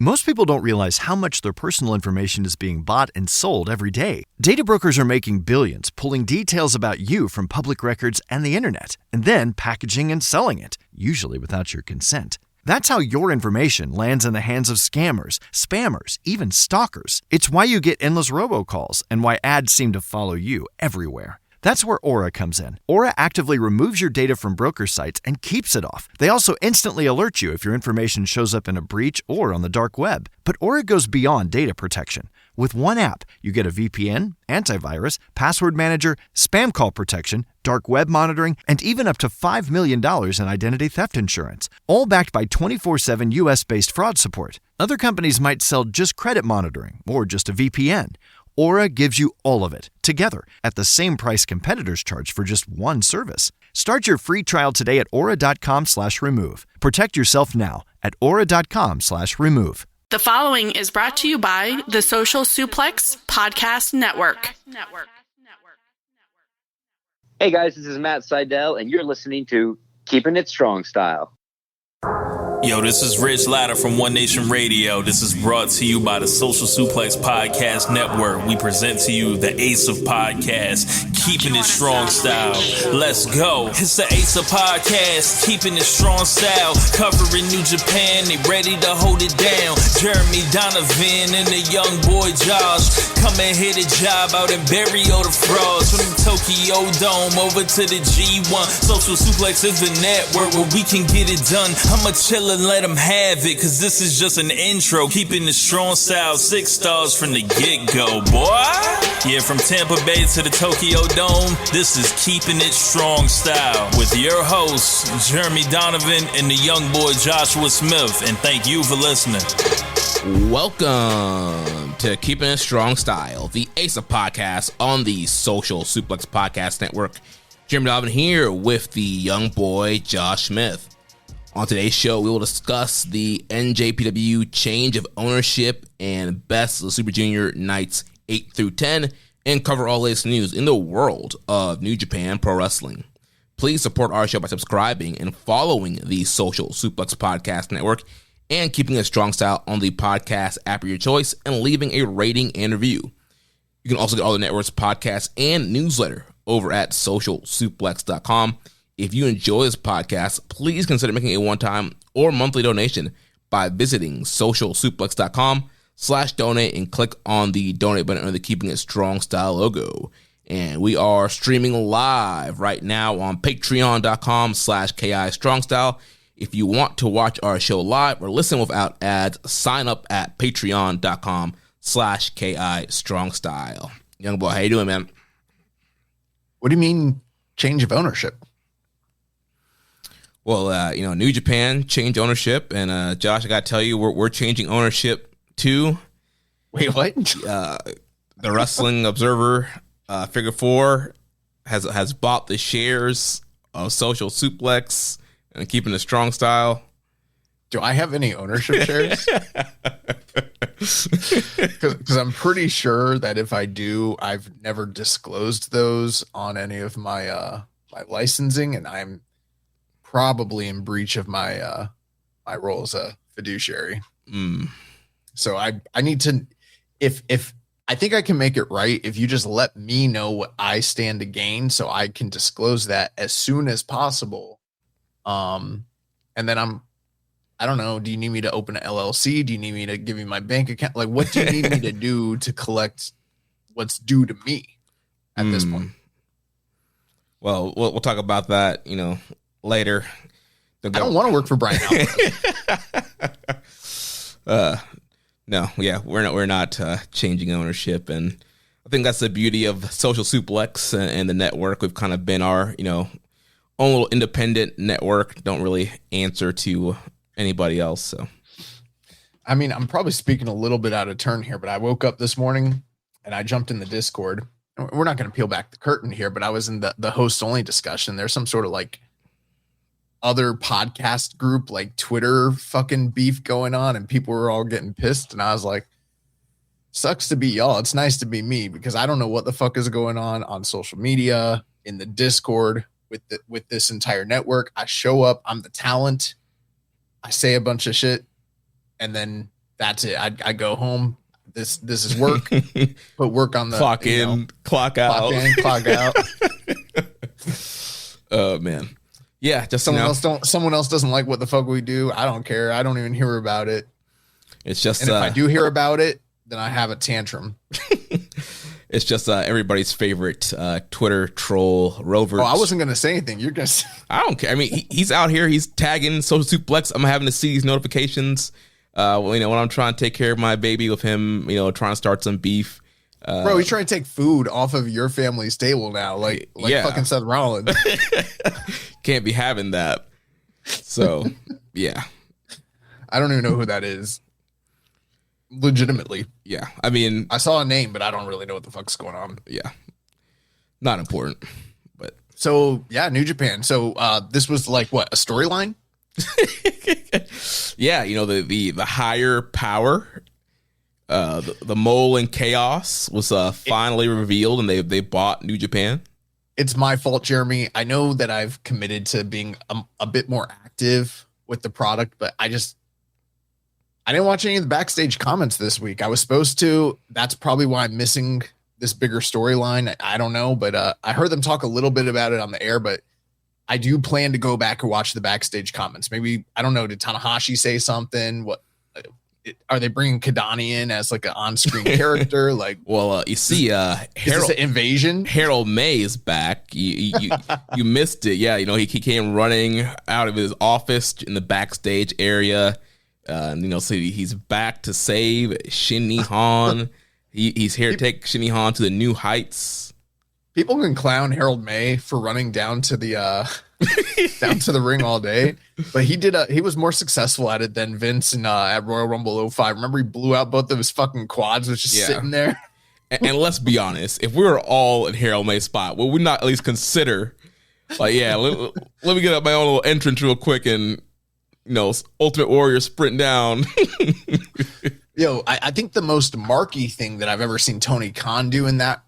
Most people don't realize how much their personal information is being bought and sold every day. Data brokers are making billions, pulling details about you from public records and the internet, and then packaging and selling it, usually without your consent. That's how your information lands in the hands of scammers, spammers, even stalkers. It's why you get endless robocalls and why ads seem to follow you everywhere. That's where Aura comes in. Aura actively removes your data from broker sites and keeps it off. They also instantly alert you if your information shows up in a breach or on the dark web. But Aura goes beyond data protection. With one app, you get a VPN, antivirus, password manager, spam call protection, dark web monitoring, and even up to $5 million in identity theft insurance. All backed by 24/7 US-based fraud support. Other companies might sell just credit monitoring or just a VPN. Aura gives you all of it, together, at the same price competitors charge for just one service. Start your free trial today at aura.com/remove. Protect yourself now at aura.com/remove. The following is brought to you by the Social Suplex Podcast Network. Hey guys, this is Matt Seidel, and you're listening to Keepin' It Strong Style. Yo, this is Rich Latta from One Nation Radio. This is brought to you by the Social Suplex Podcast Network. We present to you the Ace of Podcasts, Keeping It Strong Style. Let's go. It's the Ace of Podcasts, Keeping It Strong Style. Covering New Japan, they ready to hold it down. Jeremy Donovan and the young boy Josh come and hit a job out in Barrio the Frogs. From the Tokyo Dome over to the G1. Social Suplex is the network where we can get it done. I'ma chill and let them have it, cause this is just an intro. Keeping the strong style, 6 stars from the get-go, boy. Yeah, from Tampa Bay to the Tokyo Dome, this is Keeping It Strong Style with your hosts, Jeremy Donovan and the young boy Joshua Smith. And thank you for listening. Welcome to Keeping It Strong Style, the Ace of Podcasts on the Social Suplex Podcast Network. Jeremy Donovan here with the young boy Josh Smith. On today's show, we will discuss the NJPW change of ownership and best of the Super Junior nights 8 through 10 and cover all latest news in the world of New Japan Pro Wrestling. Please support our show by subscribing and following the Social Suplex Podcast Network and Keeping a Strong Style on the podcast app of your choice and leaving a rating and review. You can also get all the network's podcasts and newsletter over at socialsuplex.com. If you enjoy this podcast, please consider making a one-time or monthly donation by visiting socialsuplex.com/donate and click on the donate button under the Keeping It Strong Style logo. And we are streaming live right now on patreon.com/KI Strong Style. If you want to watch our show live or listen without ads, sign up at patreon.com/KI Strong Style. Young boy, how you doing, man? What do you mean change of ownership? Well, New Japan changed ownership, and Josh, I got to tell you, we're changing ownership too. Wait, what? The Wrestling Observer Figure 4 has bought the shares of Social Suplex and Keeping the Strong Style. Do I have any ownership shares? Because I'm pretty sure that if I do, I've never disclosed those on any of my my licensing, and I'm probably in breach of my my role as a fiduciary. So I need to, if I think I can make it right if you just let me know what I stand to gain, so I can disclose that as soon as possible. And then I don't know. Do you need me to open an LLC? Do you need me to give you my bank account? Like, what do you need me to do to collect what's due to me at this point? Well, we'll talk about that, later. I don't want to work for Brian Alvarez. No, yeah, we're not changing ownership, and I think that's the beauty of Social Suplex and the network. We've kind of been our, own little independent network. Don't really answer to anybody else. So, I mean, I'm probably speaking a little bit out of turn here, but I woke up this morning and I jumped in the Discord. We're not going to peel back the curtain here, but I was in the host only discussion. There's some sort of like other podcast group, like Twitter fucking beef going on, and people were all getting pissed. And I was like, sucks to be y'all. It's nice to be me, because I don't know what the fuck is going on social media, in the Discord with this entire network. I show up, I'm the talent, I say a bunch of shit, and then that's it. I go home. This is work. Put work on the clock in, clock out. Clock in, clock out. Oh man. Yeah, just someone else doesn't like what the fuck we do. I don't care. I don't even hear about it. It's just and if I do hear about it, then I have a tantrum. It's just everybody's favorite Twitter troll, Rover. Oh, I wasn't gonna say anything. You're gonna. I don't care. I mean, he's out here. He's tagging Social Suplex. I'm having to see these notifications. When I'm trying to take care of my baby with him, trying to start some beef. Bro, he's trying to take food off of your family's table now, like fucking Seth Rollins. Can't be having that. So, yeah. I don't even know who that is. Legitimately. Yeah. I mean, I saw a name, but I don't really know what the fuck's going on. Yeah. Not important. But so, yeah, New Japan. So, this was like what, a storyline? Yeah, the higher power, the mole in chaos was finally revealed, and they bought New Japan. It's my fault, Jeremy. I know that I've committed to being a bit more active with the product, but I didn't watch any of the backstage comments this week. I was supposed to. That's probably why I'm missing this bigger storyline. I don't know, but I heard them talk a little bit about it on the air, but I do plan to go back and watch the backstage comments. Maybe, I don't know, did Tanahashi say something? What are they bringing Kadani in as like an on-screen character? Like, well, you see, Harold, is this an invasion? Harold May is back. You missed it. Yeah, he came running out of his office in the backstage area. So he's back to save Shin Nihon. He's here to take Shin Nihon to the new heights. People can clown Harold May for running down to the down to the ring all day, but he was more successful at it than Vince at Royal Rumble 05. Remember, he blew out both of his fucking quads, was just sitting there. And let's be honest, if we were all in Harold May's spot, would we not at least consider, like, yeah, let me get up my own little entrance real quick and, Ultimate Warrior sprint down. Yo, I think the most marky thing that I've ever seen Tony Khan do in that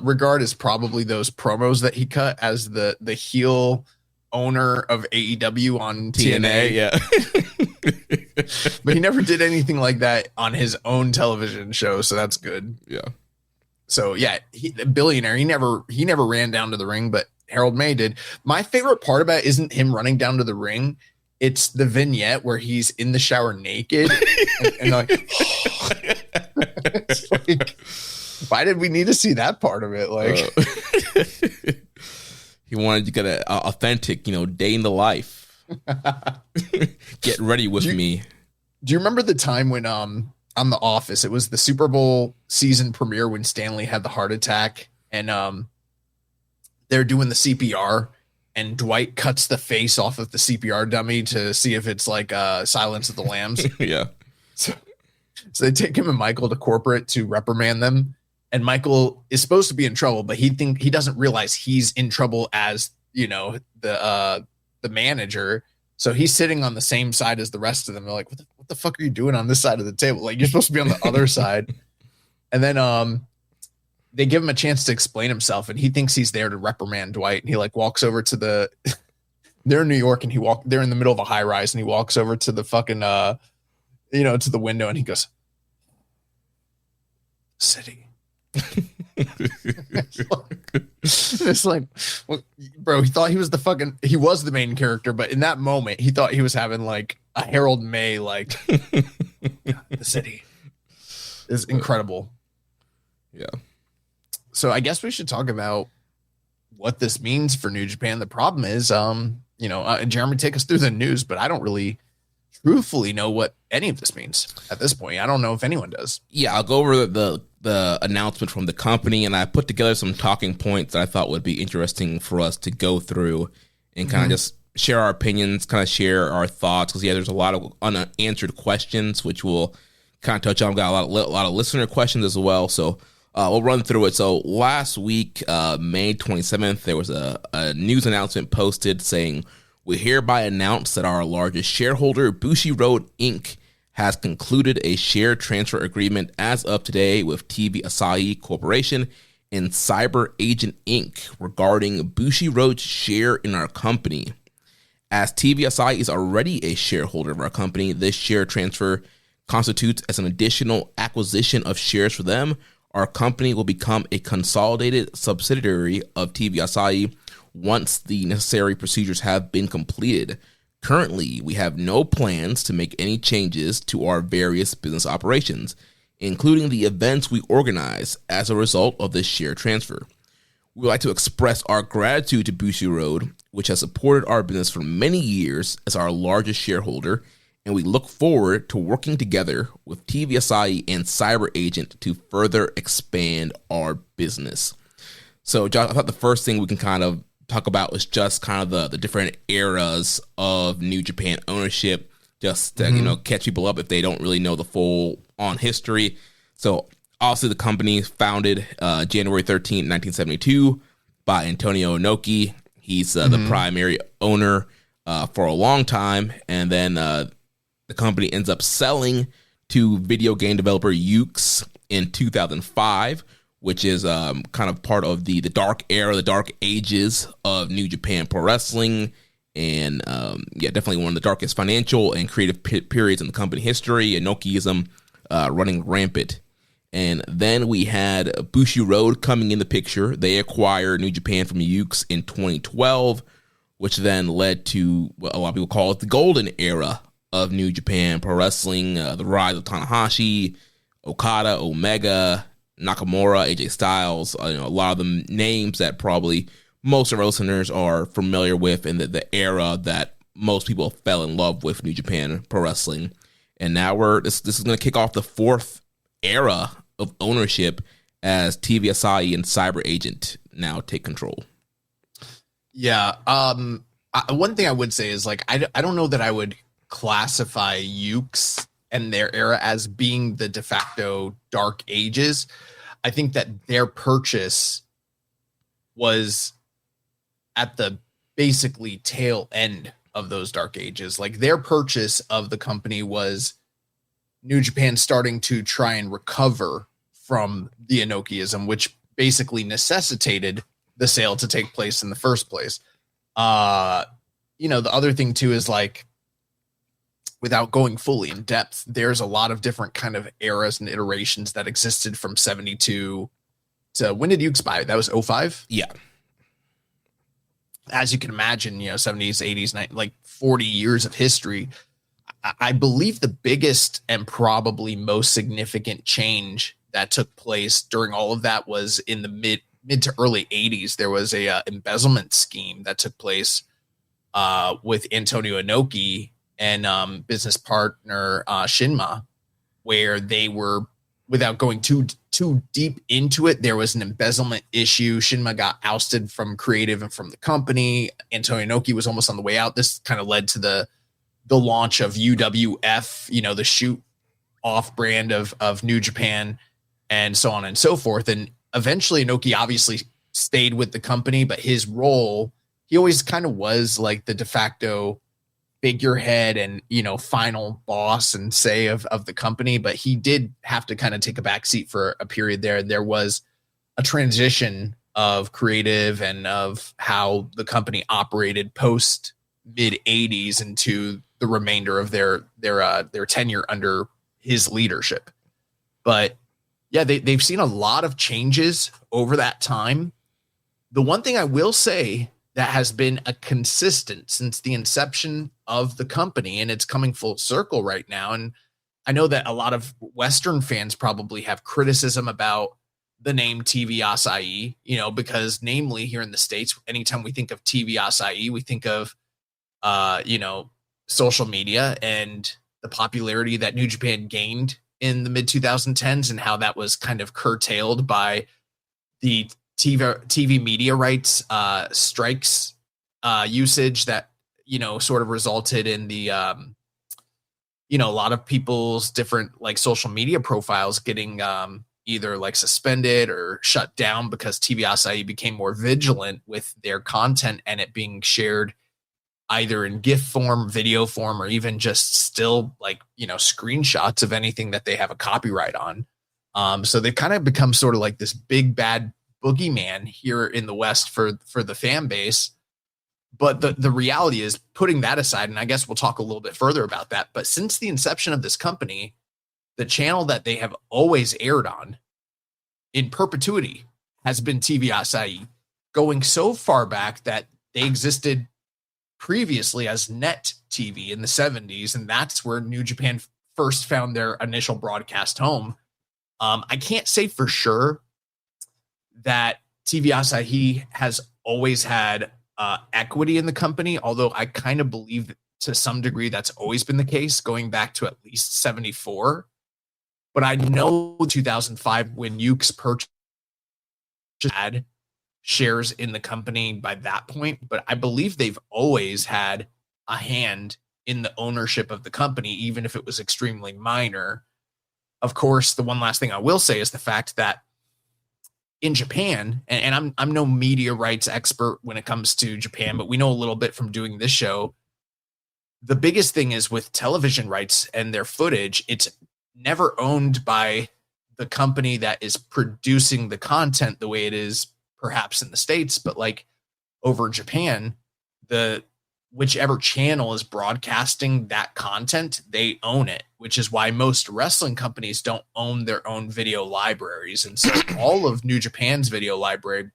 regard is probably those promos that he cut as the heel owner of AEW on TNA. Yeah. But he never did anything like that on his own television show, so that's good. Yeah. So yeah, the billionaire, he never ran down to the ring, but Harold May did. My favorite part about it isn't him running down to the ring. It's the vignette where he's in the shower naked and like, it's like, why did we need to see that part of it? Like, he wanted to get an authentic, day in the life. Get ready with me. Do you remember the time when on The Office, it was the Super Bowl season premiere when Stanley had the heart attack and they're doing the CPR and Dwight cuts the face off of the CPR dummy to see if it's like Silence of the Lambs. Yeah. So they take him and Michael to corporate to reprimand them. And Michael is supposed to be in trouble, but he doesn't realize he's in trouble as, the manager. So he's sitting on the same side as the rest of them. They're like, what the fuck are you doing on this side of the table? Like, you're supposed to be on the other side. And then they give him a chance to explain himself, and he thinks he's there to reprimand Dwight. And he like walks over to they're in New York, and they're in the middle of a high rise, and he walks over to the fucking to the window, and he goes, "City." It's like, well, bro, he thought he was the main character, but in that moment he thought he was having like a Harold May, like, the city is incredible. Yeah. So I guess we should talk about what this means for New Japan. The problem is, Jeremy, take us through the news, but I don't really truthfully know what any of this means at this point. I don't know if anyone does. Yeah, I'll go over the announcement from the company, and I put together some talking points that I thought would be interesting for us to go through and kind of just share our opinions, kind of share our thoughts, because there's a lot of unanswered questions, which we'll kind of touch on. We've got a lot of listener questions as well, so we'll run through it. So last week, May 27th, there was a news announcement posted saying, "We hereby announce that our largest shareholder, Bushiroad Inc., has concluded a share transfer agreement as of today with TV Asahi Corporation and CyberAgent Inc. regarding Bushiroad's share in our company. As TV Asahi is already a shareholder of our company, this share transfer constitutes as an additional acquisition of shares for them, our company will become a consolidated subsidiary of TV Asahi once the necessary procedures have been completed. Currently, we have no plans to make any changes to our various business operations, including the events we organize as a result of this share transfer. We would like to express our gratitude to Bushiroad, which has supported our business for many years as our largest shareholder, and we look forward to working together with TV Asahi and CyberAgent to further expand our business. So, Josh, I thought the first thing we can kind of talk about was just kind of the different eras of New Japan ownership, just to catch people up if they don't really know the full on history. So obviously the company founded January 13th, 1972 by Antonio Inoki. He's the primary owner for a long time, and then the company ends up selling to video game developer Yuke's in 2005, which is kind of part of the dark era, the dark ages of New Japan Pro Wrestling, and definitely one of the darkest financial and creative periods in the company history, Inokiism running rampant. And then we had Bushiroad coming in the picture. They acquired New Japan from Yuke's in 2012, which then led to what a lot of people call it the golden era of New Japan Pro Wrestling, the rise of Tanahashi, Okada, Omega, Nakamura, AJ Styles, a lot of the names that probably most of our listeners are familiar with, and the era that most people fell in love with New Japan Pro Wrestling. And now this is going to kick off the fourth era of ownership as TV Asahi and CyberAgent now take control. Yeah. One thing I would say is I don't know that I would classify Yuke's and their era as being the de facto dark ages. I think that their purchase was at the basically tail end of those dark ages. Their purchase of the company was New Japan starting to try and recover from the Inokiism, which basically necessitated the sale to take place in the first place. The other thing too is without going fully in depth, there's a lot of different kind of eras and iterations that existed from 72 to when did Yuke's buy it? That was 05? Yeah. As you can imagine, 70s, 80s, 90s, 40 years of history. I believe the biggest and probably most significant change that took place during all of that was in the mid to early 80s. There was a embezzlement scheme that took place with Antonio Inoki and business partner Shinma, where they were, without going too deep into it, there was an embezzlement issue. Shinma got ousted from creative and from the company. Antonio Inoki was almost on the way out. This kind of led to the launch of UWF, the shoot off brand of New Japan, and so on and so forth. And eventually Inoki obviously stayed with the company, but his role, he always kind of was the de facto figurehead and, final boss and say of the company. But he did have to kind of take a back seat for a period there. There was a transition of creative and of how the company operated post mid 80s into the remainder of their tenure under his leadership. But yeah, they've seen a lot of changes over that time. The one thing I will say that has been a consistent since the inception of the company, and it's coming full circle right now. And I know that a lot of Western fans probably have criticism about the name TV Asahi, because namely here in the States, anytime we think of TV Asahi, we think of, social media and the popularity that New Japan gained in the mid 2010s and how that was kind of curtailed by the TV media rights strikes usage that, sort of resulted in the, a lot of people's different social media profiles getting either suspended or shut down because TV Asahi became more vigilant with their content and it being shared either in GIF form, video form, or even just still screenshots of anything that they have a copyright on. So they've kind of become sort of this big bad boogeyman here in the West for the fan base. But the reality is, putting that aside, and I guess we'll talk a little bit further about that, but since the inception of this company, the channel that they have always aired on in perpetuity has been TV Asahi, going so far back that they existed previously as Net TV in the 70s, and that's where New Japan first found their initial broadcast home. I can't say for sure that TV Asahi has always had equity in the company, although I kind of believe that to some degree that's always been the case, going back to at least 74. But I know 2005 when Ukes purchased had shares in the company by that point, but I believe they've always had a hand in the ownership of the company, even if it was extremely minor. Of course, the one last thing I will say is the fact that in Japan, and I'm no media rights expert when it comes to Japan, but we know a little bit from doing this show. The biggest thing is with television rights and their footage, it's never owned by the company that is producing the content the way it is perhaps in the States, but like over Japan, whichever channel is broadcasting that content, they own it, which is why most wrestling companies don't own their own video libraries. And so all of New Japan's video library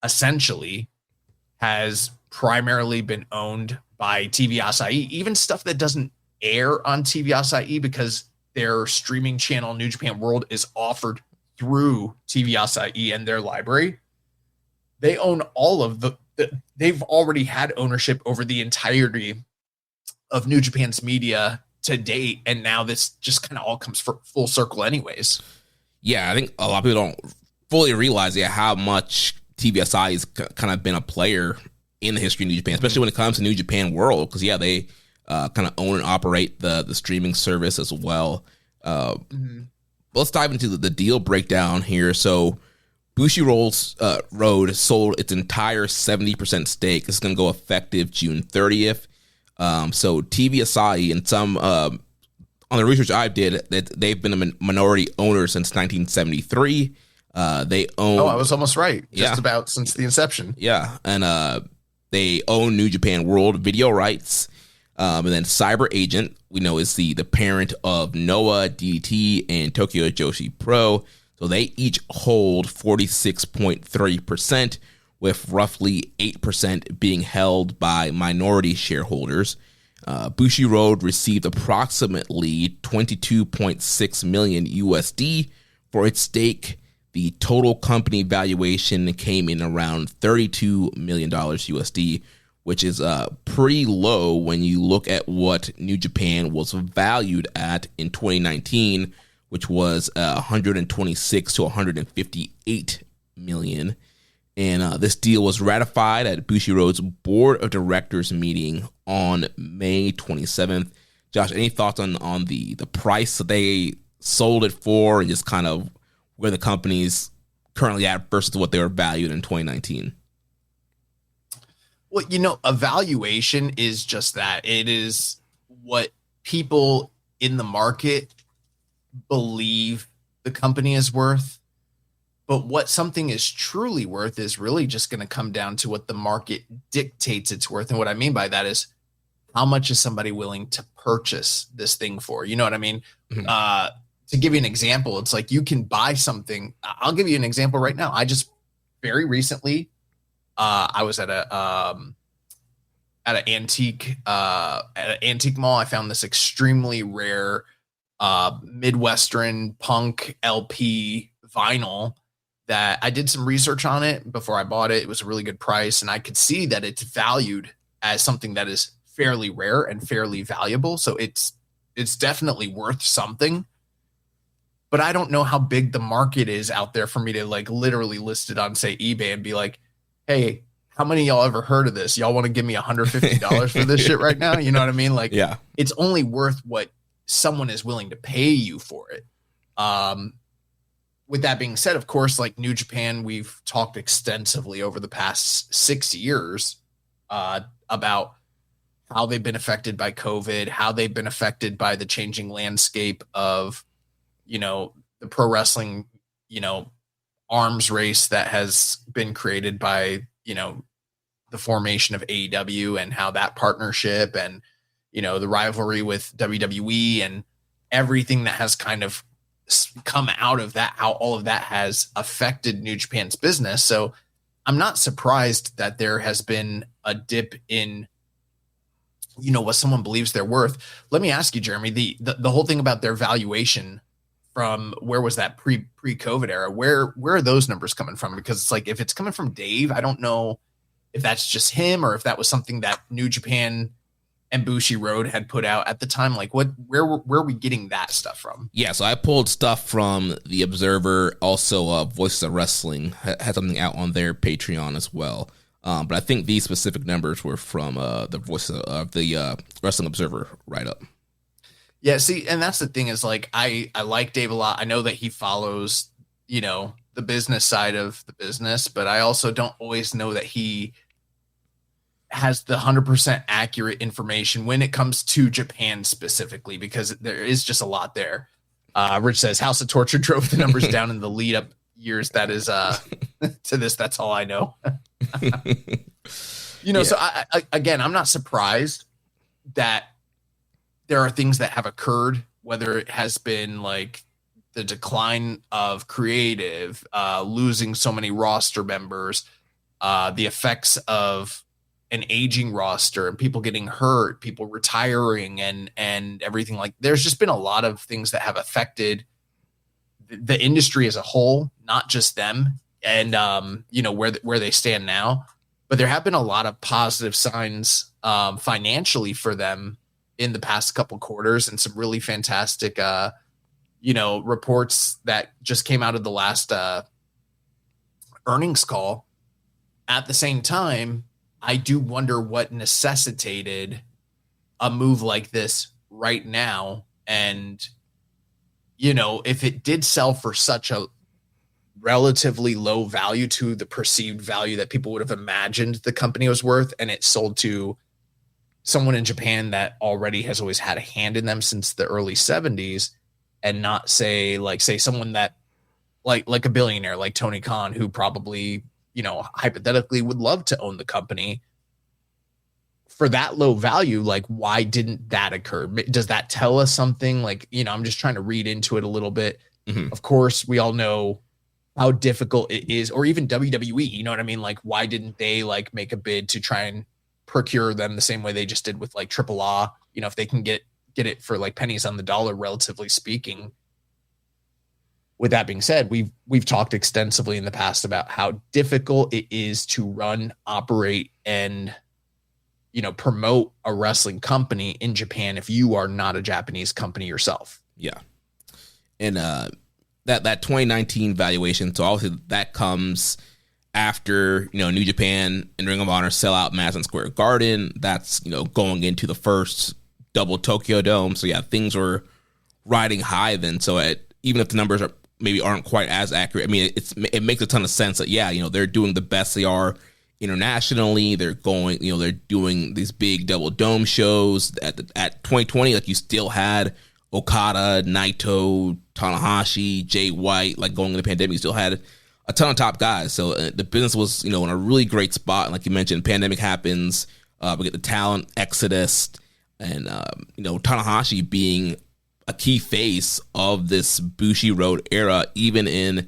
essentially has primarily been owned by TV Asahi, even stuff that doesn't air on TV Asahi because their streaming channel, New Japan World, is offered through TV Asahi and their library. They own all of they've already had ownership over the entirety of New Japan's media to date. And now this just kind of all comes full circle anyways. Yeah, I think a lot of people don't fully realize how much TVSI has kind of been a player in the history of New Japan, especially when it comes to New Japan World, because they kind of own and operate the streaming service as well. Let's dive into the deal breakdown here. So Bushiroad sold its entire 70% stake. This is going to go effective June 30th. So TV Asahi and some on the research I did, that they've been a minority owner since 1973. They own. Oh, I was almost right. Just about since the inception. Yeah, and they own New Japan World video rights. And then CyberAgent, we know, is the parent of Noah, DDT, and Tokyo Joshi Pro. So they each hold 46.3%, with roughly 8% being held by minority shareholders. Bushiroad received approximately 22.6 million USD for its stake. The total company valuation came in around $32 million USD, which is pretty low when you look at what New Japan was valued at in 2019, which was 126 to 158 million. And this deal was ratified at Bushiroad's board of directors meeting on May 27th. Josh, any thoughts on the price that they sold it for and just kind of where the company's currently at versus what they were valued in 2019? Well, a valuation is just that. It is what people in the market believe the company is worth. But what something is truly worth is really just going to come down to what the market dictates it's worth. And what I mean by that is how much is somebody willing to purchase this thing for? You know what I mean? Mm-hmm. To give you an example, it's like you can buy something. I'll give you an example right now. I just very recently, I was at an antique mall. I found this extremely rare Midwestern punk LP vinyl that I did some research on it before I bought it. It was a really good price, and I could see that it's valued as something that is fairly rare and fairly valuable. So it's definitely worth something. But I don't know how big the market is out there for me to like literally list it on, say, eBay and be like, hey, how many of y'all ever heard of this? Y'all want to give me $150 for this shit right now? You know what I mean? Like, yeah, it's only worth what someone is willing to pay you for it. With that being said, of course, like New Japan, we've talked extensively over the past 6 years about how they've been affected by COVID, how they've been affected by the changing landscape of, the pro wrestling, arms race that has been created by, the formation of AEW and how that partnership and, the rivalry with WWE and everything that has kind of come out of that, how all of that has affected New Japan's business. So I'm not surprised that there has been a dip in, what someone believes they're worth. Let me ask you, Jeremy, the whole thing about their valuation from where was that pre-COVID era? Where are those numbers coming from? Because it's like, if it's coming from Dave, I don't know if that's just him or if that was something that New Japan and Bushiroad had put out at the time. Like, where are we getting that stuff from? Yeah, so I pulled stuff from The Observer. Also, Voices of Wrestling had something out on their Patreon as well. But I think these specific numbers were from the Voices of the Wrestling Observer write-up. Yeah, see, and that's the thing is, like, I like Dave a lot. I know that he follows, the business side of the business, but I also don't always know that he has the 100% accurate information when it comes to Japan specifically, because there is just a lot there. Rich says House of Torture drove the numbers down in the lead up years. That is to this. That's all I know. So again, I'm not surprised that there are things that have occurred, whether it has been like the decline of creative, losing so many roster members, the effects of an aging roster and people getting hurt, people retiring and everything. Like, there's just been a lot of things that have affected the industry as a whole, not just them and, where they stand now, but there have been a lot of positive signs financially for them in the past couple quarters, and some really fantastic, reports that just came out of the last earnings call. At the same time, I do wonder what necessitated a move like this right now. And, if it did sell for such a relatively low value to the perceived value that people would have imagined the company was worth, and it sold to someone in Japan that already has always had a hand in them since the early 70s, and not say someone that like a billionaire like Tony Khan, who probably, hypothetically would love to own the company for that low value. Like, why didn't that occur? Does that tell us something? Like, I'm just trying to read into it a little bit. Mm-hmm. Of course, we all know how difficult it is, or even WWE, you know what I mean? Like, why didn't they make a bid to try and procure them the same way they just did with Triple A? If they can get it for pennies on the dollar, relatively speaking. With that being said, we've talked extensively in the past about how difficult it is to run, operate, and promote a wrestling company in Japan if you are not a Japanese company yourself. Yeah, and that 2019 valuation. So obviously that comes after New Japan and Ring of Honor sell out Madison Square Garden. That's going into the first double Tokyo Dome. So yeah, things were riding high then. So even if the numbers aren't quite as accurate, I mean, it makes a ton of sense that they're doing the best they are internationally. They're going, they're doing these big double dome shows. At 2020, you still had Okada, Naito, Tanahashi, Jay White. Going into the pandemic, you still had a ton of top guys. So the business was, in a really great spot. And like you mentioned, pandemic happens. We get the talent exodus, and Tanahashi being a key face of this Bushiroad era, even in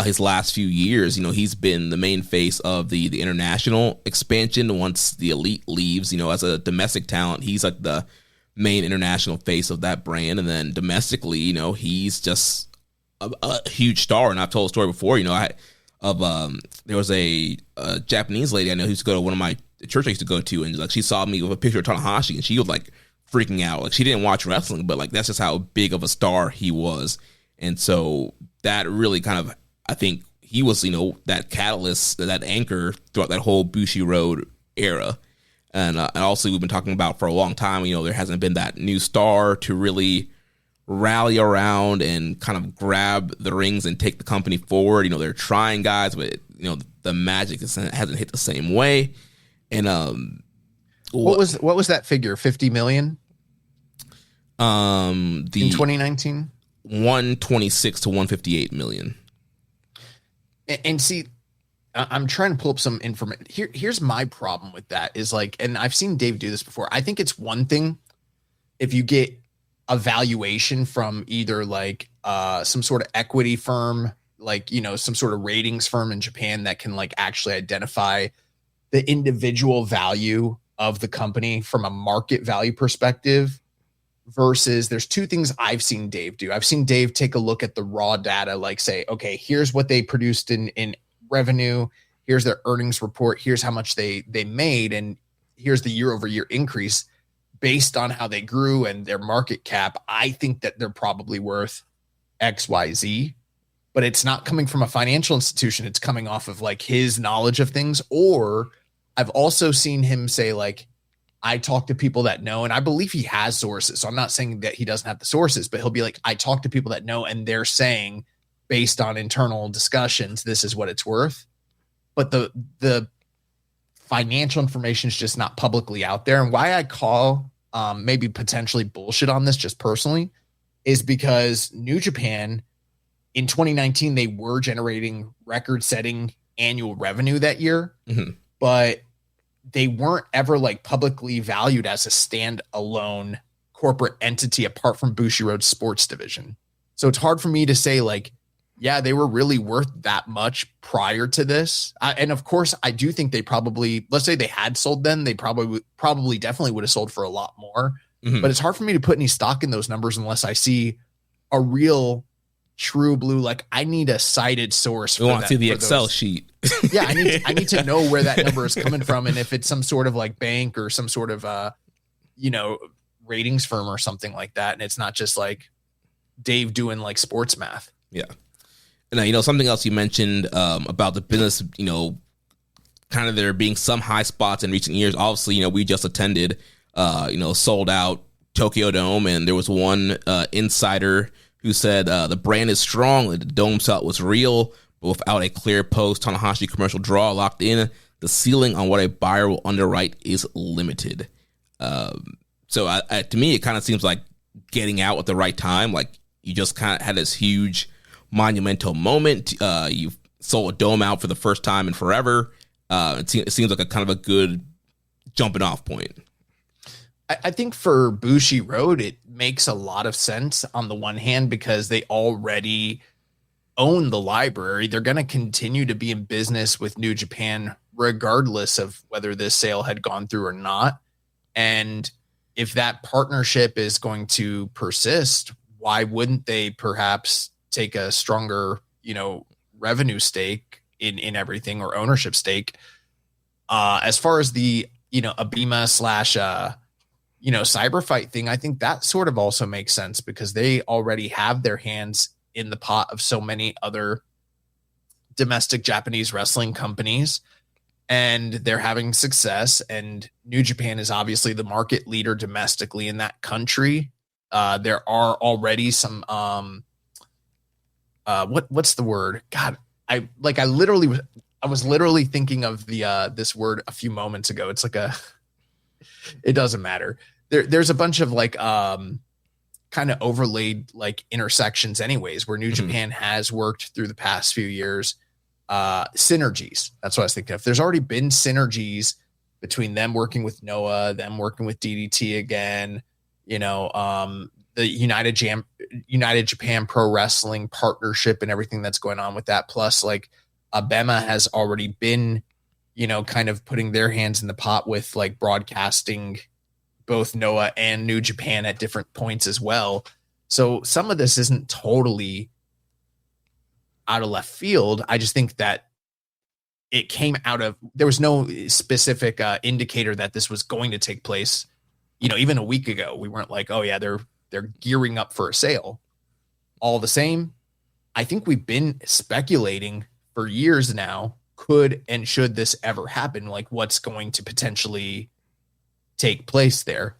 his last few years. He's been the main face of the international expansion. Once the Elite leaves, as a domestic talent, he's the main international face of that brand. And then domestically, he's just a huge star. And I've told a story before, there was a Japanese lady I know who used to go to one of my church I used to go to, and she saw me with a picture of Tanahashi, and she was freaking out. She didn't watch wrestling, but that's just how big of a star he was. And so that really kind of, I think he was, that catalyst, that anchor throughout that whole Bushiroad era. And also we've been talking about for a long time, there hasn't been that new star to really rally around and kind of grab the rings and take the company forward. They're trying guys, but the magic hasn't hit the same way. And what was that figure? 50 million? In 2019? 126 to 158 million. And see, I'm trying to pull up some information. Here's my problem with that is and I've seen Dave do this before. I think it's one thing if you get a valuation from either like some sort of equity firm, like, you know, some sort of ratings firm in Japan that can like actually identify the individual value of the company from a market value perspective, versus there's two things I've seen Dave do. I've seen Dave take a look at the raw data, like say, okay, here's what they produced in revenue. Here's their earnings report. Here's how much they made. And here's the year over year increase based on how they grew and their market cap. I think that they're probably worth X, Y, Z, but it's not coming from a financial institution. It's coming off of like his knowledge of things. Or I've also seen him say like, I talk to people that know, and I believe he has sources. So I'm not saying that he doesn't have the sources, but he'll be like, I talk to people that know, and they're saying based on internal discussions, this is what it's worth. But the financial information is just not publicly out there. And why I call maybe potentially bullshit on this just personally is because New Japan in 2019, they were generating record setting annual revenue that year, but they weren't ever like publicly valued as a standalone corporate entity apart from Bushiroad sports division. So it's hard for me to say like, yeah, they were really worth that much prior to this. And of course, I do think they probably, let's say they had sold then, they probably definitely would have sold for a lot more. But it's hard for me to put any stock in those numbers unless I see a real true blue, like I need a cited source. We want to see the Excel sheet. Yeah, I need to know where that number is coming from, and if it's some sort of like bank or some sort of you know, ratings firm or something like that, and it's not just like Dave doing like sports math. Yeah. And you know, something else you mentioned about the business, you know, kind of there being some high spots in recent years. Obviously, you know, we just attended you know, sold out Tokyo Dome, and there was one insider who said the brand is strong, the dome sell was real, but without a clear post-Tanahashi commercial draw locked in, the ceiling on what a buyer will underwrite is limited. So to me, it kind of seems like getting out at the right time. Like you just kind of had this huge monumental moment. You sold a dome out for the first time in forever. It seems like a kind of a good jumping off point. I think for Bushiroad, it makes a lot of sense on the one hand because they already own the library. They're going to continue to be in business with New Japan regardless of whether this sale had gone through or not. And if that partnership is going to persist, why wouldn't they perhaps take a stronger, you know, revenue stake in everything, or ownership stake? As far as the, you know, Abima / you know, cyber fight thing, I think that sort of also makes sense because they already have their hands in the pot of so many other domestic Japanese wrestling companies, and they're having success. And New Japan is obviously the market leader domestically in that country. There are already some, what's the word? God, I was literally thinking of the, this word a few moments ago. It's like it doesn't matter. There's a bunch of like kind of overlaid like intersections anyways, where New Japan has worked through the past few years. Synergies. That's what I was thinking of. There's already been synergies between them working with Noah, them working with DDT again, you know, the United Japan Pro Wrestling partnership and everything that's going on with that. Plus like Abema has already been, you know, kind of putting their hands in the pot with like broadcasting both Noah and New Japan at different points as well. So some of this isn't totally out of left field. I just think that it came out of, there was no specific indicator that this was going to take place. You know, even a week ago, we weren't like, oh yeah, they're gearing up for a sale. All the same, I think we've been speculating for years now, could and should this ever happen? Like what's going to potentially take place there?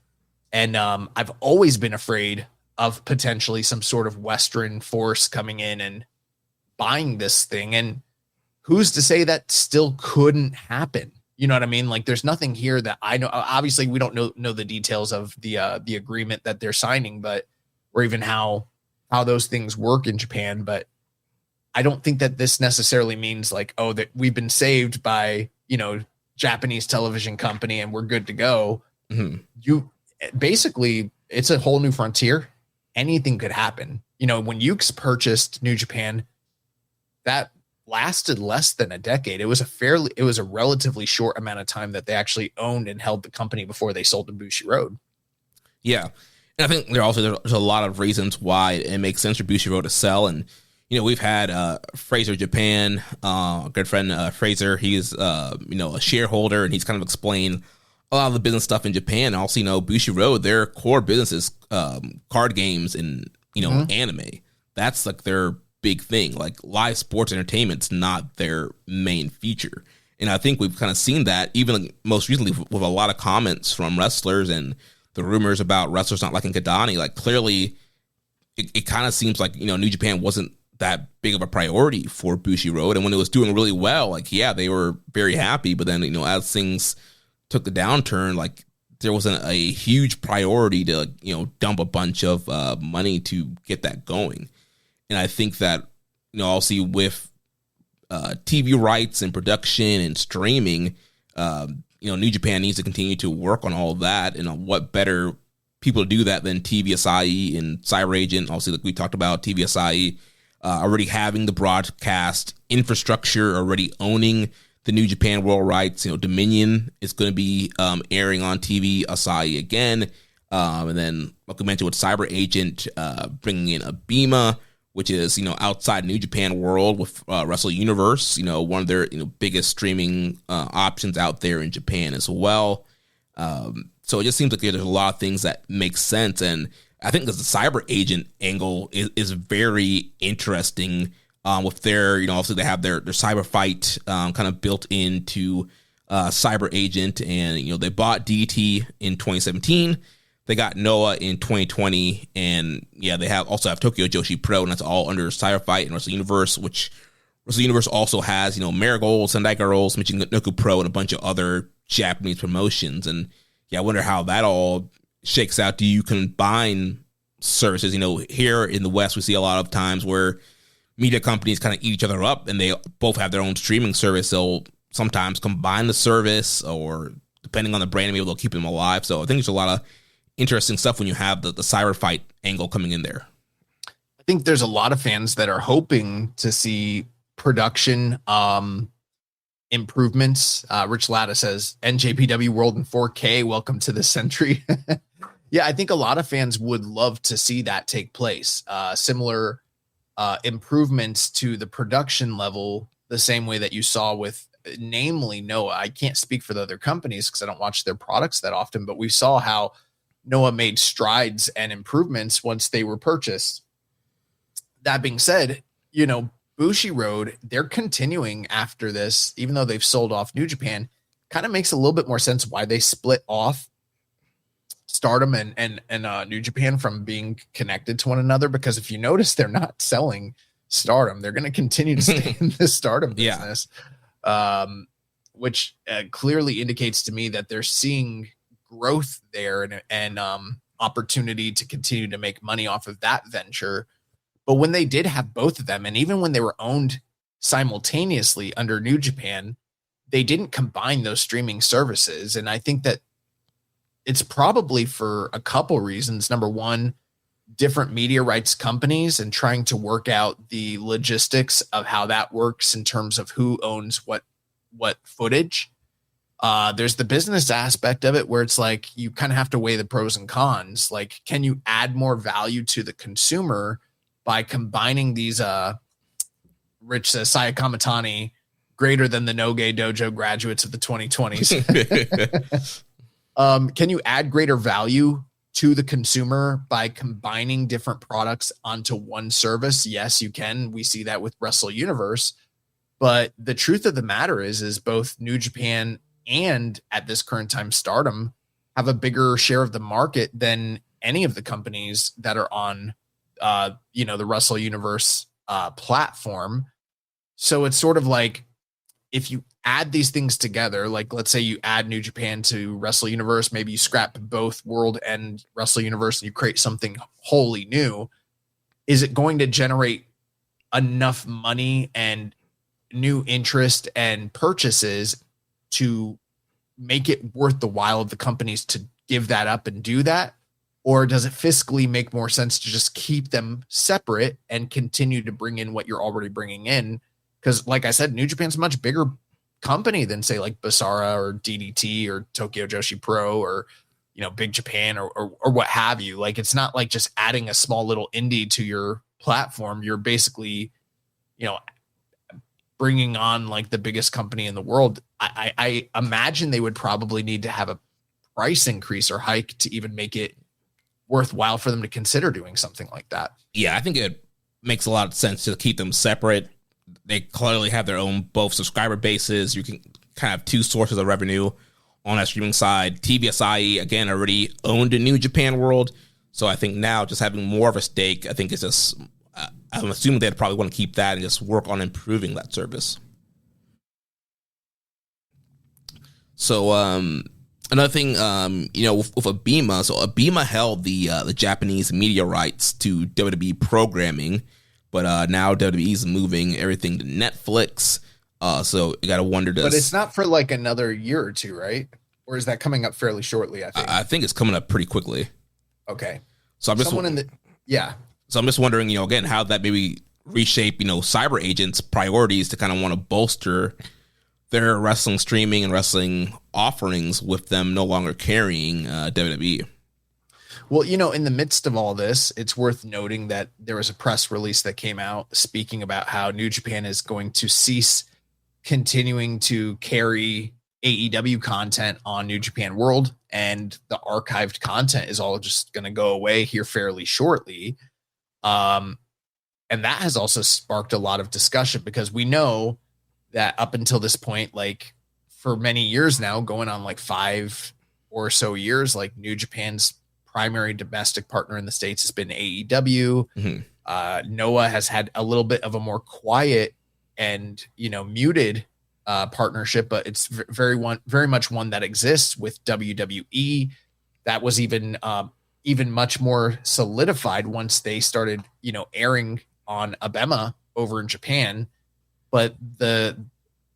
And I've always been afraid of potentially some sort of Western force coming in and buying this thing. And who's to say that still couldn't happen? You know what I mean? Like there's nothing here that I know. Obviously we don't know the details of the agreement that they're signing, but, or even how those things work in Japan. But I don't think that this necessarily means like, oh, that we've been saved by, you know, Japanese television company and we're good to go. You basically, it's a whole new frontier. anything could happen. You know, when Yuke's purchased New Japan, that lasted less than a decade. It was a relatively short amount of time that they actually owned and held the company before they sold to Bushiroad. Yeah. And I think there's a lot of reasons why it makes sense for Bushiroad to sell. And, you know, we've had Fraser Japan, good friend Fraser. He's, a shareholder, and he's kind of explained a lot of the business stuff in Japan. Also, you know, Bushiroad, their core business is card games and, anime. That's like their big thing. Like live sports entertainment's not their main feature. And I think we've kind of seen that even most recently with a lot of comments from wrestlers and the rumors about wrestlers not liking Kadani. Like clearly it kind of seems like, New Japan wasn't that big of a priority for Bushiroad. And when it was doing really well, like, yeah, they were very happy. But then, as things took the downturn, like there wasn't a huge priority to, dump a bunch of money to get that going. And I think that, I'll see with TV rights and production and streaming, New Japan needs to continue to work on all of that. And what better people to do that than TV Asahi and CyberAgent. Obviously, like we talked about, TV Asahi already having the broadcast infrastructure, already owning the New Japan World rights. Dominion is going to be airing on TV Asahi again. And then, like we mentioned with CyberAgent, bringing in Abima, which is, outside New Japan World with Wrestle Universe, one of their, biggest streaming options out there in Japan as well. So it just seems like there's a lot of things that make sense. And I think the CyberAgent angle is very interesting with their, obviously they have their cyber fight kind of built into CyberAgent. And, they bought DT in 2017. They got Noah in 2020, and yeah, they also have Tokyo Joshi Pro, and that's all under Cyber Fight and Wrestle Universe, which Wrestle Universe also has, Marigold, Sendai Girls, Michinoku Pro, and a bunch of other Japanese promotions. And yeah, I wonder how that all shakes out. Do you combine services? Here in the West, we see a lot of times where media companies kind of eat each other up, and they both have their own streaming service. They'll sometimes combine the service, or depending on the brand, maybe they'll keep them alive. So I think there's a lot of interesting stuff when you have the cyber fight angle coming in there. I think there's a lot of fans that are hoping to see production improvements. Rich Latta says NJPW World in 4K. Welcome to the century. Yeah, I think a lot of fans would love to see that take place. Similar improvements to the production level, the same way that you saw with, namely, Noah. I can't speak for the other companies because I don't watch their products that often, but we saw how Noah made strides and improvements once they were purchased. That being said, Bushiroad, they're continuing after this, even though they've sold off New Japan. Kind of makes a little bit more sense why they split off Stardom and New Japan from being connected to one another. Because if you notice, they're not selling Stardom. They're going to continue to stay in the Stardom business, which clearly indicates to me that they're seeing growth there and opportunity to continue to make money off of that venture. But when they did have both of them, and even when they were owned simultaneously under New Japan, they didn't combine those streaming services. And I think that it's probably for a couple reasons. Number one, different media rights companies and trying to work out the logistics of how that works in terms of who owns what footage. There's the business aspect of it where it's like you kind of have to weigh the pros and cons. Like, can you add more value to the consumer by combining these? Rich says Saya Kamatani greater than the Noge Dojo graduates of the 2020s. Can you add greater value to the consumer by combining different products onto one service? Yes, you can. We see that with Wrestle Universe. But the truth of the matter is both New Japan and at this current time, Stardom have a bigger share of the market than any of the companies that are on, the Wrestle Universe platform. So it's sort of like if you add these things together, like let's say you add New Japan to Wrestle Universe, maybe you scrap both World and Wrestle Universe and you create something wholly new. Is it going to generate enough money and new interest and purchases to make it worth the while of the companies to give that up and do that? Or does it fiscally make more sense to just keep them separate and continue to bring in what you're already bringing in? Because like I said, New Japan's a much bigger company than say like Basara or DDT or Tokyo Joshi Pro or, Big Japan or what have you. Like, it's not like just adding a small little indie to your platform. You're basically, bringing on like the biggest company in the world. I imagine they would probably need to have a price increase or hike to even make it worthwhile for them to consider doing something like that. Yeah, I think it makes a lot of sense to keep them separate. They clearly have their own both subscriber bases. You can kind of have two sources of revenue on that streaming side. TVSI, again, already owned in New Japan World. So I think now just having more of a stake, I think it's just, I'm assuming they'd probably want to keep that and just work on improving that service. So another thing, with Abema, so Abema held the Japanese media rights to WWE programming, but now WWE is moving everything to Netflix. So you got to wonder, but it's not for like another year or two, right? Or is that coming up fairly shortly? I think it's coming up pretty quickly. Okay. So I'm just So I'm just wondering, again, how that maybe reshape, CyberAgent's priorities to kind of want to bolster their wrestling streaming and wrestling offerings with them no longer carrying WWE. Well, in the midst of all this, it's worth noting that there was a press release that came out speaking about how New Japan is going to cease continuing to carry AEW content on New Japan World, and the archived content is all just going to go away here fairly shortly. And that has also sparked a lot of discussion because we know that up until this point, like for many years now, going on like 5 or so years, like New Japan's primary domestic partner in the States has been AEW. Mm-hmm. Noah has had a little bit of a more quiet and, muted partnership, but it's very much one that exists with WWE. That was even much more solidified once they started, airing on Abema over in Japan. But the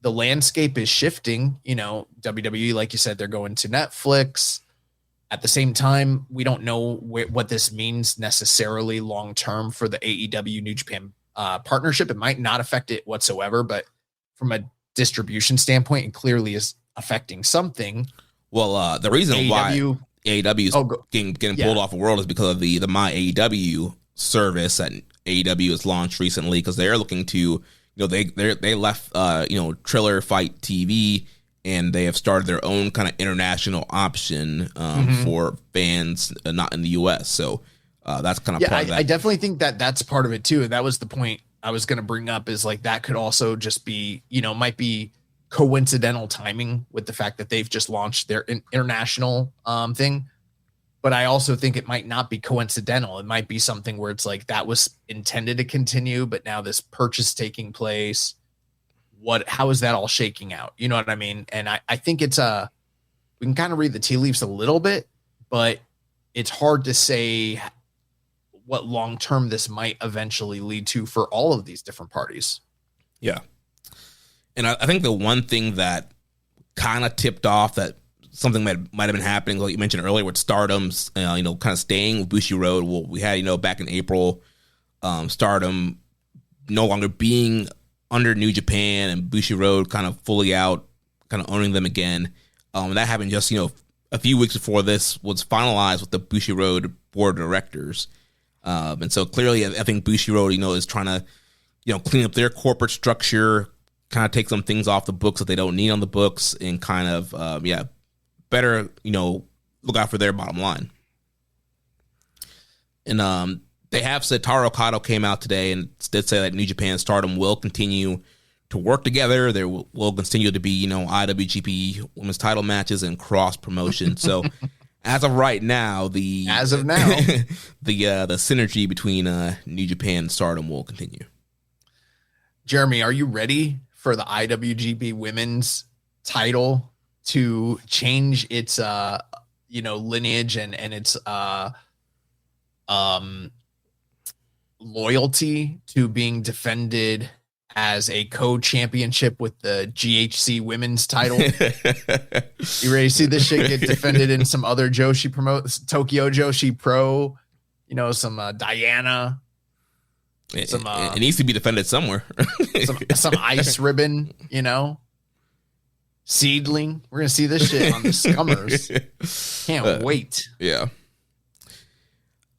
landscape is shifting. WWE, like you said, they're going to Netflix. At the same time, we don't know what this means necessarily long term for the AEW New Japan partnership. It might not affect it whatsoever, but from a distribution standpoint, it clearly is affecting something. Well, the reason why AEW is getting pulled off the world is because of the My AEW service that AEW has launched recently, because they're looking to, they left Triller Fight TV, and they have started their own kind of international option for fans not in the US. So that's kind of part of that. I definitely think that that's part of it too. That was the point I was going to bring up, is like that could also just be, might be coincidental timing with the fact that they've just launched their international thing. But I also think it might not be coincidental. It might be something where it's like that was intended to continue, but now this purchase taking place, how is that all shaking out? You know what I mean? And I think it's we can kind of read the tea leaves a little bit, but it's hard to say what long-term this might eventually lead to for all of these different parties. Yeah. And I think the one thing that kind of tipped off that something might have been happening, like you mentioned earlier, with Stardom's, kind of staying with Bushiroad. Well, we had, back in April, Stardom no longer being under New Japan and Bushiroad kind of fully out, kind of owning them again. That happened just, a few weeks before this was finalized with the Bushiroad board of directors. And so clearly, I think Bushiroad, is trying to, clean up their corporate structure, kind of take some things off the books that they don't need on the books, and kind of, better, look out for their bottom line. And they have said, Taro Kato came out today and did say that New Japan and Stardom will continue to work together. There will continue to be, IWGP women's title matches and cross promotion. So as of right now, the synergy between New Japan and Stardom will continue. Jeremy, are you ready for the IWGP women's title to change its lineage and its loyalty to being defended as a co-championship with the GHC women's title. You ready to see this shit get defended in some other Joshi Tokyo Joshi Pro, some Diana. It needs to be defended somewhere. some ice ribbon, Seedling. We're going to see this shit on the Scummers. Can't wait. Yeah.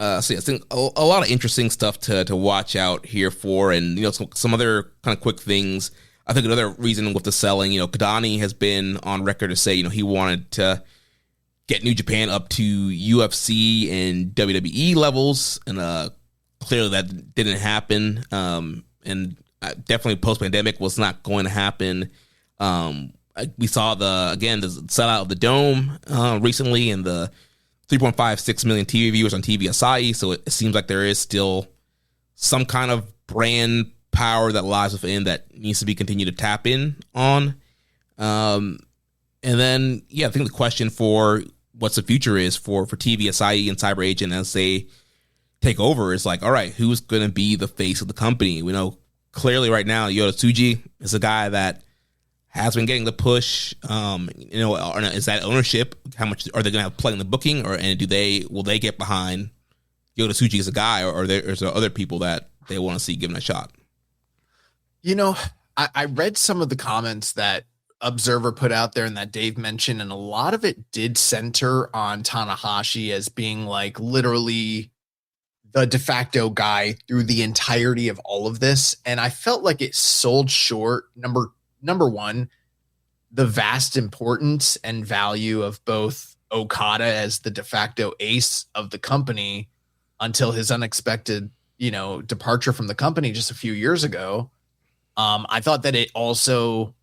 So yeah, I think a lot of interesting stuff to watch out here for, and some other kind of quick things. I think another reason with the selling, Kadani has been on record to say, he wanted to get New Japan up to UFC and WWE levels, and clearly that didn't happen. And definitely post-pandemic was not going to happen. We saw the sellout of the Dome recently, and the 3.56 million TV viewers on TV Asahi. So it seems like there is still some kind of brand power that lies within that needs to be continued to tap in on. And then, I think the question for what's the future is for TV Asahi and CyberAgent as they take over is like, all right, who's going to be the face of the company? We know clearly right now, Yota Tsuji is a guy that has been getting the push. Is that ownership? How much are they going to have play in the booking, will they get behind Yota Tsuji as a guy, or is there other people that they want to see given a shot? I read some of the comments that Observer put out there and that Dave mentioned, and a lot of it did center on Tanahashi as being like literally the de facto guy through the entirety of all of this. And I felt like it sold short. Number one, the vast importance and value of both Okada as the de facto ace of the company until his unexpected, departure from the company just a few years ago. I thought that it also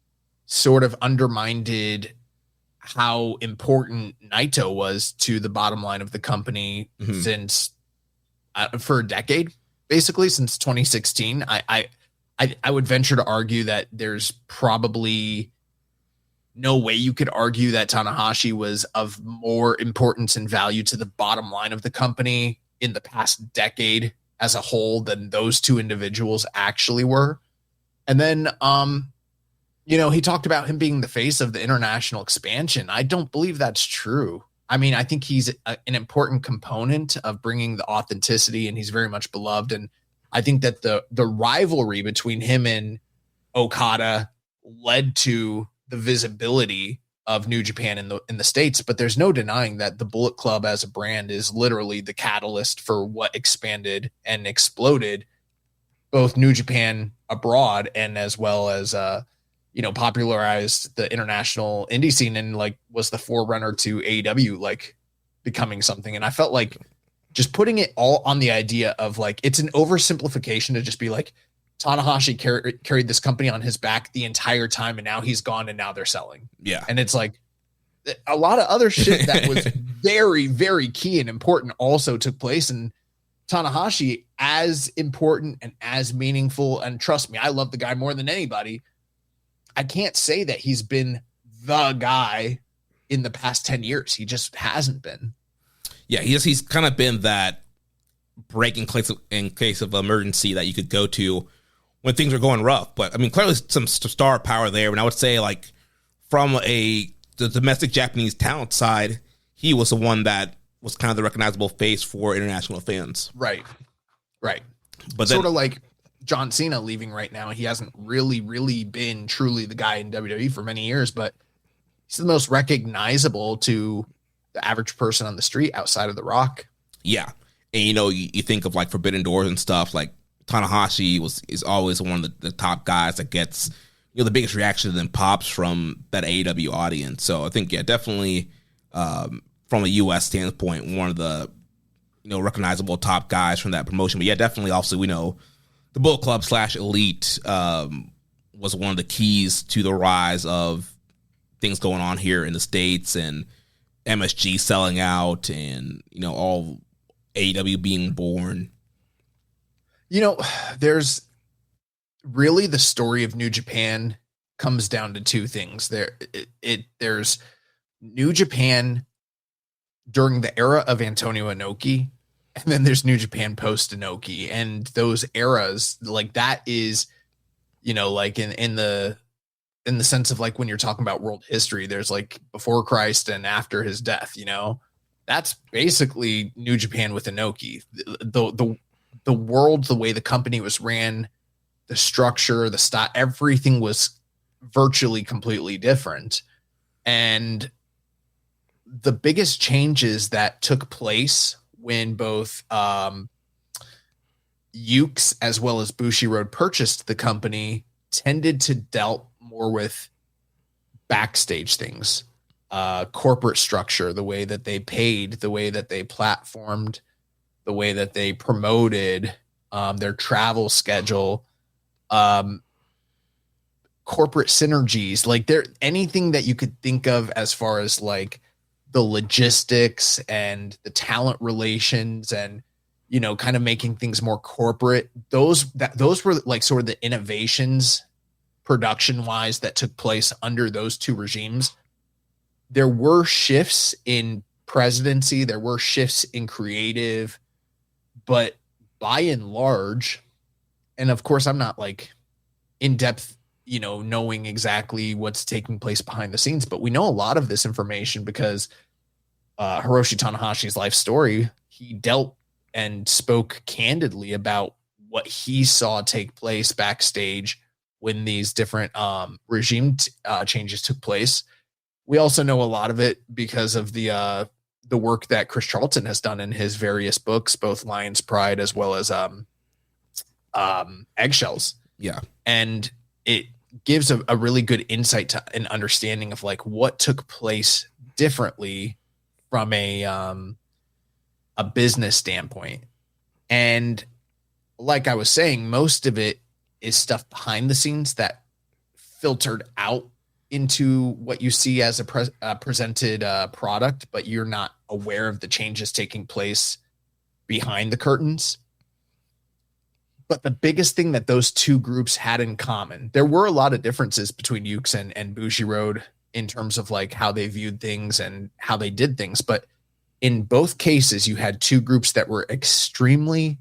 sort of undermined how important Naito was to the bottom line of the company since for a decade, basically since 2016. I would venture to argue that there's probably no way you could argue that Tanahashi was of more importance and value to the bottom line of the company in the past decade as a whole than those two individuals actually were. And then, he talked about him being the face of the international expansion. I don't believe that's true. I mean, I think he's an important component of bringing the authenticity, and he's very much beloved. And I think that the rivalry between him and Okada led to the visibility of New Japan in the States, but there's no denying that the Bullet Club as a brand is literally the catalyst for what expanded and exploded both New Japan abroad and as well as popularized the international indie scene and was the forerunner to AEW becoming something. And I felt like just putting it all on the idea of it's an oversimplification to just be Tanahashi carried this company on his back the entire time, and now he's gone, and now they're selling. Yeah. And it's a lot of other shit that was very, very key and important also took place. And Tanahashi, as important and as meaningful, and trust me, I love the guy more than anybody. I can't say that he's been the guy in the past 10 years. He just hasn't been. Yeah, he's kind of been that break in case of emergency that you could go to when things are going rough. But I mean, clearly some star power there. And I would say from the domestic Japanese talent side, he was the one that was kind of the recognizable face for international fans. Right. But sort of like John Cena leaving right now. He hasn't really been truly the guy in WWE for many years, but he's the most recognizable to the average person on the street outside of The Rock. Yeah. And you think of Forbidden Doors and stuff, Tanahashi is always one of the top guys that gets the biggest reaction and pops from that AEW audience. So I think definitely from a US standpoint, one of the recognizable top guys from that promotion. But definitely also we know the Bullet Club / Elite was one of the keys to the rise of things going on here in the States, and MSG selling out, and all AEW being born. There's really the story of New Japan comes down to two things. There's New Japan during the era of Antonio Inoki, and then there's New Japan post Inoki, and those eras that is you know, like in the sense of like when you're talking about world history, there's like before Christ and after his death, you know, that's basically New Japan with Inoki. The world, the way the company was ran, the structure, the style, everything was virtually completely different. And the biggest changes that took place when both Ukes as well as Bushiroad purchased the company tended to dealt more with backstage things, corporate structure, the way that they paid, the way that they platformed, the way that they promoted, their travel schedule, corporate synergies, like there anything that you could think of as far as like the logistics and the talent relations and, you know, kind of making things more corporate. Those were like sort of the innovations production wise that took place under those two regimes. There were shifts in presidency, there were shifts in creative, but by and large, and of course, I'm not like in depth, you know, knowing exactly what's taking place behind the scenes, but we know a lot of this information because Hiroshi Tanahashi's life story, he dealt and spoke candidly about what he saw take place backstage when these different regime changes took place. We also know a lot of it because of the work that Chris Charlton has done in his various books, both Lion's Pride as well as Eggshells. Yeah. And it gives a really good insight to an understanding of like what took place differently from a business standpoint. And like I was saying, most of it is stuff behind the scenes that filtered out into what you see as a presented product, but you're not aware of the changes taking place behind the curtains. But the biggest thing that those two groups had in common, there were a lot of differences between Ukes and Bushiroad in terms of like how they viewed things and how they did things. But in both cases, you had two groups that were extremely,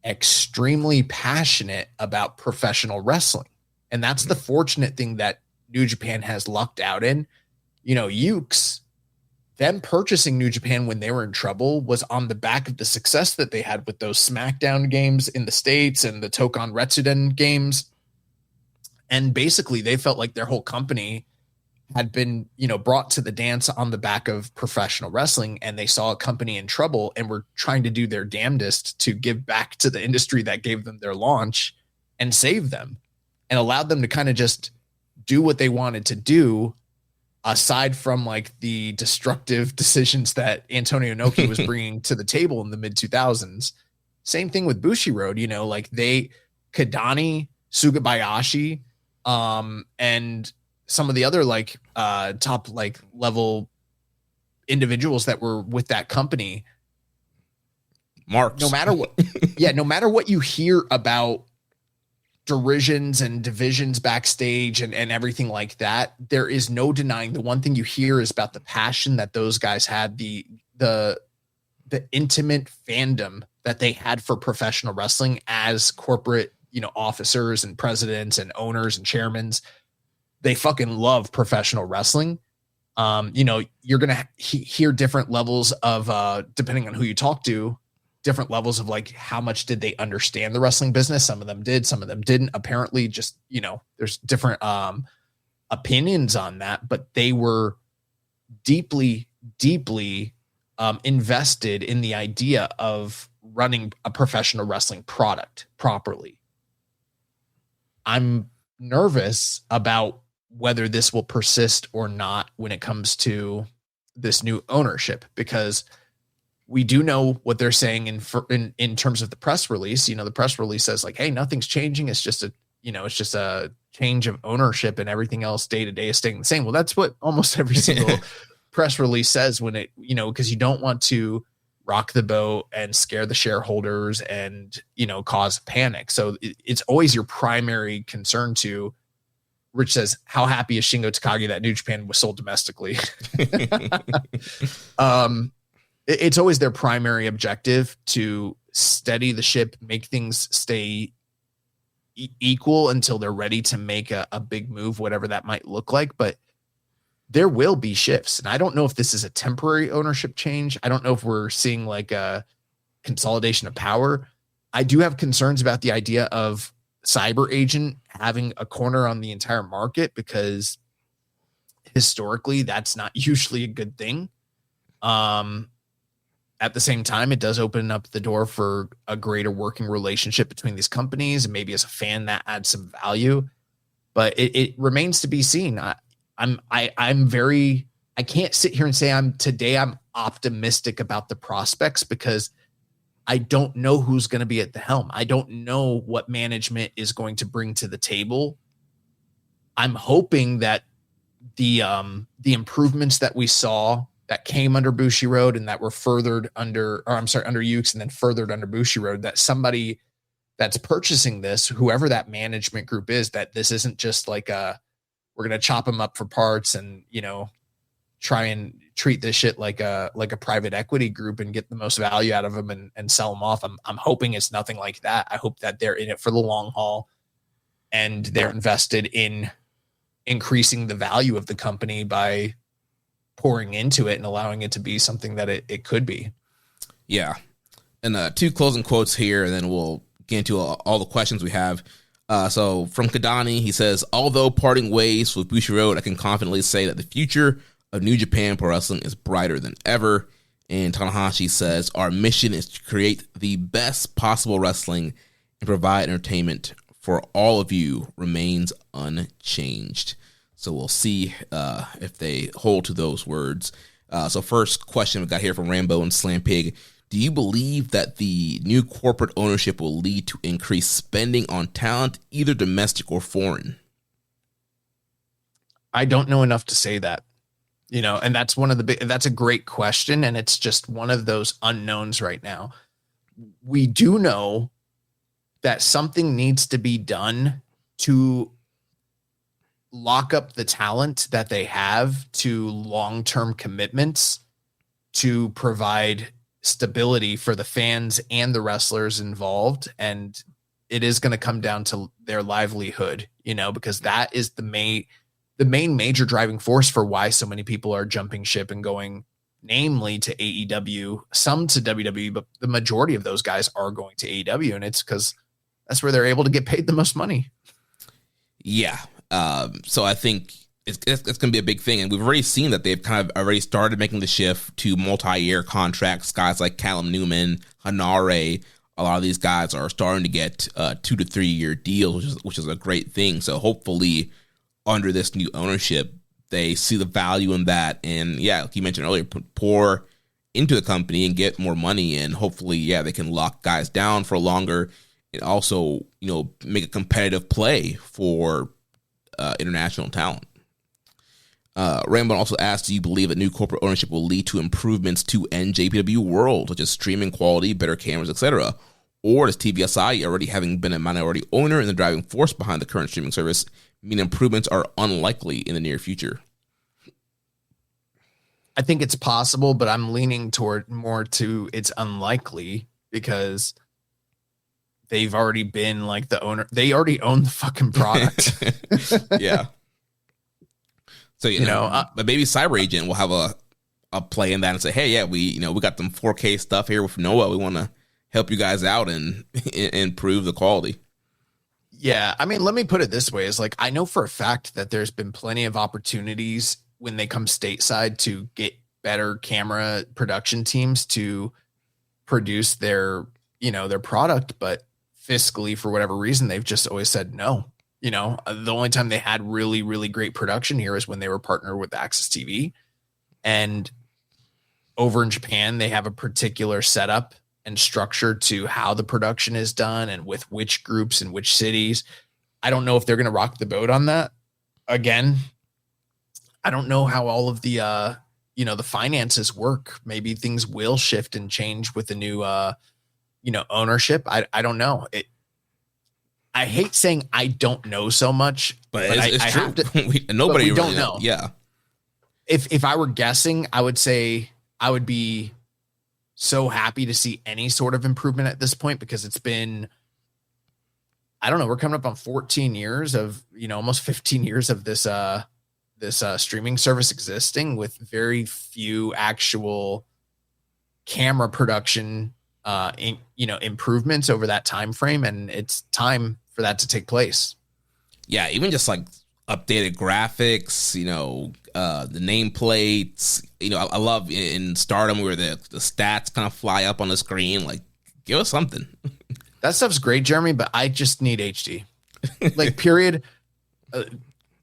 extremely passionate about professional wrestling. And that's the fortunate thing that New Japan has lucked out in. You know, Ukes, them purchasing New Japan when they were in trouble was on the back of the success that they had with those SmackDown games in the States and the Tokon Retsuden games. And basically they felt like their whole company had been, you know, brought to the dance on the back of professional wrestling, and they saw a company in trouble and were trying to do their damnedest to give back to the industry that gave them their launch and save them and allowed them to kind of just do what they wanted to do, aside from like the destructive decisions that Antonio Inoki was bringing to the table in the mid 2000s. Same thing with Bushiroad, you know, like Kadani, Sugabayashi, and some of the other like top like level individuals that were with that company. Marks. No matter what you hear about derisions and divisions backstage and everything like that, there is no denying the one thing you hear is about the passion that those guys had, the intimate fandom that they had for professional wrestling as corporate, you know, officers and presidents and owners and chairmans. They fucking love professional wrestling. You know, you're going to hear different levels of, depending on who you talk to, different levels of like, how much did they understand the wrestling business? Some of them did, some of them didn't. Apparently just, you know, there's different opinions on that, but they were deeply, deeply invested in the idea of running a professional wrestling product properly. I'm nervous about whether this will persist or not when it comes to this new ownership, because we do know what they're saying in terms of the press release. You know, the press release says like, hey, nothing's changing. It's just a change of ownership and everything else day to day is staying the same. Well, that's what almost every single press release says when it, you know, because you don't want to rock the boat and scare the shareholders and, you know, cause panic. So it's always your primary concern to, Rich says, how happy is Shingo Takagi that New Japan was sold domestically? It's always their primary objective to steady the ship, make things stay equal until they're ready to make a big move, whatever that might look like. But there will be shifts. And I don't know if this is a temporary ownership change. I don't know if we're seeing like a consolidation of power. I do have concerns about the idea of CyberAgent having a corner on the entire market, because historically that's not usually a good thing. At the same time, it does open up the door for a greater working relationship between these companies, and maybe as a fan that adds some value, but it remains to be seen. I can't sit here and say I'm optimistic about the prospects, because I don't know who's going to be at the helm. I don't know what management is going to bring to the table. I'm hoping that the improvements that we saw that came under Bushiroad and that were furthered under Ukes and then furthered under Bushiroad, that somebody that's purchasing this, whoever that management group is, that this isn't just like we're going to chop them up for parts and, try and treat this shit like a private equity group and get the most value out of them and sell them off. I'm hoping it's nothing like that. I hope that they're in it for the long haul and they're invested in increasing the value of the company by pouring into it and allowing it to be something that it could be. Yeah. And two closing quotes here, and then we'll get into all the questions we have. So from Kadani, he says, although parting ways with Bushiroad, I can confidently say that the future of New Japan Pro Wrestling is brighter than ever. And Tanahashi says, our mission is to create the best possible wrestling and provide entertainment for all of you remains unchanged. So we'll see if they hold to those words. So first question we got here from Rambo and Slam Pig. Do you believe that the new corporate ownership will lead to increased spending on talent, either domestic or foreign? I don't know enough to say that, and that's that's a great question. And it's just one of those unknowns right now. We do know that something needs to be done to lock up the talent that they have to long-term commitments to provide stability for the fans and the wrestlers involved. And it is going to come down to their livelihood, because that is the main major driving force for why so many people are jumping ship and going, namely to AEW, some to WWE, but the majority of those guys are going to AEW. And it's because that's where they're able to get paid the most money. Yeah. So I think it's going to be a big thing. And we've already seen that they've kind of already started making the shift to multi-year contracts. Guys like Callum Newman, Hanare, a lot of these guys are starting to get 2 to 3 year deals, which is a great thing. So hopefully under this new ownership, they see the value in that. And yeah, like you mentioned earlier, pour into the company and get more money. And hopefully, they can lock guys down for longer and also, make a competitive play for international talent. Rambo also asked, do you believe that new corporate ownership will lead to improvements to NJPW World, such as streaming quality, better cameras, etc.? Or does TVSI, already having been a minority owner and the driving force behind the current streaming service, mean improvements are unlikely in the near future? I think it's possible, but I'm leaning toward more to it's unlikely, because they've already been like the owner. They already own the fucking product. Yeah. So, but maybe CyberAgent will have a play in that and say, hey, yeah, we got them 4K stuff here with Noah. We want to help you guys out and improve the quality. Yeah. I mean, let me put it this way. Is like, I know for a fact that there's been plenty of opportunities when they come stateside to get better camera production teams to produce their product, but fiscally, for whatever reason, they've just always said no. The only time they had really, really great production here is when they were partnered with Access TV. And over in Japan, they have a particular setup and structure to how the production is done and with which groups and which cities. I don't know if they're going to rock the boat on that. Again, I don't know how all of the, the finances work. Maybe things will shift and change with the new, ownership. I don't know. I hate saying I don't know so much, but it's true. Have to, nobody we really don't know. Yeah. If I were guessing, I would say I would be so happy to see any sort of improvement at this point, because it's been I don't know, we're coming up on 14 years of, almost 15 years of this streaming service existing with very few actual camera production improvements over that time frame, and it's time for that to take place. Yeah, even just like updated graphics, the nameplates. I love in Stardom where the stats kind of fly up on the screen. Like, give us something. That stuff's great, Jeremy, but I just need HD. Like, period.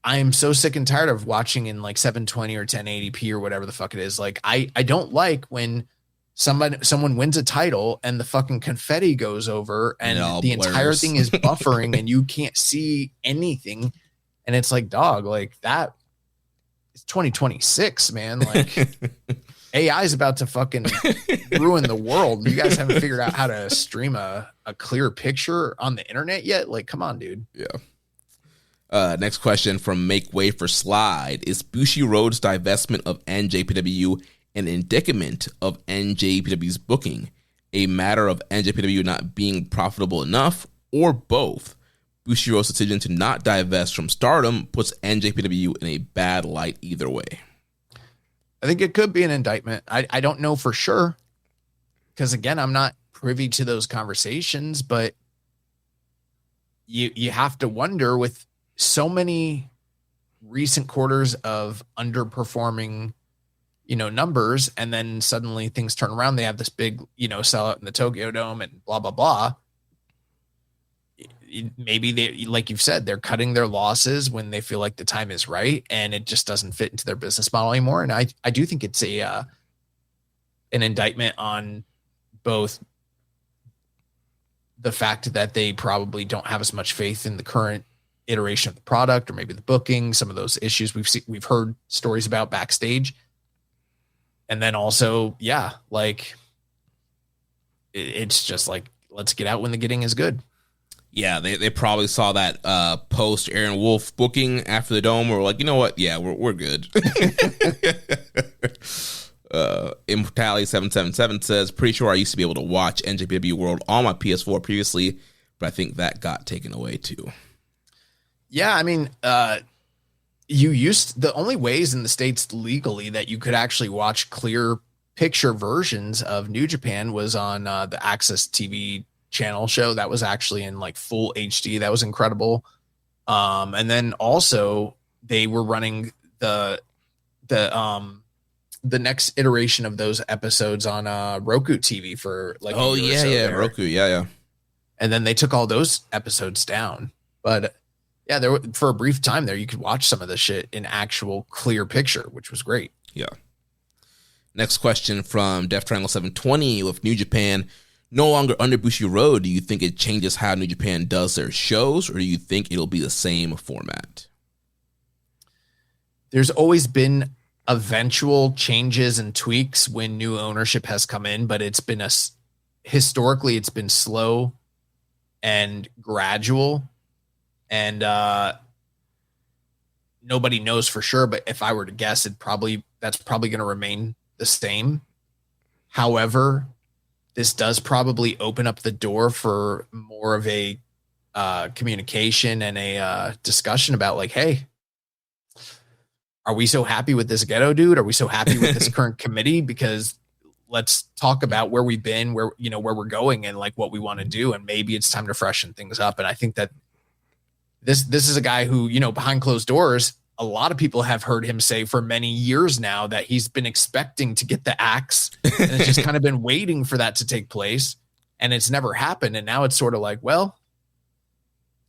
I am so sick and tired of watching in like 720 or 1080p or whatever the fuck it is. Like, I don't like when someone wins a title and the fucking confetti goes over and the entire thing is buffering and you can't see anything. And it's like, dog, like that is 2026, man. Like AI is about to fucking ruin the world. You guys haven't figured out how to stream a clear picture on the internet yet? Like, come on, dude. Yeah. Next question from Make Way for Slide. Is Bushiroad's divestment of NJPW an indicament of NJPW's booking, a matter of NJPW not being profitable enough, or both? Bushiroad's decision to not divest from Stardom puts NJPW in a bad light either way. I think it could be an indictment. I don't know for sure, because again, I'm not privy to those conversations, but you have to wonder, with so many recent quarters of underperforming numbers, and then suddenly things turn around. They have this big, sellout in the Tokyo Dome and blah, blah, blah. Maybe they, like you've said, they're cutting their losses when they feel like the time is right and it just doesn't fit into their business model anymore. And I do think it's an indictment on both the fact that they probably don't have as much faith in the current iteration of the product, or maybe the booking, some of those issues we've heard stories about backstage. And then also, yeah, like it's just like, let's get out when the getting is good. Yeah, they probably saw that post Aaron Wolf booking after the Dome. We're like, you know what? Yeah, we're good. Immortality 777 says, pretty sure I used to be able to watch NJPW World on my PS4 previously, but I think that got taken away too. Yeah, I mean, the only ways in the States legally that you could actually watch clear picture versions of New Japan was on the Access TV channel show that was actually in like full HD. That was incredible. And then also they were running the next iteration of those episodes on Roku TV for like Roku, yeah. And then they took all those episodes down. But yeah, there for a brief time there, you could watch some of the shit in actual clear picture, which was great. Yeah. Next question from Def Triangle 720 with New Japan no longer under Bushiroad. Do you think it changes how New Japan does their shows, or do you think it'll be the same format? There's always been eventual changes and tweaks when new ownership has come in, but it's been historically it's been slow and gradual. And nobody knows for sure, but if I were to guess, that's probably going to remain the same. However, this does probably open up the door for more of a communication and a discussion about like, hey, are we so happy with this ghetto dude? Are we so happy with this current committee? Because let's talk about where we've been, where we're going, and like what we want to do. And maybe it's time to freshen things up. And I think that this is a guy who, behind closed doors, a lot of people have heard him say for many years now that he's been expecting to get the axe and it's just kind of been waiting for that to take place, and it's never happened. And now it's sort of like, well,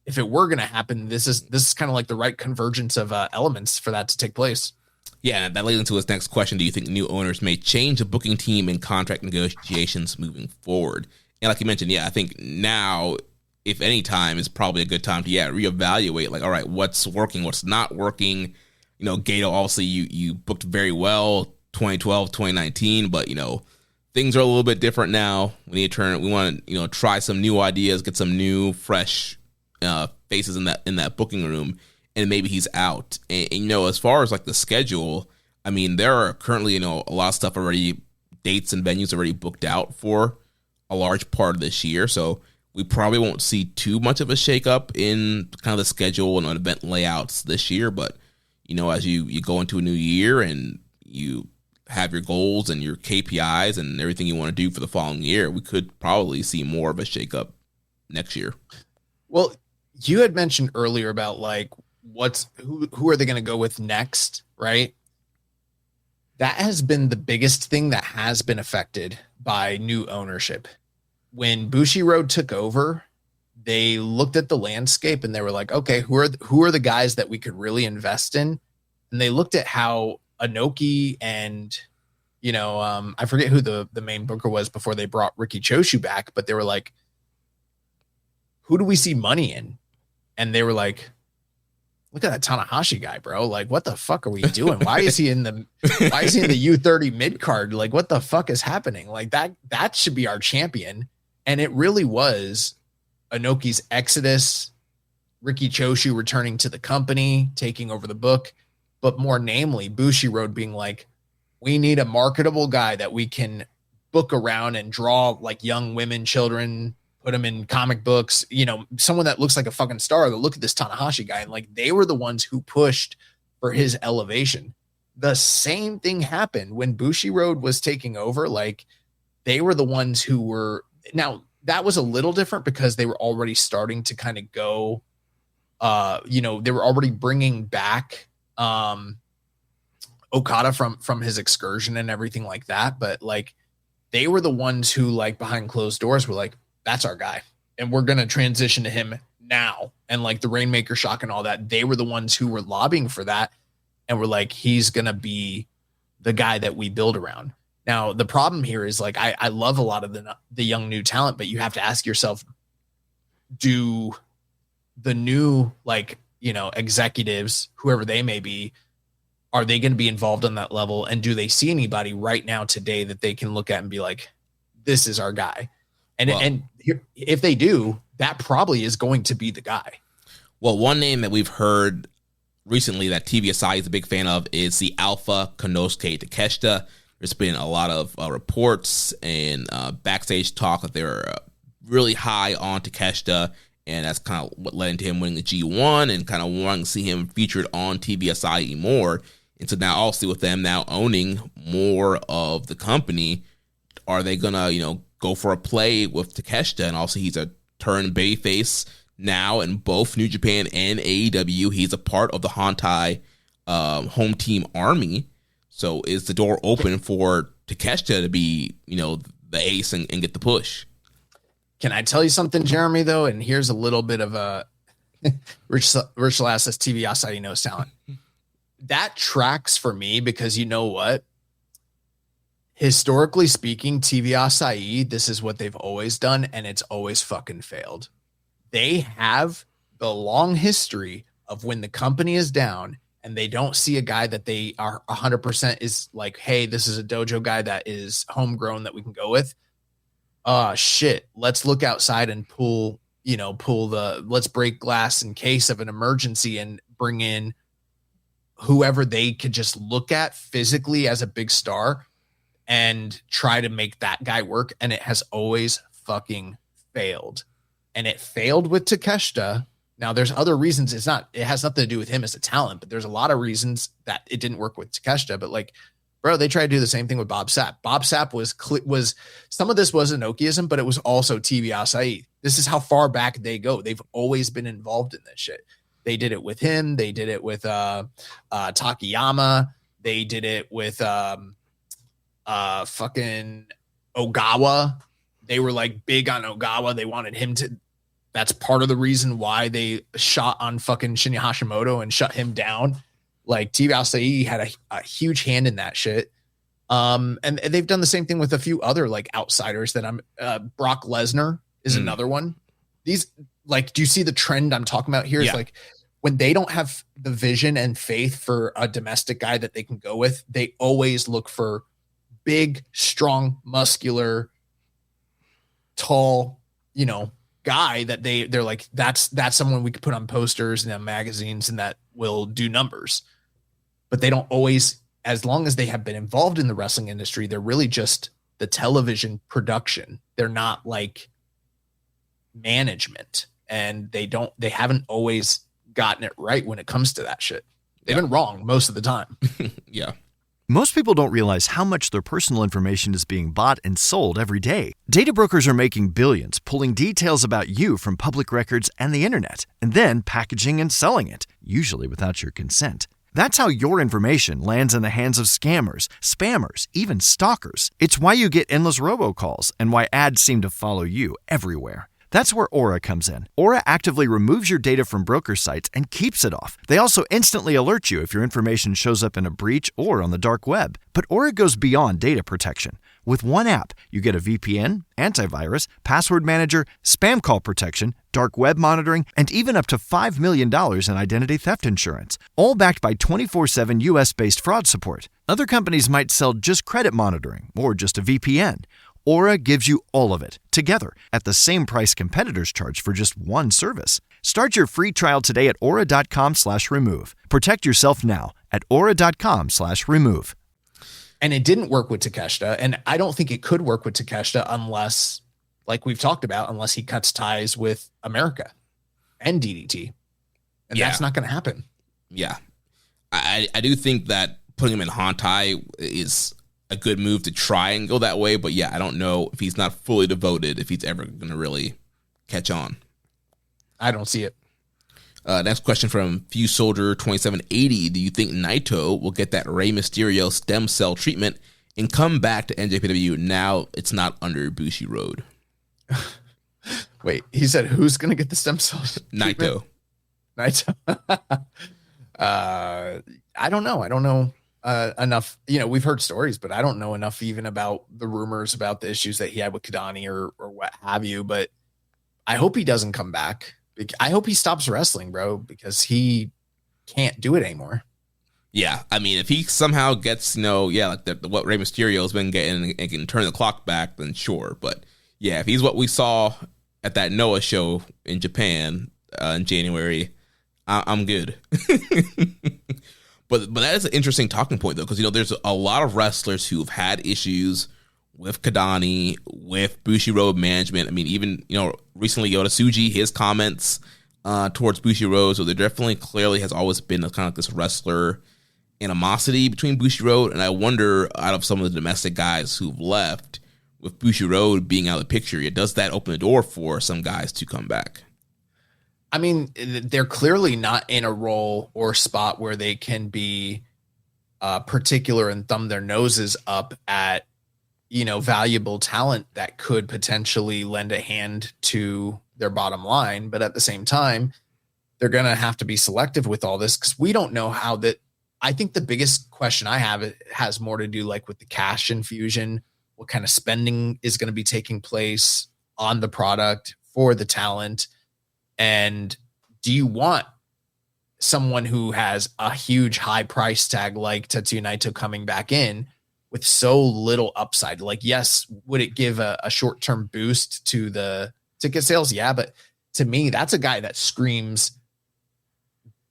if it were going to happen, this is kind of like the right convergence of elements for that to take place. Yeah, that leads into his next question. Do you think new owners may change the booking team in contract negotiations moving forward? And like you mentioned, yeah, I think now, if any time, is probably a good time to reevaluate. Like, all right, what's working, what's not working. Gato, obviously you booked very well 2012, 2019, but things are a little bit different now. We want to try some new ideas, get some new fresh faces in that booking room, and maybe he's out. And as far as like the schedule, I mean, there are currently a lot of stuff already, dates and venues already booked out for a large part of this year. So we probably won't see too much of a shakeup in kind of the schedule and event layouts this year. But, as you go into a new year and you have your goals and your KPIs and everything you want to do for the following year, we could probably see more of a shakeup next year. Well, you had mentioned earlier about like who are they going to go with next, right? That has been the biggest thing that has been affected by new ownership. When Bushiroad took over, they looked at the landscape and they were like, okay, who are the guys that we could really invest in? And they looked at how Inoki and, I forget who the main booker was before they brought Riki Choshu back, but they were like, who do we see money in? And they were like, look at that Tanahashi guy, bro. Like, what the fuck are we doing? Why is he in the U30 mid card? Like, what the fuck is happening? Like that should be our champion. And it really was Inoki's exodus, Riki Choshu returning to the company, taking over the book, but more namely Bushiroad being like, we need a marketable guy that we can book around and draw like young women, children, put them in comic books, someone that looks like a fucking star. Look at this Tanahashi guy. And like, they were the ones who pushed for his elevation. The same thing happened when Bushiroad was taking over. Like, they were the ones who were, now that was a little different because they were already starting to kind of go, they were already bringing back, Okada from his excursion and everything like that. But like, they were the ones who, like, behind closed doors were like, that's our guy. And we're going to transition to him now. And like the Rainmaker shock and all that, they were the ones who were lobbying for that. And we're like, he's going to be the guy that we build around. Now, the problem here is like, I love a lot of the young new talent, but you have to ask yourself, do the new, executives, whoever they may be, are they going to be involved on that level? And do they see anybody right now today that they can look at and be like, this is our guy? And if they do, that probably is going to be the guy. Well, one name that we've heard recently that TVSI is a big fan of is the Alpha Konosuke Takeshita. There's been a lot of reports and backstage talk that they're really high on Takeshita, and that's kind of what led into him winning the G1 and kind of wanting to see him featured on TVSI more. And so now also with them now owning more of the company, are they going to, go for a play with Takeshita? And also he's a turn babyface now in both New Japan and AEW. He's a part of the Hontai home team army. So is the door open for Takeshita to be, the ace and get the push? Can I tell you something, Jeremy, though? And here's a little bit of a Rich Lass says TV Asahi knows talent. That tracks for me because you know what? Historically speaking, TV Asahi, this is what they've always done, and it's always fucking failed. They have the long history of when the company is down and they don't see a guy that they are 100% is like, hey, this is a dojo guy that is homegrown that we can go with. Shit, let's look outside and let's break glass in case of an emergency and bring in whoever they could just look at physically as a big star and try to make that guy work. And it has always fucking failed. And it failed with Takeshita. Now there's other reasons. It has nothing to do with him as a talent, but there's a lot of reasons that it didn't work with Takeshita. But like, bro, they tried to do the same thing with Bob Sapp. Bob Sapp was some of this was Inokiism, but it was also TV Asahi. This is how far back they go. They've always been involved in this shit. They did it with him. They did it with Takayama. They did it with fucking Ogawa. They were like big on Ogawa. They wanted him to. That's part of the reason why they shot on fucking Shinya Hashimoto and shut him down. Like TV Asahi had a huge hand in that shit. And they've done the same thing with a few other like outsiders that Brock Lesnar is another one. These like, do you see the trend I'm talking about here? Yeah. It's like when they don't have the vision and faith for a domestic guy that they can go with, they always look for big, strong, muscular, tall, guy that they're like, that's someone we could put on posters and magazines and that will do numbers. But they don't always, as long as they have been involved in the wrestling industry, they're really just the television production. They're not like management, and they haven't always gotten it right when it comes to that shit. They've been wrong most of the time. Yeah. Most people don't realize how much their personal information is being bought and sold every day. Data brokers are making billions, pulling details about you from public records and the internet, and then packaging and selling it, usually without your consent. That's how your information lands in the hands of scammers, spammers, even stalkers. It's why you get endless robocalls and why ads seem to follow you everywhere. That's where Aura comes in. Aura actively removes your data from broker sites and keeps it off. They also instantly alert you if your information shows up in a breach or on the dark web. But Aura goes beyond data protection. With one app, you get a VPN, antivirus, password manager, spam call protection, dark web monitoring, and even up to $5 million in identity theft insurance, all backed by 24/7 US-based fraud support. Other companies might sell just credit monitoring or just a VPN. Aura gives you all of it, together, at the same price competitors charge for just one service. Start your free trial today at aura.com/remove. Protect yourself now at aura.com/remove. And it didn't work with Takeshita, and I don't think it could work with Takeshita unless, like we've talked about, unless he cuts ties with America and DDT. And that's not going to happen. Yeah. I do think that putting him in Hantai is a good move to try and go that way, but yeah, I don't know if he's not fully devoted, if he's ever going to really catch on. I don't see it. Next question from Few Soldier 2780. Do you think Naito will get that Rey Mysterio stem cell treatment and come back to NJPW now it's not under Bushiroad? Wait, he said who's going to get the stem cells? Naito. Naito. I don't know. I don't know enough. You know, we've heard stories, but I don't know enough even about the rumors about the issues that he had with Kadani or what have you. But I hope he doesn't come back. I hope he stops wrestling, bro, because he can't do it anymore. Yeah, I mean, if he somehow gets, like what Rey Mysterio's been getting and can turn the clock back, then sure. But yeah, if he's what we saw at that Noah show in Japan in January, I'm good. But that is an interesting talking point, though, because, there's a lot of wrestlers who've had issues with Kadani, with Bushiroad management. I mean, even, recently Yota Tsuji, his comments towards Bushiroad. So there definitely clearly has always been a kind of this wrestler animosity between Bushiroad. And I wonder, out of some of the domestic guys who've left, with Bushiroad being out of the picture, does that open the door for some guys to come back? I mean, they're clearly not in a role or spot where they can be particular and thumb their noses up at, valuable talent that could potentially lend a hand to their bottom line. But at the same time, they're going to have to be selective with all this because we don't know how that. I think the biggest question I have has more to do like with the cash infusion, what kind of spending is going to be taking place on the product for the talent. And do you want someone who has a huge high price tag like Tetsuya Naito coming back in with so little upside? Like, yes, would it give a short-term boost to the ticket sales? Yeah, but to me, that's a guy that screams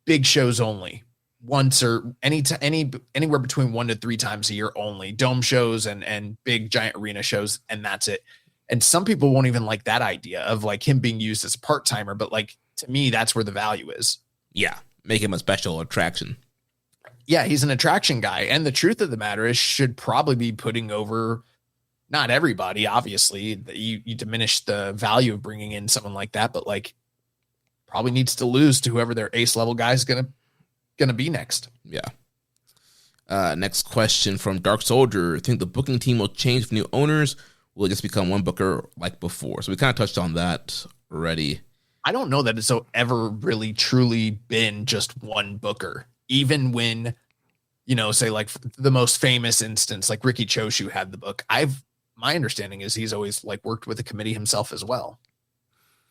big shows only once or anywhere between 1 to 3 times a year only, dome shows and big giant arena shows, and that's it. And some people won't even like that idea of like him being used as a part-timer, but like to me, that's where the value is. Yeah, make him a special attraction. Yeah, he's an attraction guy. And the truth of the matter is should probably be putting over not everybody, obviously. You diminish the value of bringing in someone like that, but like probably needs to lose to whoever their ace level guy is gonna be next. Yeah. Next question from Dark Soldier. I think the booking team will change with new owners. Will it just become one booker like before? So we kind of touched on that already. I don't know that it's ever really truly been just one booker. Even when, say like the most famous instance, like Ricky Choshu had the book. My understanding is he's always like worked with a committee himself as well.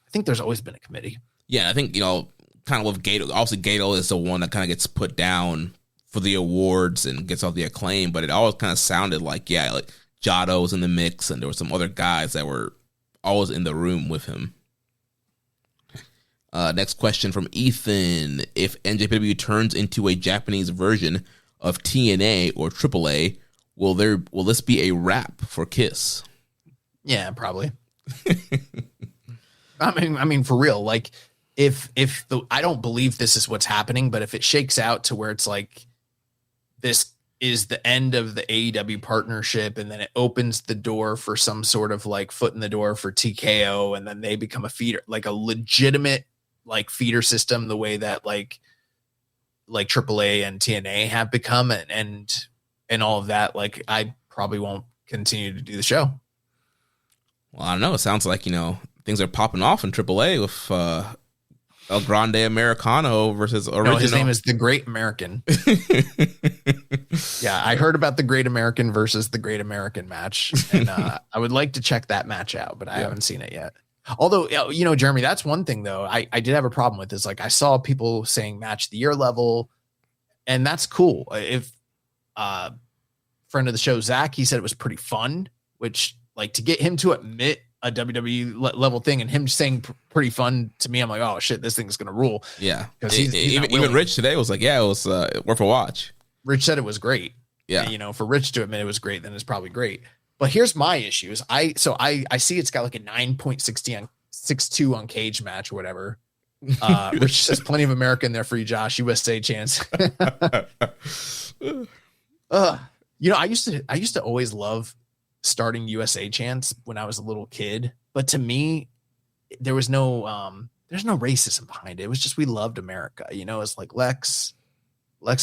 I think there's always been a committee. Yeah, I think, kind of with Gato. Obviously, Gato is the one that kind of gets put down for the awards and gets all the acclaim, but it always kind of sounded like, like Jado was in the mix and there were some other guys that were always in the room with him. Next question from Ethan. If NJPW turns into a Japanese version of TNA or AAA, will this be a wrap for KISS? Yeah, probably. I mean, for real, like if I don't believe this is what's happening, but if it shakes out to where it's like this is the end of the AEW partnership, and then it opens the door for some sort of like foot in the door for TKO, and then they become a feeder, like a legitimate like feeder system, the way that like AAA and TNA have become, and all of that. Like, I probably won't continue to do the show. Well, I don't know. It sounds like, things are popping off in AAA with El Grande Americano versus original. No, his name is the Great American. Yeah, I heard about the Great American versus the Great American match, and I would like to check that match out, but I haven't seen it yet. Although, Jeremy, that's one thing though I did have a problem with, is like I saw people saying match of the year level, and that's cool. If friend of the show Zach, he said it was pretty fun, which, like, to get him to admit a WWE level thing and him saying pretty fun to me, I'm like, oh shit, this thing's gonna rule. Yeah, because even Rich today was like, yeah, it was worth a watch. Rich said it was great. Yeah, and, for Rich to admit it was great, then it's probably great. But here's my issues. I see it's got like a 9.62 on Cage Match or whatever. Rich says plenty of America in there for you, Josh. USA chance. I used to always love starting USA chants when I was a little kid, but to me, there was there's no racism behind it. It was just, we loved America. It's like Lex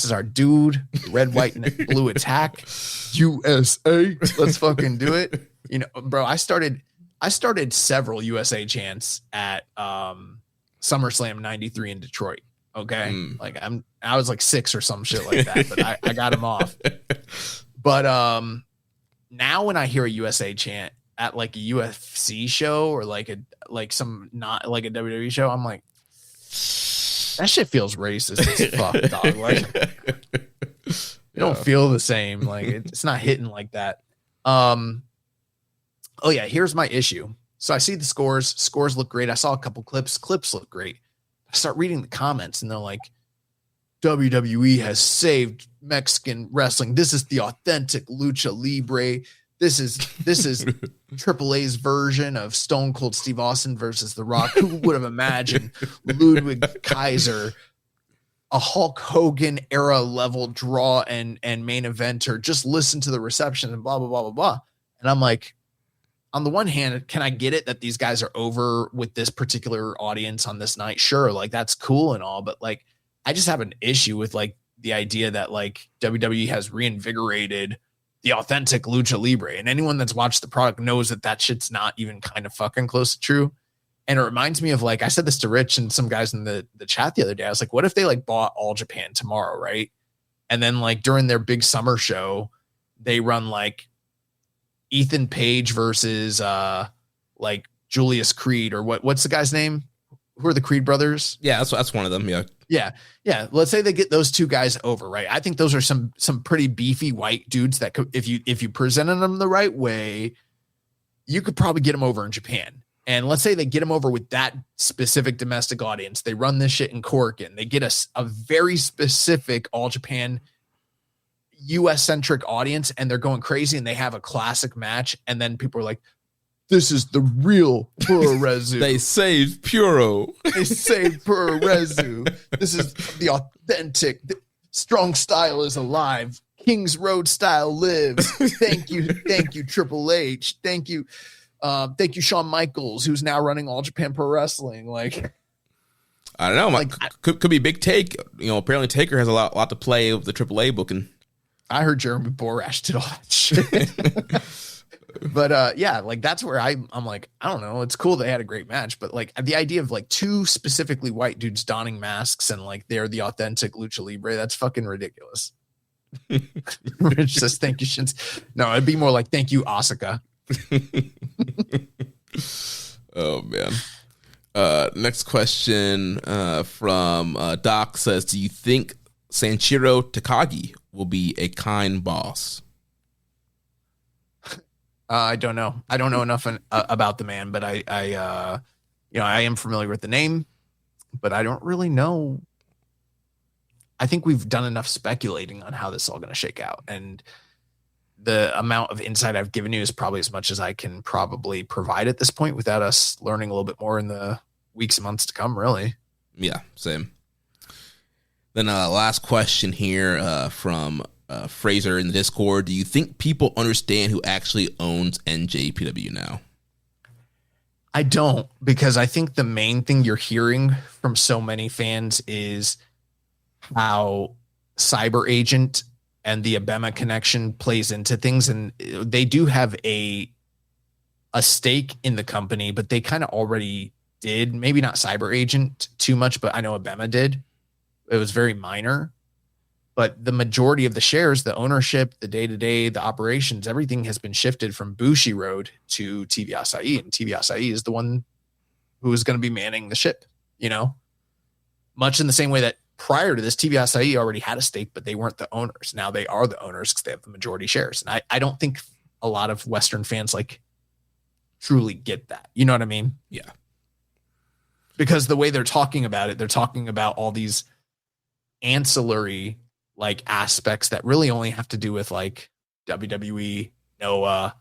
is our dude. Red, white, and blue attack. USA. Let's fucking do it. Bro, I started several USA chants at SummerSlam 93 in Detroit. Okay. Like I was like 6 or some shit like that, but I got him off. But now when I hear a USA chant at like a UFC show or like some not like a WWE show, I'm like, that shit feels racist as fuck, dog. Like, you don't feel the same. Like, it's not hitting like that. Oh yeah, here's my issue. So I see the scores. Scores look great. I saw a couple clips. Clips look great. I start reading the comments, and they're like, WWE has saved Mexican wrestling. This is the authentic lucha libre. This is AAA's version of Stone Cold Steve Austin versus The Rock. Who would have imagined Ludwig Kaiser, a Hulk Hogan era level draw and main eventer? Just listen to the reception and blah, blah, blah, blah, blah. And I'm like, on the one hand, can I get it that these guys are over with this particular audience on this night? Sure. Like, that's cool and all, but like, I just have an issue with like the idea that like WWE has reinvigorated the authentic lucha libre, and anyone that's watched the product knows that shit's not even kind of fucking close to true. And it reminds me of, like, I said this to Rich and some guys in the chat the other day. I was like, what if they like bought All Japan tomorrow, right? And then like during their big summer show, they run like Ethan Page versus like Julius Creed, or what's the guy's name? Who are the Creed brothers? Yeah, that's one of them. Yeah. Let's say they get those two guys over, right? I think those are some pretty beefy white dudes that could, if you presented them the right way, you could probably get them over in Japan. And let's say they get them over with that specific domestic audience. They run this shit in Korakuen. They get a very specific All Japan US centric audience, and they're going crazy, and they have a classic match. And then people are like, this is the real Puroresu. They saved Puro. They saved Puroresu. This is the authentic. Strong style is alive. King's Road style lives. Thank you, Triple H. Thank you, Shawn Michaels, who's now running All Japan Pro Wrestling. Like, I don't know. Like, could be big take. Apparently Taker has a lot to play with the AAA booking. I heard Jeremy Borash did all that shit. But yeah, like that's where I'm like, I don't know. It's cool they had a great match, but like the idea of like two specifically white dudes donning masks and like they're the authentic lucha libre, that's fucking ridiculous. Rich says thank you, Shins. No, it'd be more like thank you, Asuka. Oh man. Next question from Doc says, do you think Sanshiro Takagi will be a kind boss? I don't know. I don't know enough about the man, but I am familiar with the name, but I don't really know. I think we've done enough speculating on how this is all going to shake out. And the amount of insight I've given you is probably as much as I can probably provide at this point without us learning a little bit more in the weeks and months to come, really. Yeah, same. Then last question here from Fraser in the Discord. Do you think people understand who actually owns NJPW now? I don't, because I think the main thing you're hearing from so many fans is how CyberAgent and the Abema connection plays into things. And they do have a stake in the company, but they kind of already did. Maybe not CyberAgent too much, but I know Abema did. It was very minor. But the majority of the shares, the ownership, the day-to-day, the operations, everything has been shifted from Bushiroad to TV Asahi. And TV Asahi is the one who is going to be manning the ship, you know? Much in the same way that prior to this, TV Asahi already had a stake, but they weren't the owners. Now they are the owners because they have the majority shares. And I don't think a lot of Western fans like truly get that. You know what I mean? Yeah. Because the way they're talking about it, they're talking about all these ancillary like aspects that really only have to do with like WWE, Noah,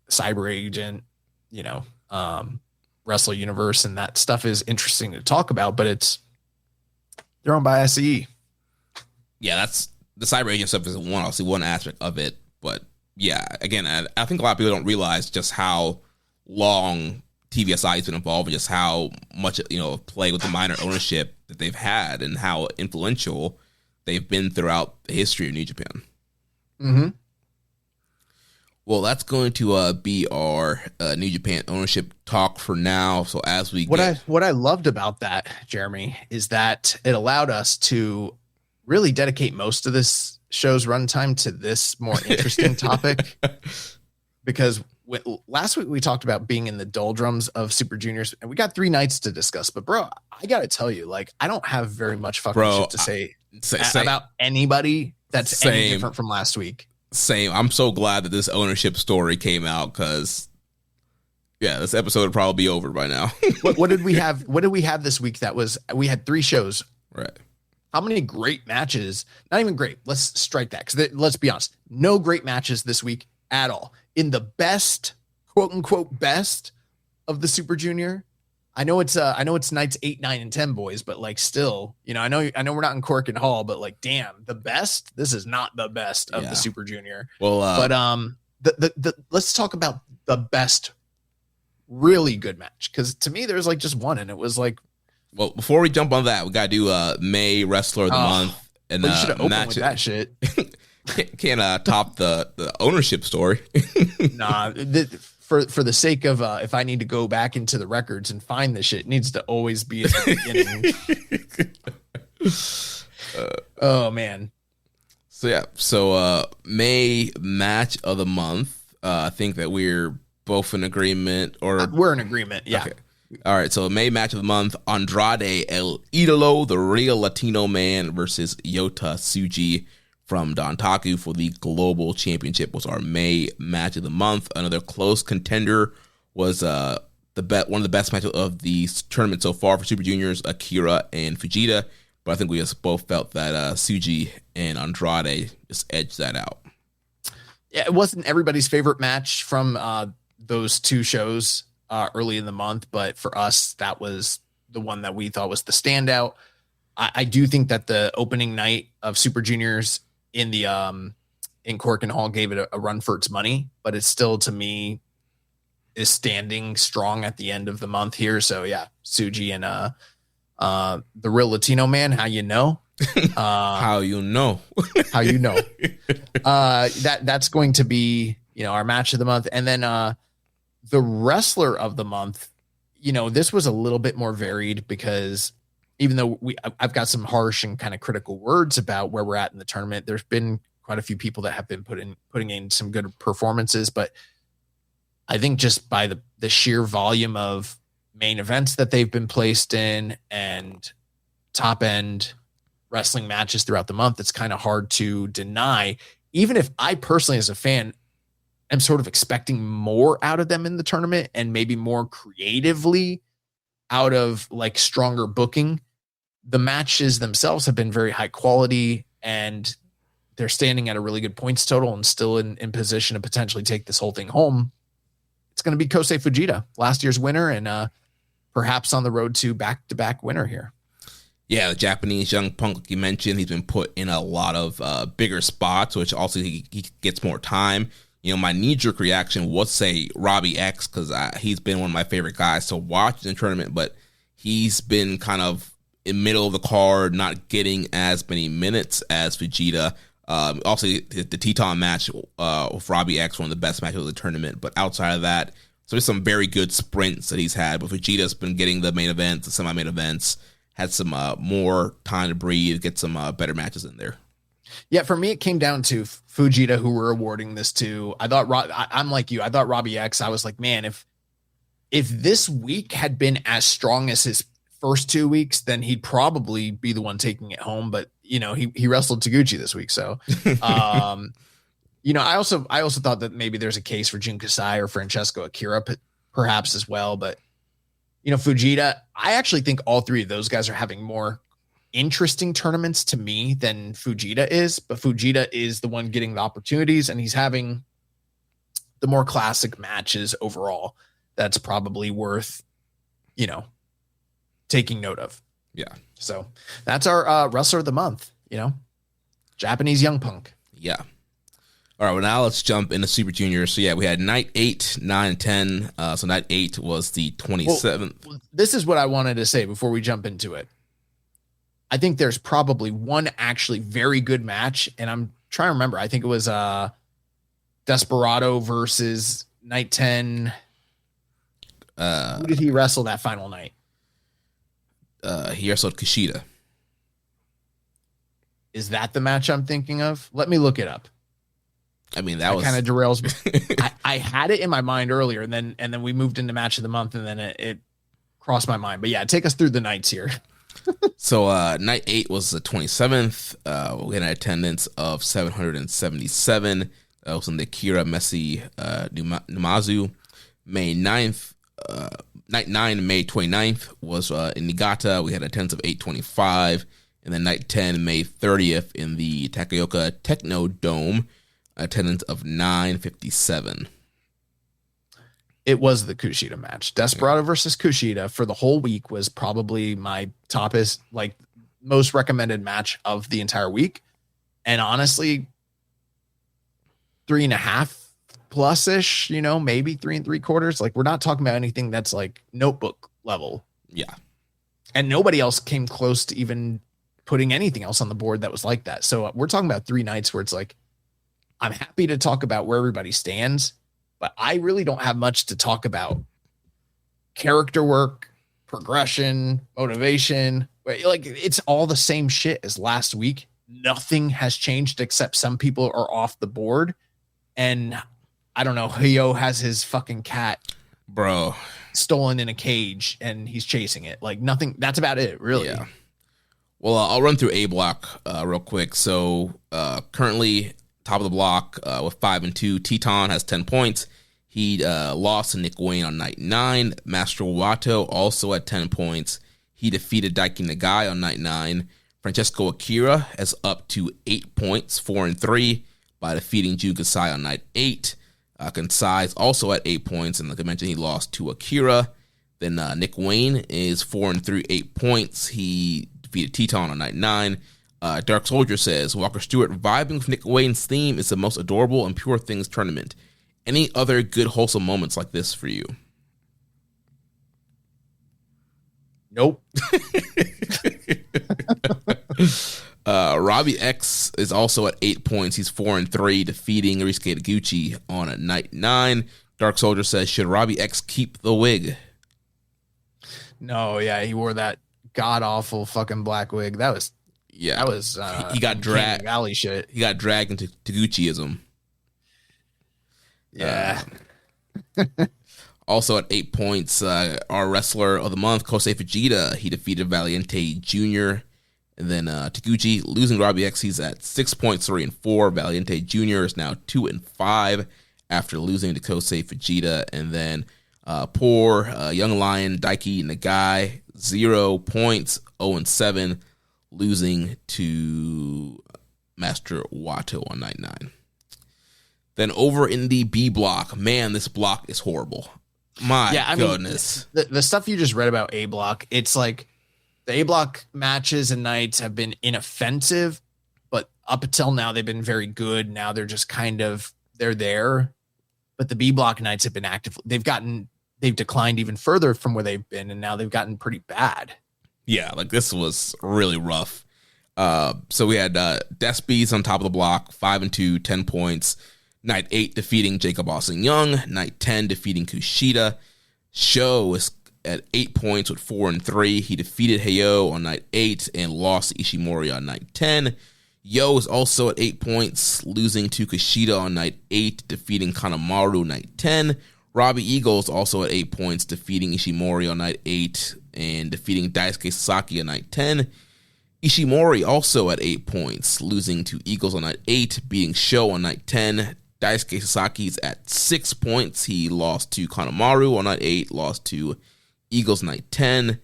CyberAgent, you know, Wrestle Universe, and that stuff is interesting to talk about, but they're owned by SE. Yeah, that's the CyberAgent stuff is one aspect of it, but yeah, again, I think a lot of people don't realize just how long TVSI has been involved, and just how much play with the minor ownership that they've had, and how influential they've been throughout the history of New Japan. Mm-hmm. Well, that's going to be our New Japan ownership talk for now. So as we what I loved about that, Jeremy, is that it allowed us to really dedicate most of this show's runtime to this more interesting topic, because last week we talked about being in the doldrums of Super Juniors, and we got 3 nights to discuss. But bro, I gotta tell you, like, I don't have very much fucking shit to say about anybody that's any different from last week. Same. I'm so glad that this ownership story came out, because yeah, this episode would probably be over by now. What did we have? What did we have this week? We had 3 shows. Right. How many great matches? Not even great. Let's strike that, because let's be honest, no great matches this week at all. In the best, quote unquote, best of the Super Junior. I know it's nights 8, 9, and 10, boys, but like still, I know we're not in Korakuen Hall, but like, damn, the best. This is not the best of the Super Junior. Well, but let's talk about the best, really good match, because to me, there's like just one, and it was like. Well, before we jump on that, we gotta do May Wrestler of the Month, and you should have opened with that shit. Can't top the ownership story. Nah. For the sake of if I need to go back into the records and find this shit, it needs to always be at the beginning. Oh man. So May match of the month. I think that we're both in agreement, or we're in agreement. Yeah. Okay. All right. So May match of the month: Andrade El Idolo, the real Latino man, versus Yota Tsuji from Dontaku for the Global Championship was our May match of the month. Another close contender was one of the best matches of the tournament so far for Super Juniors, Akira and Fujita. But I think we just both felt that Tsuji and Andrade just edged that out. Yeah, it wasn't everybody's favorite match from those 2 shows early in the month, but for us, that was the one that we thought was the standout. I do think that the opening night of Super Juniors in the in Korakuen Hall gave it a run for its money, but it still, to me, is standing strong at the end of the month here. So yeah, Tsuji and the real Latino man, how you know? How you know? How you know? That's going to be our match of the month, and then the wrestler of the month. This was a little bit more varied, because even though I've got some harsh and kind of critical words about where we're at in the tournament, there's been quite a few people that have been putting in some good performances. But I think just by the sheer volume of main events that they've been placed in and top end wrestling matches throughout the month, it's kind of hard to deny, even if I personally, as a fan, am sort of expecting more out of them in the tournament, and maybe more creatively out of like stronger booking. The matches themselves have been very high quality, and they're standing at a really good points total and still in position to potentially take this whole thing home, it's going to be Kosei Fujita, last year's winner, and perhaps on the road to back-to-back winner here. Yeah, the Japanese young punk, like you mentioned, he's been put in a lot of bigger spots, which also he gets more time. My knee-jerk reaction was say Robbie X, because he's been one of my favorite guys to watch in the tournament, but he's been kind of in middle of the card, not getting as many minutes as Fujita. Also, the Teton match with Robbie X, one of the best matches of the tournament. But outside of that, so there's some very good sprints that he's had. But Fujita's been getting the main events, the semi-main events, had some more time to breathe, get some better matches in there. Yeah, for me, it came down to Fujita, who we're awarding this to. I thought I'm like you. I thought Robbie X. I was like, man, if this week had been as strong as his first 2 weeks, then he'd probably be the one taking it home. But he wrestled Taguchi this week, so I also thought that maybe there's a case for Jun Kasai or Francesco Akira perhaps as well. But Fujita, I actually think all three of those guys are having more interesting tournaments to me than Fujita is. But Fujita is the one getting the opportunities, and he's having the more classic matches overall. That's probably worth taking note of. Yeah. So that's our wrestler of the month, Japanese young punk. Yeah. All right. Well, now let's jump into Super Junior. So yeah, we had night 8, 9, and 10. So night 8 was the 27th. Well, this is what I wanted to say before we jump into it. I think there's probably one actually very good match, and I'm trying to remember. I think it was Desperado versus night 10. Who did he wrestle that final night? He wrestled Kushida. Is that the match I'm thinking of? Let me look it up. I mean, that was kind of derails me. I had it in my mind earlier, and then we moved into match of the month, and then it crossed my mind. But yeah, take us through the nights here. So night 8 was the 27th. We had an attendance of 777. That was in the Akira Messi Numazu. May 9th, night 9, May 29th was in Niigata. We had an attendance of 825. And then night 10, May 30th in the Takaoka Techno Dome, attendance of 957. It was the Kushida match. Desperado versus Kushida for the whole week was probably my most recommended match of the entire week. And honestly, 3.5 plus-ish, maybe 3 3/4. Like, we're not talking about anything that's like notebook level. Yeah. And nobody else came close to even putting anything else on the board that was like that. So we're talking about 3 nights where it's like, I'm happy to talk about where everybody stands, but I really don't have much to talk about. Character work, progression, motivation. Like, it's all the same shit as last week. Nothing has changed except some people are off the board. And I don't know, Hyo has his fucking cat, bro, stolen in a cage, and he's chasing it. Like, nothing. That's about it, really. Yeah. Well, I'll run through A block real quick. So currently top of the block with 5 and 2, Teton has 10 points. He lost to Nick Wayne on night 9. Master Wato also at 10 points. He defeated Daiki Nagai on night 9. Francesco Akira is up to 8 points, 4 and 3, by defeating Jun Kasai on night 8. Kansai is also at 8 points, and like I mentioned, he lost to Akira. Then Nick Wayne is 4 and 3, 8 points. He defeated Teton on night 9. Dark Soldier says, Walker Stewart, vibing with Nick Wayne's theme is the most adorable and pure things tournament. Any other good wholesome moments like this for you? Nope. Robbie X is also at 8 points. He's 4 and 3, defeating Risuke Taguchi on a night 9. Dark Soldier says, should Robbie X keep the wig? No, yeah, he wore that god awful fucking black wig. That was he got dragged. Valley shit. He got dragged into Taguchiism. Yeah. Also at 8 points, our wrestler of the month, Kosei Fujita, he defeated Valiente Jr. And then Taguchi losing Robbie X, he's at 6 points, 3 and 4. Valiente Jr. is now 2 and 5 after losing to Kosei Fujita. And then poor young lion Daiki Nagai, 0 points, 0 and 7, losing to Master Wato on night 9. Then over in the B block, man, this block is horrible. My goodness. The stuff you just read about A block, it's like the A block matches and nights have been inoffensive, but up until now they've been very good. Now they're just they're there. But the B block nights have been active. They've declined even further from where they've been, and now they've gotten pretty bad. Yeah, like this was really rough. So we had Despies on top of the block, 5-2, 10 points. Night 8 defeating Jacob Austin Young. Night 10 defeating Kushida. Sho is at 8 points with 4-3. He defeated Heiyo on night 8 and lost to Ishimori on night 10. Yo is also at 8 points, losing to Kushida on night 8, defeating Kanemaru night 10. Robbie Eagles also at 8 points, defeating Ishimori on night 8 and defeating Daisuke Sasaki on night 10. Ishimori also at 8 points, losing to Eagles on night 8, beating Sho on night 10. Daisuke Sasaki's at 6 points. He lost to Kanemaru on night 8, lost to Eagles night 10.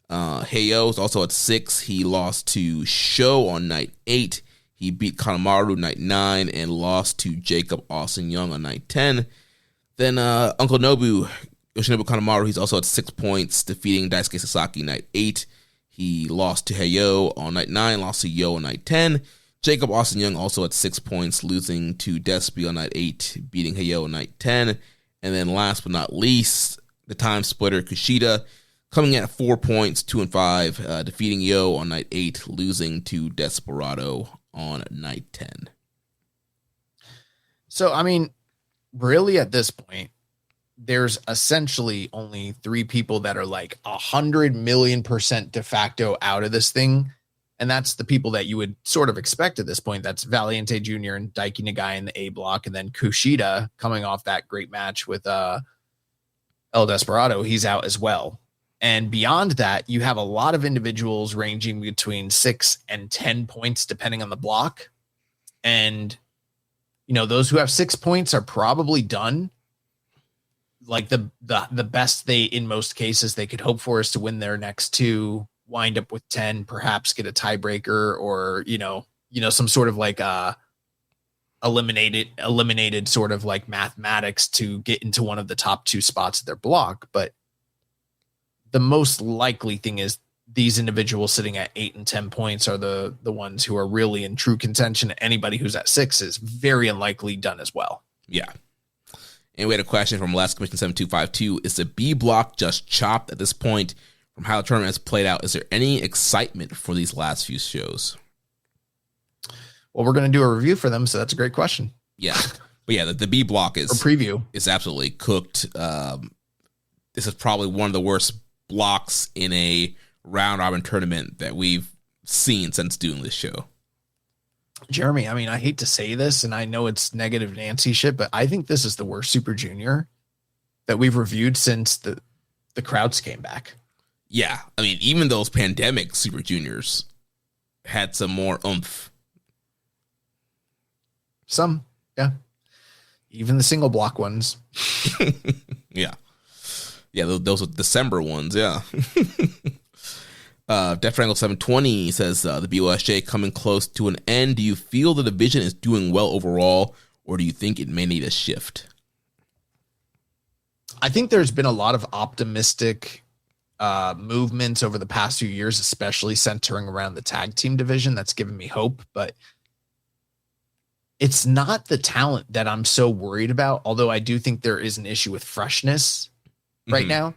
Heiyo is also at 6. He lost to Sho on night 8. He beat Kanemaru night 9 and lost to Jacob Austin Young on night 10. Then Uncle Nobu, Yoshinobu Kanemaru, he's also at 6 points, defeating Daisuke Sasaki night 8. He lost to Heiyo on night 9, lost to Yo on night 10. Jacob Austin Young also at 6 points, losing to Despy on night 8, beating Heiyo on night 10. And then last but not least, the time splitter Kushida, coming in at 4 points, 2-5, defeating Yo on night 8, losing to Desperado on night 10. So, I mean, really at this point, there's essentially only 3 people that are like 100 million% de facto out of this thing. And that's the people that you would sort of expect at this point. That's Valiente Jr. and Daiki Nagai in the A block. And then Kushida coming off that great match with El Desperado. He's out as well. And beyond that, you have a lot of individuals ranging between 6 and 10 points, depending on the block. And, you know, those who have 6 points are probably done. Like the best they, in most cases, they could hope for is to win their next 2, wind up with 10, perhaps get a tiebreaker, or, you know, some sort of like eliminated sort of like mathematics to get into one of the top 2 spots of their block. But the most likely thing is these individuals sitting at 8 and 10 points are the ones who are really in true contention. Anybody who's at 6 is very unlikely done as well. Yeah. And we had a question from Last Commission 7252. Is the B block just chopped at this point from how the tournament has played out? Is there any excitement for these last few shows? Well, we're going to do a review for them, so that's a great question. Yeah. But yeah, the B block is... Or preview. Is absolutely cooked. This is probably one of the worst blocks in a round-robin tournament that we've seen since doing this show. Jeremy, I mean, I hate to say this, and I know it's negative Nancy shit, but I think this is the worst Super Junior that we've reviewed since the crowds came back. Yeah, I mean, even those pandemic Super Juniors had some more oomph. Some, yeah. Even the single block ones. Yeah. Yeah, those were December ones, yeah. Death Triangle 720 says the BOSJ coming close to an end. Do you feel the division is doing well overall, or do you think it may need a shift? I think there's been a lot of optimistic movements over the past few years, especially centering around the tag team division. That's given me hope, but it's not the talent that I'm so worried about, although I do think there is an issue with freshness right now.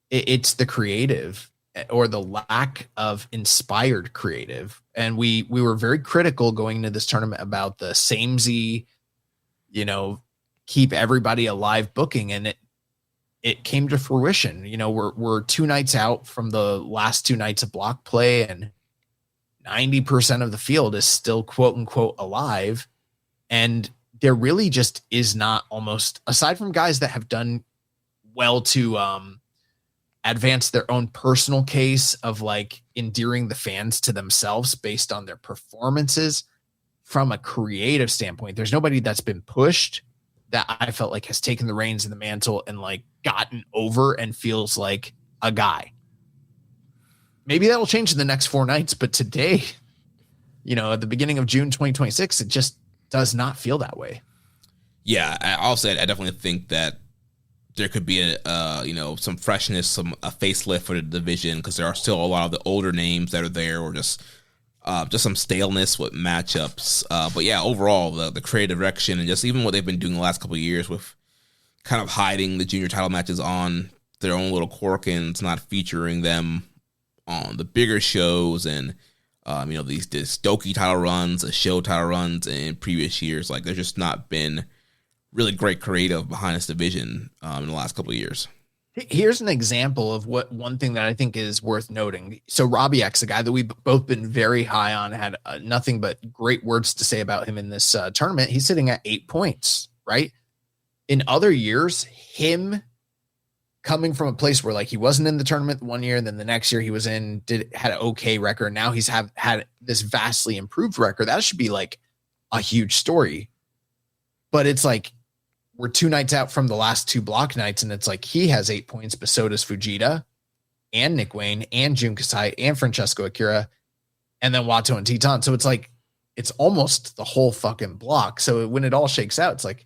It's the creative, or the lack of inspired creative. And we were very critical going into this tournament about the samey, keep everybody alive booking. And it came to fruition. We're 2 nights out from the last 2 nights of block play, and 90% of the field is still quote unquote alive. And there really just is not, almost, aside from guys that have done well to advance their own personal case of like endearing the fans to themselves based on their performances, from a creative standpoint, there's nobody that's been pushed that I felt like has taken the reins of the mantle and like gotten over and feels like a guy. Maybe that'll change in the next 4 nights, but today at the beginning of June 2026, it just does not feel that way. Yeah, I'll say I definitely think that there could be some freshness, a facelift for the division, because there are still a lot of the older names that are there, or just some staleness with matchups. But yeah, overall, the creative direction and just even what they've been doing the last couple of years with kind of hiding the junior title matches on their own little Korakuens, not featuring them on the bigger shows, and these Doki title runs, the show title runs in previous years. Like, there's just not been really great creative behind this division in the last couple of years. Here's an example of one thing that I think is worth noting. So Robbie X, a guy that we've both been very high on, had nothing but great words to say about him in this tournament. He's sitting at 8 points, right? In other years, him coming from a place where like he wasn't in the tournament one year, and then the next year he was had an okay record. Now he's had this vastly improved record. That should be like a huge story. But it's like, we're 2 nights out from the last 2 block nights, and it's like he has 8 points, but so does Fujita and Nick Wayne and Jun Kasai and Francesco Akira, and then Wato and Titan. So it's like, it's almost the whole fucking block. So when it all shakes out, it's like,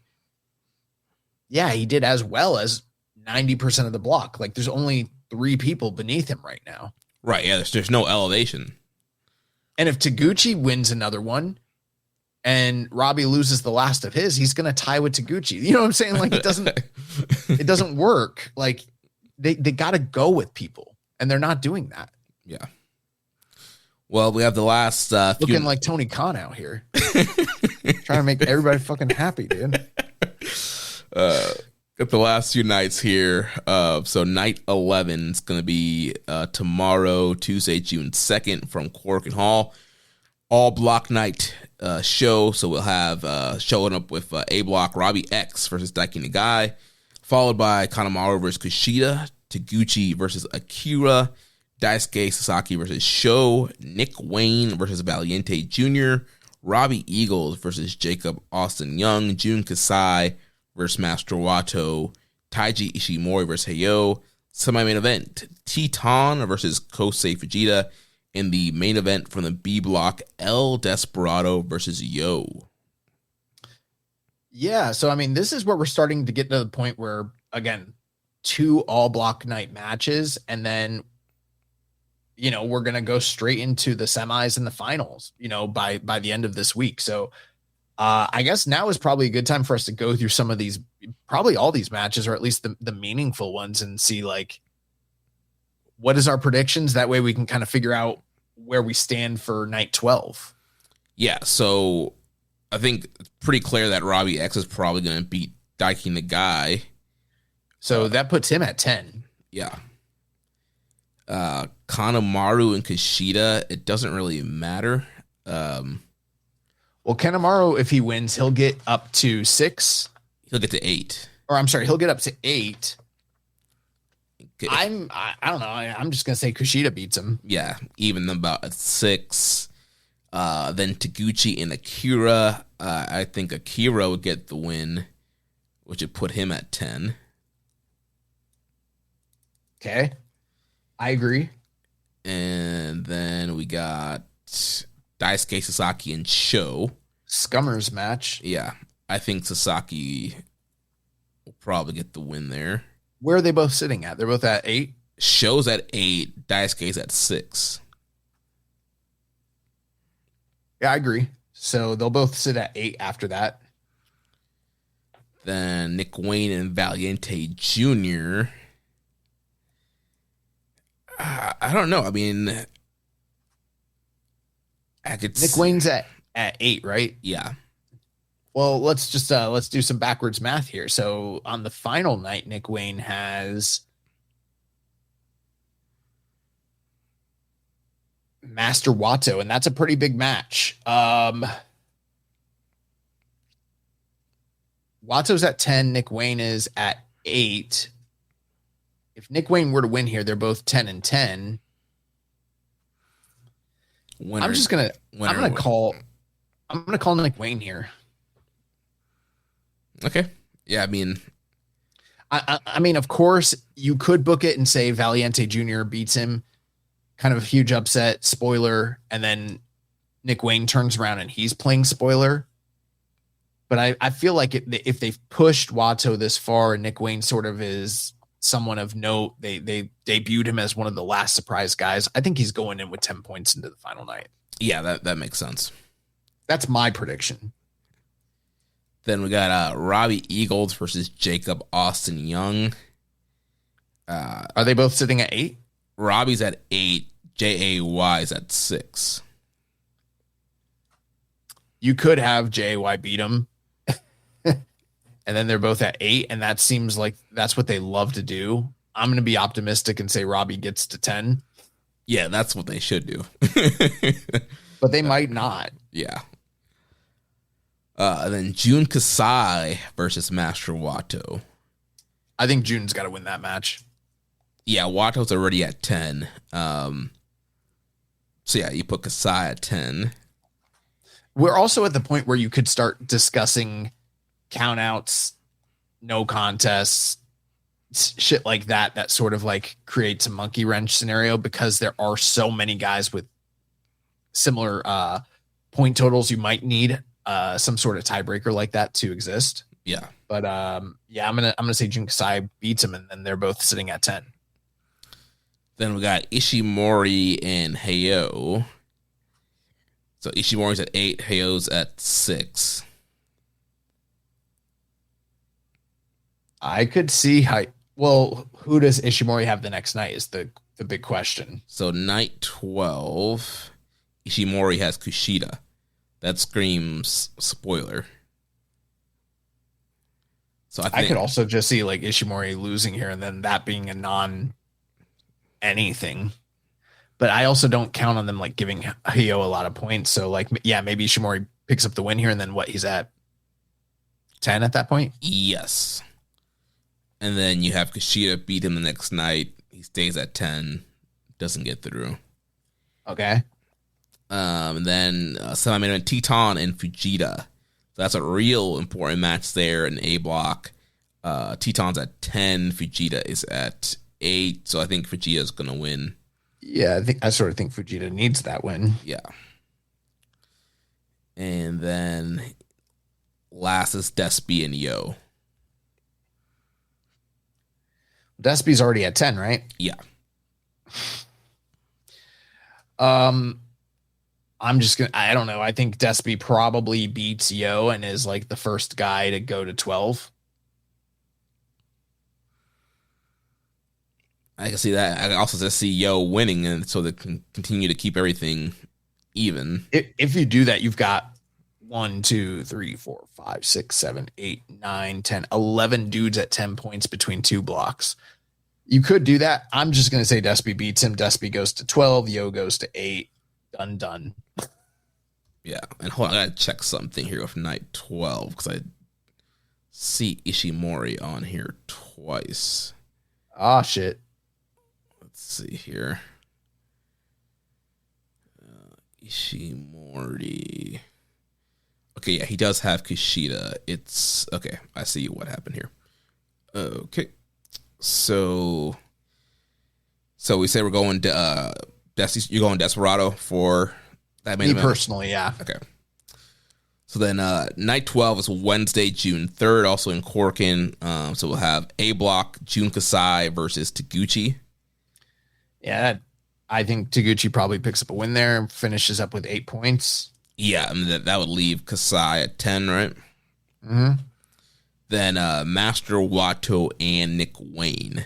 yeah, he did as well as 90% of the block. Like, there's only 3 people beneath him right now. Right, yeah, there's no elevation. And if Taguchi wins another one, and Robbie loses the last of his, he's going to tie with Taguchi. You know what I'm saying? Like, it doesn't work. Like, they got to go with people, and they're not doing that. Yeah. Well, we have the last looking like Tony Khan out here, trying to make everybody fucking happy, dude. Got the last few nights here. So night 11 is going to be tomorrow, Tuesday, June 2nd, from Korakuen Hall. All block night show. So we'll have showing up with A block, Robbie X versus Daiki Nagai, followed by Kanemaru versus Kushida, Taguchi versus Akira, Daisuke Sasaki versus Sho, Nick Wayne versus Valiente Jr., Robbie Eagles versus Jacob Austin Young, Jun Kasai versus Master Wato, Taiji Ishimori versus Heiyo, semi-main event, Titan versus Kosei Fujita, in the main event from the B block, El Desperado versus Yo. Yeah, so I mean, this is where we're starting to get to the point where, again, 2 all block night matches, and then, we're going to go straight into the semis and the finals, by the end of this week. So I guess now is probably a good time for us to go through some of these, probably all these matches, or at least the meaningful ones, and see, like, what is our predictions? That way we can kind of figure out where we stand for night 12. Yeah, so I think it's pretty clear that Robbie X is probably going to beat Daiki Nagai. So that puts him at 10. Yeah. Kanemaru and Kushida, it doesn't really matter. Well, Kanemaru, if he wins, he'll get up to 6. He'll get to 8. Or I'm sorry, he'll get up to 8. Okay. I don't know. I'm just gonna say Kushida beats him. Yeah, even them about at 6. Then Taguchi and Akira. I think Akira would get the win, which would put him at 10. Okay, I agree. And then we got Daisuke Sasaki and Sho. Scummers match. Yeah, I think Sasaki will probably get the win there. Where are they both sitting at? They're both at 8? Sho's at 8. Daisuke's at 6. Yeah, I agree. So they'll both sit at 8 after that. Then Nick Wayne and Valiente Jr. I don't know. I mean, Nick Wayne's at 8, right? Yeah. Well, let's do some backwards math here. So on the final night, Nick Wayne has Master Wato, and that's a pretty big match. Wato's at 10, Nick Wayne is at 8. If Nick Wayne were to win here, they're both 10 and 10. I'm gonna call Nick Wayne here. Okay. Yeah, I mean, of course, you could book it and say Valiente Jr. beats him. Kind of a huge upset, spoiler, and then Nick Wayne turns around and he's playing spoiler. But I feel like if they've pushed Watto this far and Nick Wayne sort of is someone of note, they debuted him as one of the last surprise guys. I think he's going in with 10 points into the final night. Yeah, that makes sense. That's my prediction. Then we got Robbie Eagles versus Jacob Austin Young. Are they both sitting at 8? Robbie's at 8. JAY is at 6. You could have JAY beat him. And then they're both at 8. And that seems like that's what they love to do. I'm going to be optimistic and say Robbie gets to 10. Yeah, that's what they should do. But they might not. Yeah. Then Jun Kasai versus Master Watto. I think June's got to win that match. Yeah, Watto's already at 10. So yeah, you put Kasai at 10. We're also at the point where you could start discussing countouts, no contests, shit like that sort of like creates a monkey wrench scenario because there are so many guys with similar point totals. You might need some sort of tiebreaker like that to exist. Yeah. But yeah, I'm gonna say Jun Kasai beats him, and then they're both sitting at 10. Then we got Ishimori and Heyo. So Ishimori's at 8, Heyo's at 6. I could see how. Well, who does Ishimori have the next night is the big question. So night 12, Ishimori has Kushida. That screams spoiler. So I could also just see like Ishimori losing here and then that being a non anything. But I also don't count on them like giving Heyo a lot of points. So like, yeah, maybe Ishimori picks up the win here and then what, he's at 10 at that point? Yes. And then you have Kushida beat him the next night. He stays at 10, doesn't get through. Okay. And then semi-main event, Teton and Fujita. So that's a real important match there in A block. Teton's at 10, Fujita is at 8. So I think Fujita's gonna win. Yeah, I sort of think Fujita needs that win. Yeah. And then last is Despy and Yo. Despy's already at 10, right? Yeah. I'm just gonna. I don't know. I think Despy probably beats Yo and is like the first guy to go to 12. I can see that. I can also just see Yo winning, and so they can continue to keep everything even. If you do that, you've got 1, 2, 3, 4, 5, 6, 7, 8, 9, 10, 11 dudes at 10 points between 2 blocks. You could do that. I'm just gonna say Despy beats him. Despy goes to 12. Yo goes to 8. Done. Yeah, and hold on, I gotta check something here with night 12 because I see Ishimori on here twice. Ah, shit. Let's see here. Ishimori. Okay, yeah, he does have Kushida. It's okay. I see what happened here. Okay, so we say we're going to you're going Desperado for that main Me event? personally, yeah. Okay. So then night 12 is Wednesday, June 3rd, also in Korakuen. So we'll have A block, Jun Kasai versus Taguchi. Yeah, I think Taguchi probably picks up a win there and finishes up with 8 points. Yeah, I mean, that would leave Kasai at 10, right? Mm-hmm. Then Master Watto and Nick Wayne.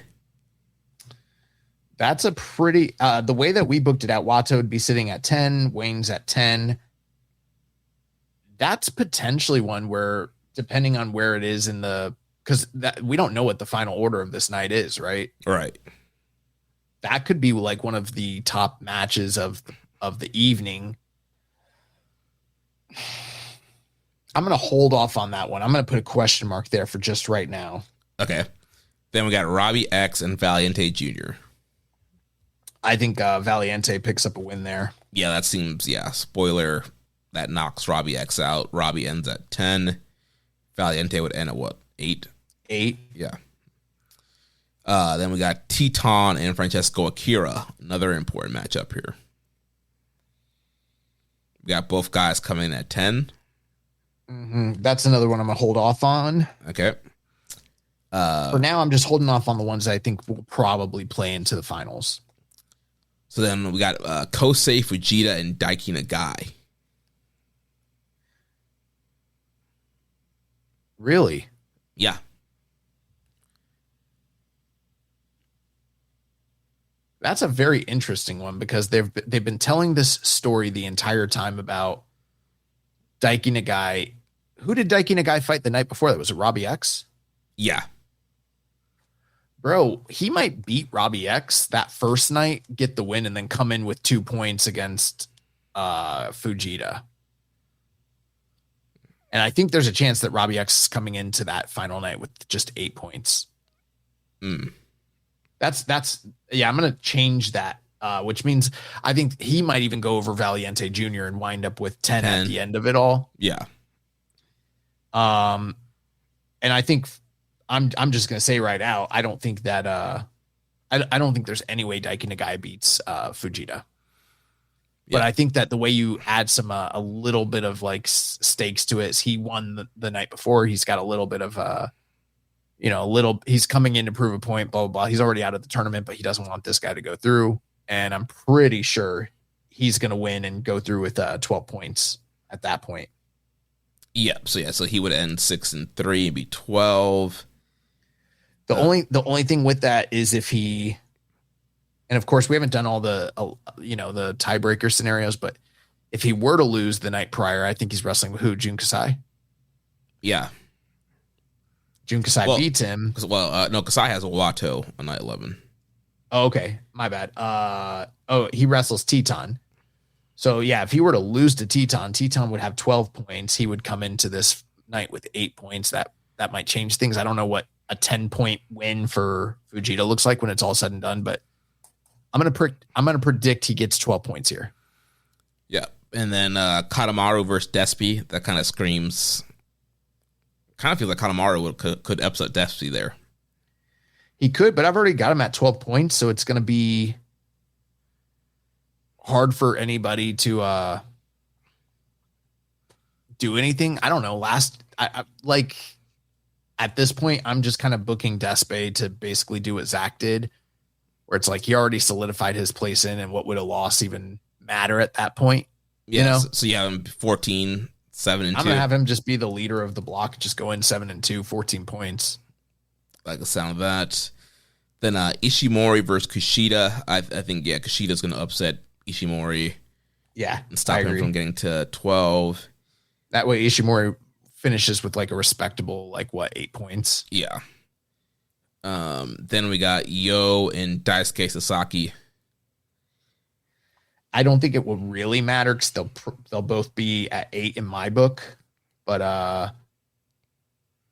That's a pretty the way that we booked it out, Watto would be sitting at 10, Wayne's at 10. That's potentially one where, depending on where it is in the, because we don't know what the final order of this night is, right? Right. That could be like one of the top matches of the evening. I'm going to hold off on that one. I'm going to put a question mark there for just right now. Okay. Then we got Robbie X and Valiente Jr. I think Valiente picks up a win there. Yeah, that seems, spoiler, that knocks Robbie X out. Robbie ends at 10. Valiente would end at what, 8? 8? Yeah. Then we got Teton and Francesco Akira. Another important matchup here. We got both guys coming in at 10. That's another one I'm gonna hold off on. Okay. For now, I'm just holding off on the ones that I think will probably play into the finals. So then we got Kosei Fujita and Daiki Nagai. Really? Yeah. That's a very interesting one because they've been telling this story the entire time about Daiki Nagai. Who did Daiki Nagai fight the night before? That was it Robbie X? Yeah. Bro, he might beat Robbie X that first night, get the win, and then come in with 2 points against Fujita. And I think there's a chance that Robbie X is coming into that final night with just 8 points. That's I'm gonna change that, which means I think he might even go over Valiente Jr. and wind up with 10 at the end of it all. Yeah. And I think I'm just gonna say right now, I don't think that I don't think there's any way Daiki Nagai beats Fujita. But I think that the way you add some a little bit of like stakes to it is he won the night before. He's got a little bit of he's coming in to prove a point, blah, blah, blah. He's already out of the tournament, but he doesn't want this guy to go through. And I'm pretty sure he's going to win and go through with 12 points at that point. Yep. So he would end 6-3 and be 12. The only thing with that is if he, and of course we haven't done all the tiebreaker scenarios, but if he were to lose the night prior, I think he's wrestling with who? Jun Kasai? Yeah. Jun Kasai beats him. No, Kasai has a Wato on night 11. Oh, okay. My bad. He wrestles Teton. So yeah, if he were to lose to Teton would have 12 points. He would come into this night with 8 points. That might change things. I don't know what a 10-point win for Fujita looks like when it's all said and done, but I'm gonna predict he gets 12 points here. Yeah, and then Kadamaru versus Despy. That kind of screams. Kind of feels like Kanemaru could upset Despy there. He could, but I've already got him at 12 points, so it's going to be hard for anybody to do anything. I don't know. At this point, I'm just kind of booking Despy to basically do what Zach did, where it's like he already solidified his place in, and what would a loss even matter at that point? Yeah, so you have him 14, 7 and 2. I'm gonna have him just be the leader of the block, just go in 7 and 2, 14 points. Like the sound of that. Then Ishimori versus Kushida. I think Kushida's gonna upset Ishimori. Yeah, and stop him from getting to 12. That way, Ishimori finishes with like a respectable 8 points. Yeah. Then we got Yo and Daisuke Sasaki. I don't think it will really matter because they'll both be at 8 in my book, but I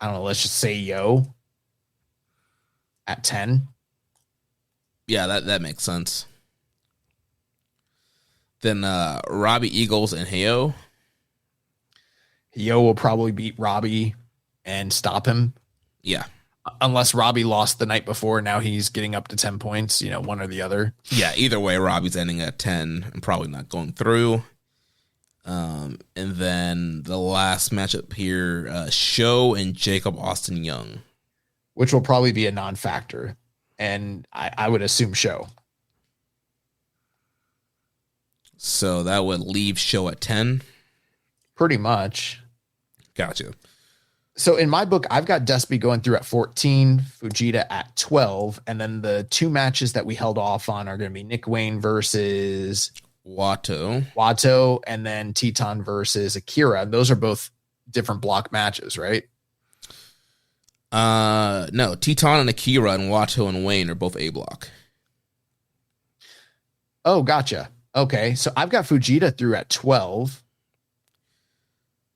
don't know. Let's just say Yo at 10. Yeah, that makes sense. Then Robbie Eagles and Heyo. Yo will probably beat Robbie and stop him. Yeah. Unless Robbie lost the night before, now he's getting up to 10 points, one or the other. Yeah, either way, Robbie's ending at 10 and probably not going through. And then the last matchup here, Sho and Jacob Austin Young. Which will probably be a non-factor. And I would assume Sho. So that would leave Sho at 10? Pretty much. Gotcha. So in my book, I've got Despy going through at 14, Fujita at 12, and then the two matches that we held off on are going to be Nick Wayne versus Wato, and then Teton versus Akira. Those are both different block matches, right? No, Teton and Akira and Wato and Wayne are both A block. Oh, gotcha. Okay, so I've got Fujita through at 12.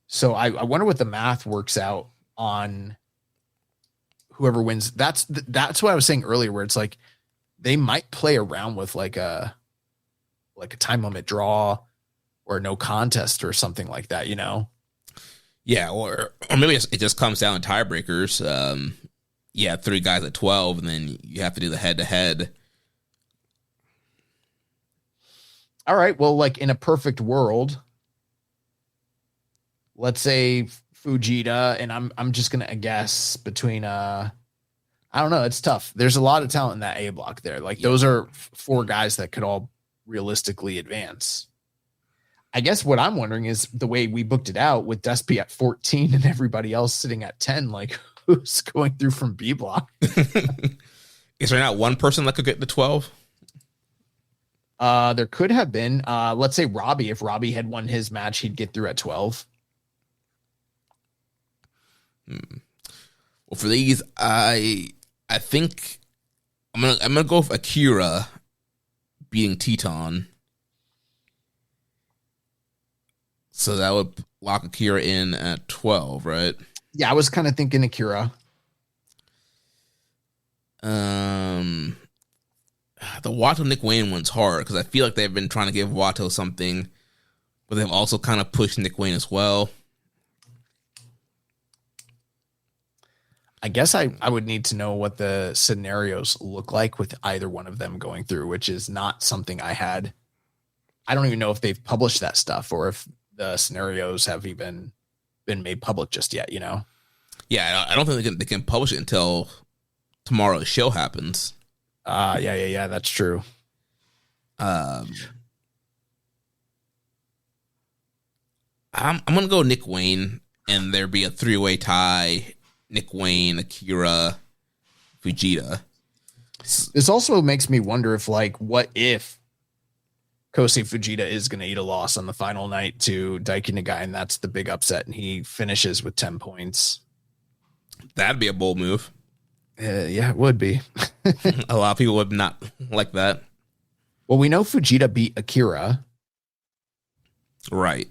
So I wonder what the math works out on whoever wins. That's what I was saying earlier, where it's like they might play around with like a time limit draw or no contest or something like that, Yeah, or maybe it just comes down to tiebreakers. 3 guys at 12, and then you have to do the head-to-head. All right, well, in a perfect world, let's say Fujita, and I'm just gonna guess between I don't know. It's tough. There's a lot of talent in that A block there. Like those are four guys that could all realistically advance. I guess what I'm wondering is the way we booked it out with Despy at 14 and everybody else sitting at 10, like who's going through from B block? Is there not one person that could get the 12? There could have been, let's say Robbie. If Robbie had won his match, he'd get through at 12. Well, for these, I think I'm gonna go with Akira beating Teton. So that would lock Akira in at 12, right? Yeah, I was kind of thinking Akira. The Watto Nick Wayne one's hard because I feel like they've been trying to give Watto something, but they've also kind of pushed Nick Wayne as well. I guess I would need to know what the scenarios look like with either one of them going through, which is not something I had. I don't even know if they've published that stuff or if the scenarios have even been made public just yet, you know? Yeah, I don't think they can publish it until tomorrow's show happens. Yeah, that's true. I'm gonna go Nick Wayne, and there be a 3-way tie: Nick Wayne, Akira, Fujita. This also makes me wonder if, like, what if Kosei Fujita is going to eat a loss on the final night to Daiki Nagai, and that's the big upset, and he finishes with 10 points. That'd be a bold move. Yeah, it would be. A lot of people would not like that. Well, we know Fujita beat Akira. Right.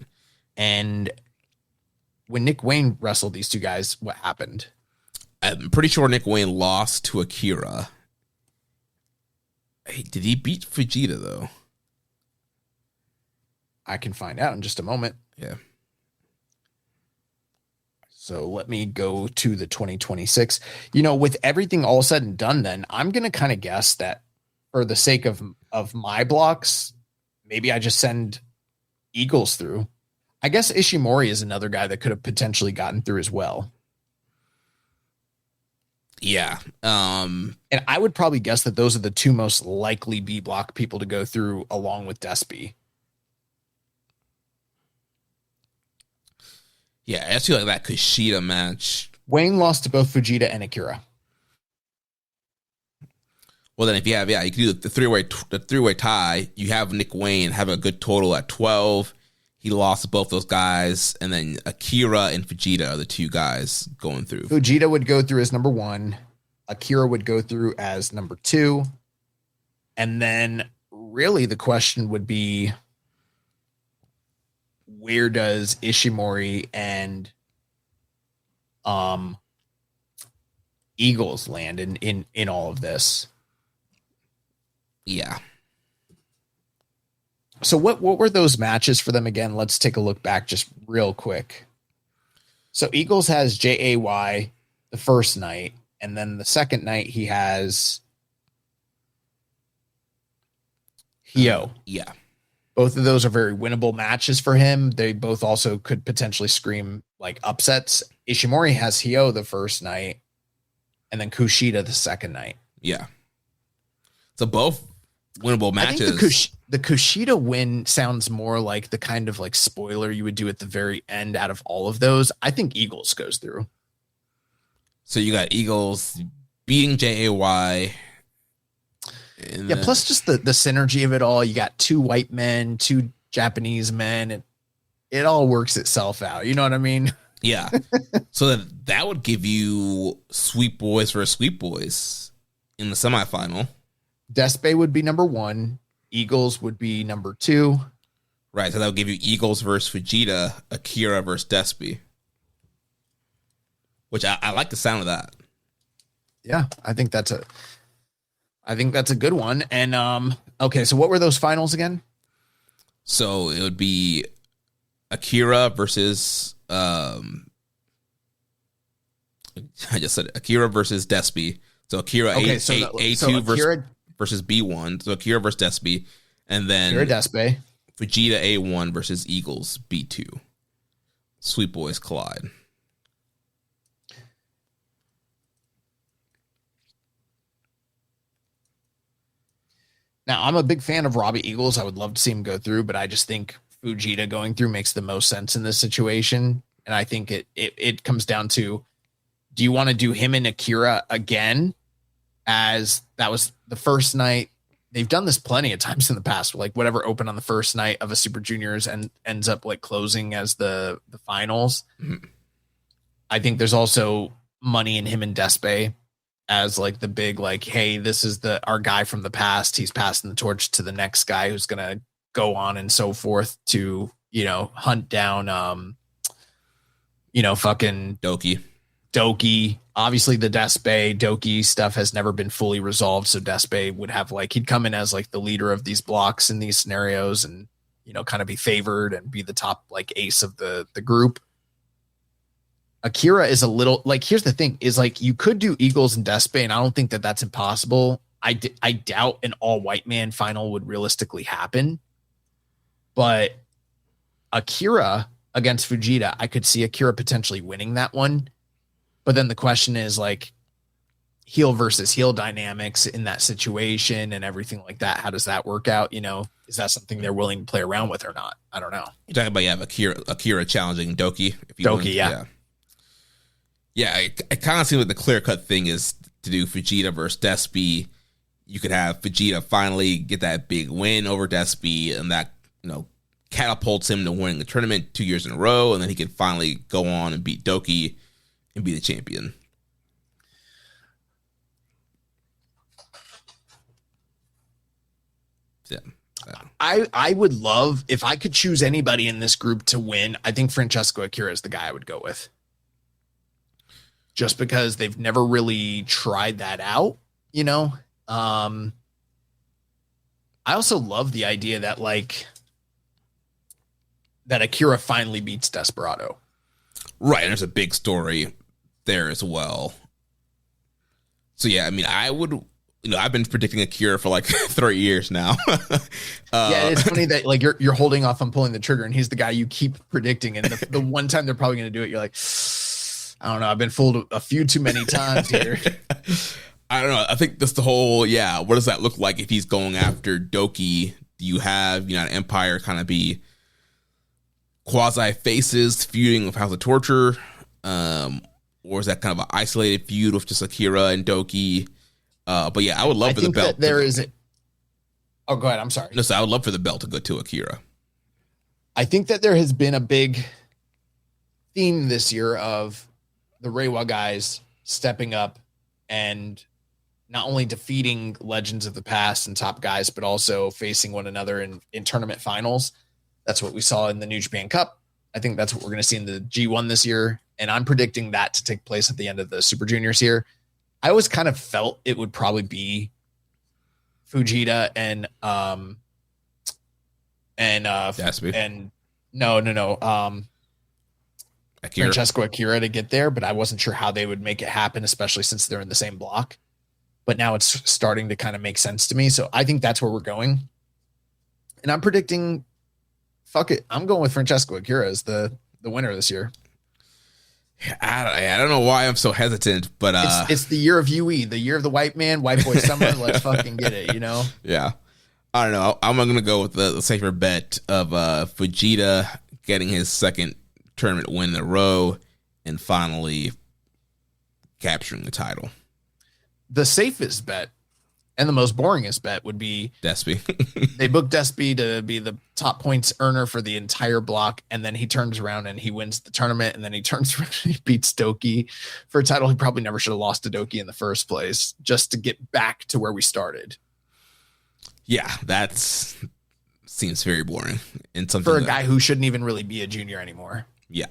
And when Nick Wayne wrestled these two guys, what happened? I'm pretty sure Nick Wayne lost to Akira. Hey, did he beat Fujita, though? I can find out in just a moment. Yeah. So let me go to the 2026. You know, with everything all said and done, then I'm going to kind of guess that for the sake of my blocks, maybe I just send Eagles through. I guess Ishimori is another guy that could have potentially gotten through as well. Yeah. And I would probably guess that those are the two most likely B block people to go through along with Despy. Yeah, I feel like that Kushida match. Wayne lost to both Fujita and Akira. Well, then if you have, you can do the three-way tie. You have Nick Wayne have a good total at 12. He lost to both those guys, and then Akira and Fujita are the two guys going through. Fujita would go through as number 1. Akira would go through as number 2. And then really the question would be, where does Ishimori and Eagles land in all of this? Yeah. So what were those matches for them again? Let's take a look back just real quick. So Eagles has JAY the first night, and then the second night he has Hio. Yeah. Both of those are very winnable matches for him. They both also could potentially scream like upsets. Ishimori has Hio the first night, and then Kushida the second night. Yeah. So both winnable matches. I think the Kushida win sounds more like the kind of like spoiler you would do at the very end out of all of those. I think Eagles goes through. So you got Eagles beating JAY. Yeah, plus just the synergy of it all. You got 2 white men, 2 Japanese men. It all works itself out. You know what I mean? Yeah. So that would give you Sweet Boys versus Sweet Boys in the semifinal. Despy would be number 1. Eagles would be number 2. Right. So that would give you Eagles versus Fujita, Akira versus Despy. Which I like the sound of that. Yeah, I think that's a good one. And okay, so what were those finals again? So it would be Akira versus I just said Akira versus Despy. So Akira A2 versus B1. So Akira versus Despy, and then Akira Despy. Fujita A1 versus Eagles B2. Sweet Boys collide. Now, I'm a big fan of Robbie Eagles. I would love to see him go through, but I just think Fujita going through makes the most sense in this situation. And I think it comes down to, do you want to do him and Akira again, as that was the first night? They've done this plenty of times in the past, like whatever opened on the first night of a Super Juniors and ends up like closing as the finals. Mm-hmm. I think there's also money in him and Despe as like the big, like, hey, this is our guy from the past. He's passing the torch to the next guy who's going to go on and so forth to, hunt down, fucking Doki. Obviously the Despe Doki stuff has never been fully resolved. So Despe would have he'd come in as like the leader of these blocks in these scenarios and, kind of be favored and be the top ace of the group. Akira is a little here's the thing is you could do Eagles and Despe, and I don't think that that's impossible. I doubt an all white man final would realistically happen, but Akira against Fujita, I could see Akira potentially winning that one. But then the question is heel versus heel dynamics in that situation and everything like that. How does that work out? Is that something they're willing to play around with or not? I don't know. You're talking about Akira challenging Doki. Yeah. Yeah, it kind of seems like the clear-cut thing is to do Fujita versus Despi. You could have Fujita finally get that big win over Despi, and that, catapults him to winning the tournament 2 years in a row, and then he can finally go on and beat Doki and be the champion. Yeah. I would love, if I could choose anybody in this group to win, I think Francesco Akira is the guy I would go with. Just because they've never really tried that out, I also love the idea that that Akira finally beats Desperado. Right, and there's a big story there as well. So yeah, I mean, I would, I've been predicting Akira for 3 years now. Yeah, it's funny that you're holding off on pulling the trigger, and he's the guy you keep predicting, and the one time they're probably going to do it, you're like, I don't know, I've been fooled a few too many times here. I don't know. I think that's the whole, what does that look like if he's going after Doki? Do you have United Empire kind of be quasi-faces feuding with House of Torture? Or is that kind of an isolated feud with just Akira and Doki? But yeah, I would love for the belt. Oh, go ahead. I'm sorry. No, so I would love for the belt to go to Akira. I think that there has been a big theme this year of the Reiwa guys stepping up and not only defeating legends of the past and top guys, but also facing one another in tournament finals. That's what we saw in the New Japan Cup. I think that's what we're going to see in the G1 this year. And I'm predicting that to take place at the end of the Super Juniors here. I always kind of felt it would probably be Fujita and Despi. And no. Akira. Francesco Akira to get there, but I wasn't sure how they would make it happen, especially since they're in the same block. But now it's starting to kind of make sense to me. So I think that's where we're going. And I'm predicting, fuck it, I'm going with Francesco Akira as the winner this year. I don't know why I'm so hesitant, but it's the year of UE, the year of the white man, white boy summer. Let's fucking get it, Yeah. I don't know. I'm going to go with the safer bet of Fujita getting his second tournament win in a row and finally capturing the title. The safest bet and the most boringest bet would be Despi. They book Despi to be the top points earner for the entire block, and then he turns around and he wins the tournament, and then he turns around and he beats Doki for a title he probably never should have lost to Doki in the first place, just to get back to where we started. Yeah, seems very boring. And something for a guy who shouldn't even really be a junior anymore. Yeah.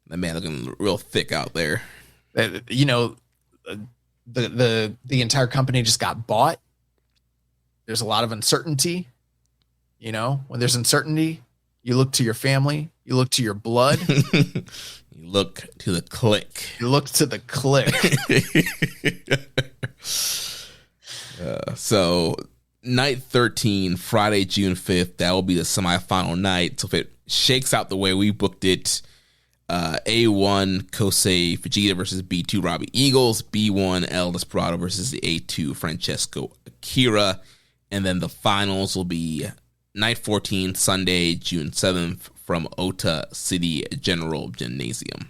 That man looking real thick out there. The entire company just got bought. There's a lot of uncertainty. When there's uncertainty, you look to your family, you look to your blood. You look to the click. You look to the click. So night 13, Friday, June 5th, that will be the semifinal night. So if it shakes out the way we booked it, A1 Kosei Fujita versus B2 Robbie Eagles, B1 El Desperado versus the A2 Francesco Akira, and then the finals will be night 14, Sunday, June 7th from Ota City General Gymnasium.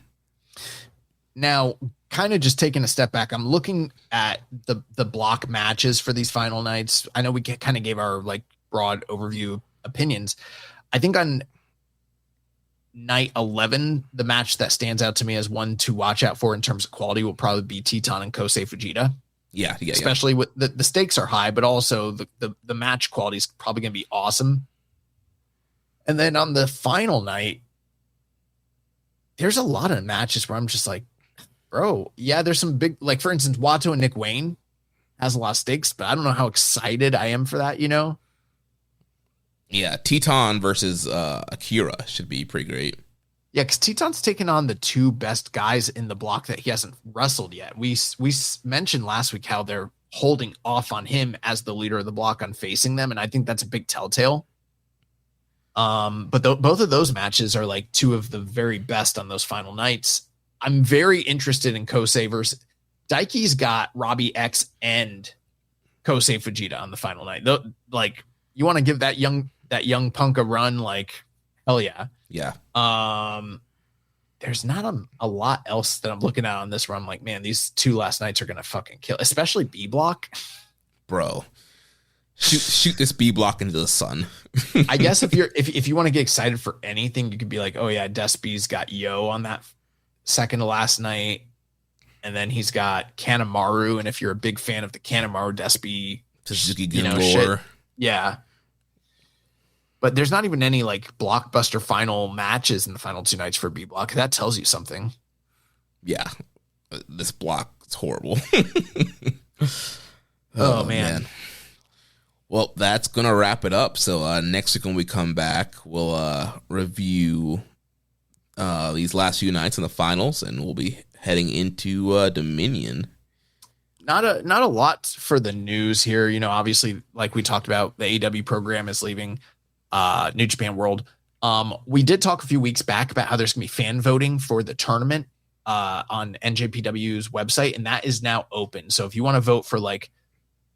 Now, kind of just taking a step back, I'm looking at the block matches for these final nights. I know we kind of gave our like broad overview opinions. I think on night 11, the match that stands out to me as one to watch out for in terms of quality will probably be Teton and Kosei Fujita. Yeah. Especially with the stakes are high, but also the match quality is probably going to be awesome. And then on the final night, there's a lot of matches where I'm just like, bro, yeah, there's some big, like for instance, Wato and Nick Wayne has a lot of stakes, but I don't know how excited I am for that, you know? Yeah, Teton versus Akira should be pretty great. Yeah, because Teton's taken on the two best guys in the block that he hasn't wrestled yet. We mentioned last week how they're holding off on him as the leader of the block on facing them, and I think that's a big telltale. But both of those matches are like two of the very best on those final nights. I'm very interested in Kosei versus Daiki's got Robbie X and Kosei Fujita on the final night. Like, you want to give that young punk a run? Like, hell yeah. Yeah. There's not a lot else that I'm looking at on this run. I'm like, man, these two last nights are gonna fucking kill, especially B block. Bro, shoot this B block into the sun. I guess if you want to get excited for anything, you could be like, oh yeah, Despy's got Yo on that second to last night, and then he's got Kanemaru. And if you're a big fan of the Kanemaru Despy, Suzuki Gunlor, yeah. But there's not even any like blockbuster final matches in the final two nights for B block. That tells you something. Yeah, this block is horrible. Oh man. Well, that's gonna wrap it up. So next week when we come back, we'll review these last few nights in the finals, and we'll be heading into Dominion. Not a lot for the news here. You know, obviously, like we talked about, the AEW program is leaving New Japan World. We did talk a few weeks back about how there's gonna be fan voting for the tournament on NJPW's website, and that is now open. So if you want to vote for like,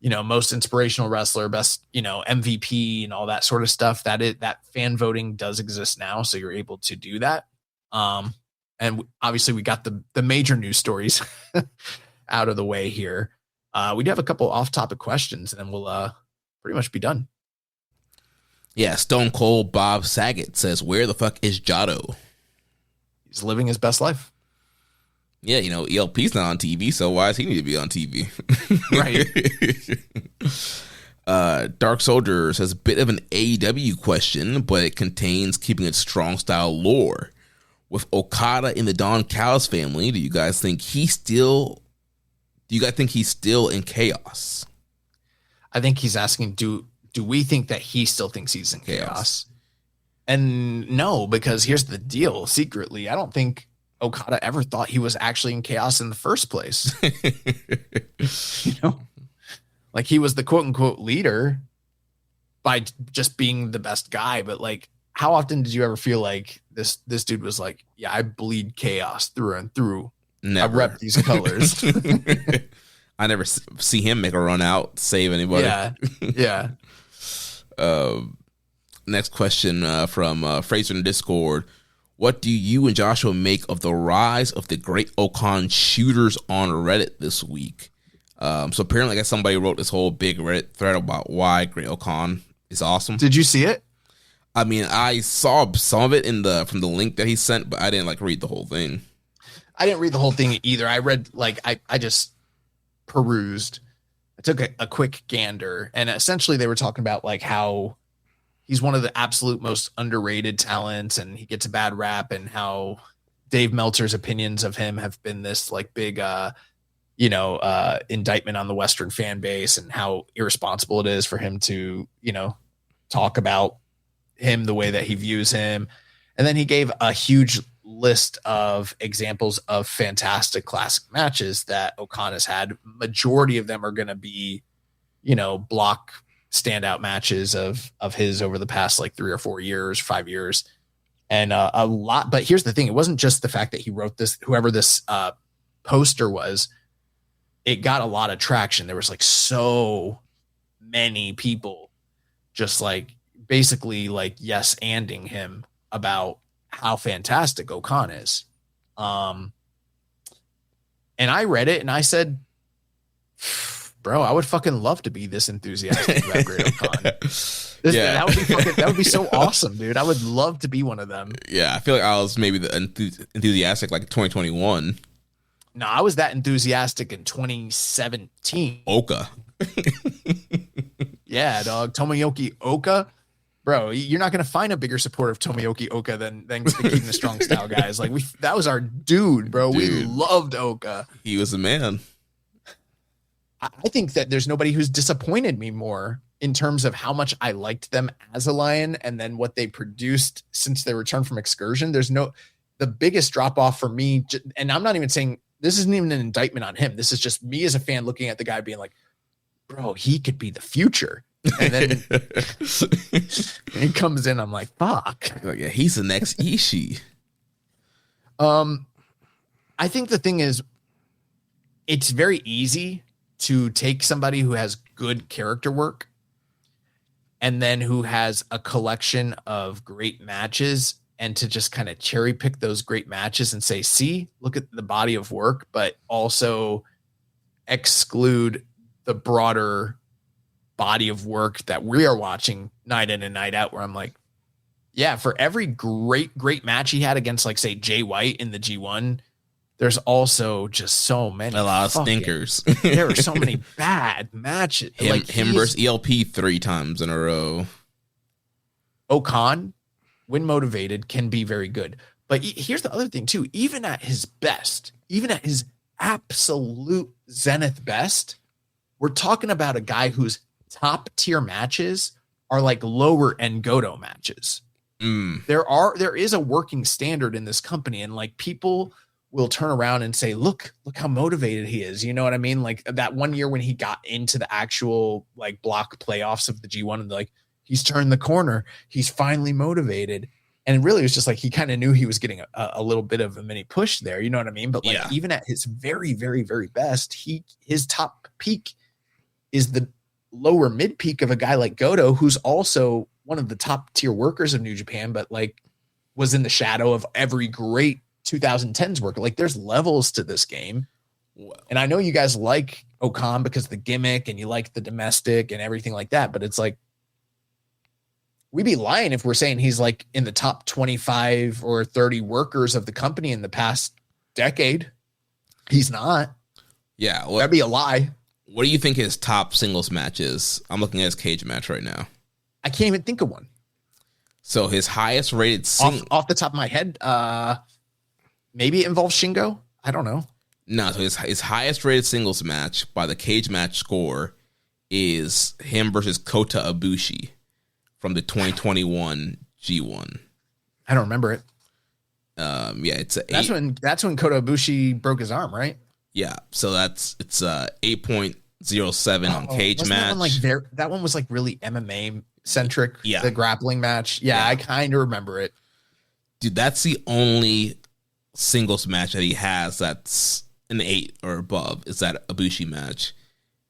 you know, most inspirational wrestler, best, you know, MVP and all that sort of stuff, that fan voting does exist now. So you're able to do that. And obviously we got the major news stories out of the way here. We do have a couple off topic questions, and then we'll pretty much be done. Yeah. Stone Cold Bob Saget says, where the fuck is Jado? He's living his best life. Yeah, you know, ELP's not on TV, so why does he need to be on TV? Right. Dark Soldier says, a bit of an AEW question, but it contains keeping it strong style lore. With Okada in the Don Callis family, do you guys think he's still in chaos? I think he's asking, do we think that he still thinks he's in chaos? And no, because here's the deal. Secretly, I don't think Okada ever thought he was actually in chaos in the first place. You know, like he was the quote unquote leader by just being the best guy. But like, how often did you ever feel like this dude was like, yeah, I bleed chaos through and through. Never. I rep these colors. I never see him make a run out, save anybody. Yeah. Next question from Fraser in Discord. What do you and Joshua make of the rise of the Great Okan shooters on Reddit this week? So apparently, I guess somebody wrote this whole big Reddit thread about why Great Okan is awesome. Did you see it? I mean, I saw some of it from the link that he sent, but I didn't like read the whole thing. I didn't read the whole thing either. I read I just perused. I took a quick gander, and essentially they were talking about like how he's one of the absolute most underrated talents, and he gets a bad rap, and how Dave Meltzer's opinions of him have been this like big, indictment on the Western fan base, and how irresponsible it is for him to, talk about him the way that he views him. And then he gave a huge list of examples of fantastic classic matches that Okan has had. Majority of them are going to be, block standout matches of his over the past like 3 or 4 years, 5 years. And a lot, but here's the thing. It wasn't just the fact that he wrote this, whoever this poster was, it got a lot of traction. There was like so many people just like basically like yes-anding him about how fantastic Okan is. And I read it and I said, bro, I would fucking love to be this enthusiastic about Great Okan. That would be so awesome, dude. I would love to be one of them. Yeah, I feel like I was maybe the enthusiastic like 2021. No, I was that enthusiastic in 2017. Oka. Yeah, dog. Tomoyoki Oka. Bro, you're not going to find a bigger supporter of Tomoyoki Oka than the Keeping the Strong Style guys. Like that was our dude, bro. Dude. We loved Oka. He was a man. I think that there's nobody who's disappointed me more in terms of how much I liked them as a Lion and then what they produced since they returned from excursion. The biggest drop off for me, and I'm not even saying this isn't even an indictment on him. This is just me as a fan looking at the guy being like, bro, he could be the future. And then he comes in, I'm like, fuck. Like, yeah, he's the next Ishii. I think the thing is, it's very easy to take somebody who has good character work and then who has a collection of great matches and to just kind of cherry pick those great matches and say, see, look at the body of work, but also exclude the broader body of work that we are watching night in and night out, where I'm like, yeah, for every great match he had against, like, say, Jay White in the G1, there's also just so many. A lot of stinkers. There are so many bad matches. Him versus ELP 3 times in a row. Okan, when motivated, can be very good. But here's the other thing, too. Even at his best, even at his absolute zenith best, we're talking about a guy whose top tier matches are like lower end Goto matches. There is a working standard in this company, and like people will turn around and say, look how motivated he is. You know what I mean? Like that one year when he got into the actual like block playoffs of the G1 and like, he's turned the corner. He's finally motivated. And really it was just like, he kind of knew he was getting a little bit of a mini push there. You know what I mean? But like, even at his very, very, very best, his top peak is the lower mid peak of a guy like Goto, who's also one of the top tier workers of New Japan, but like was in the shadow of every great 2010s worker. Like there's levels to this game. And I know you guys like Okan because of the gimmick and you like the domestic and everything like that, but it's like, we'd be lying if we're saying he's like in the top 25 or 30 workers of the company in the past decade. He's not. Yeah. That'd be a lie. What do you think his top singles match is? I'm looking at his cage match right now. I can't even think of one. So his highest rated off the top of my head, maybe it involves Shingo. I don't know. No, so his highest rated singles match by the cage match score is him versus Kota Ibushi from the 2021 G1. I don't remember it. Yeah, it's that's when Kota Ibushi broke his arm, right? Yeah, so it's 8.07 on cage match. That one was like really MMA centric. Yeah, the grappling match. Yeah, I kind of remember it. Dude, that's the only singles match that he has that's an 8 or above. Is that Ibushi match,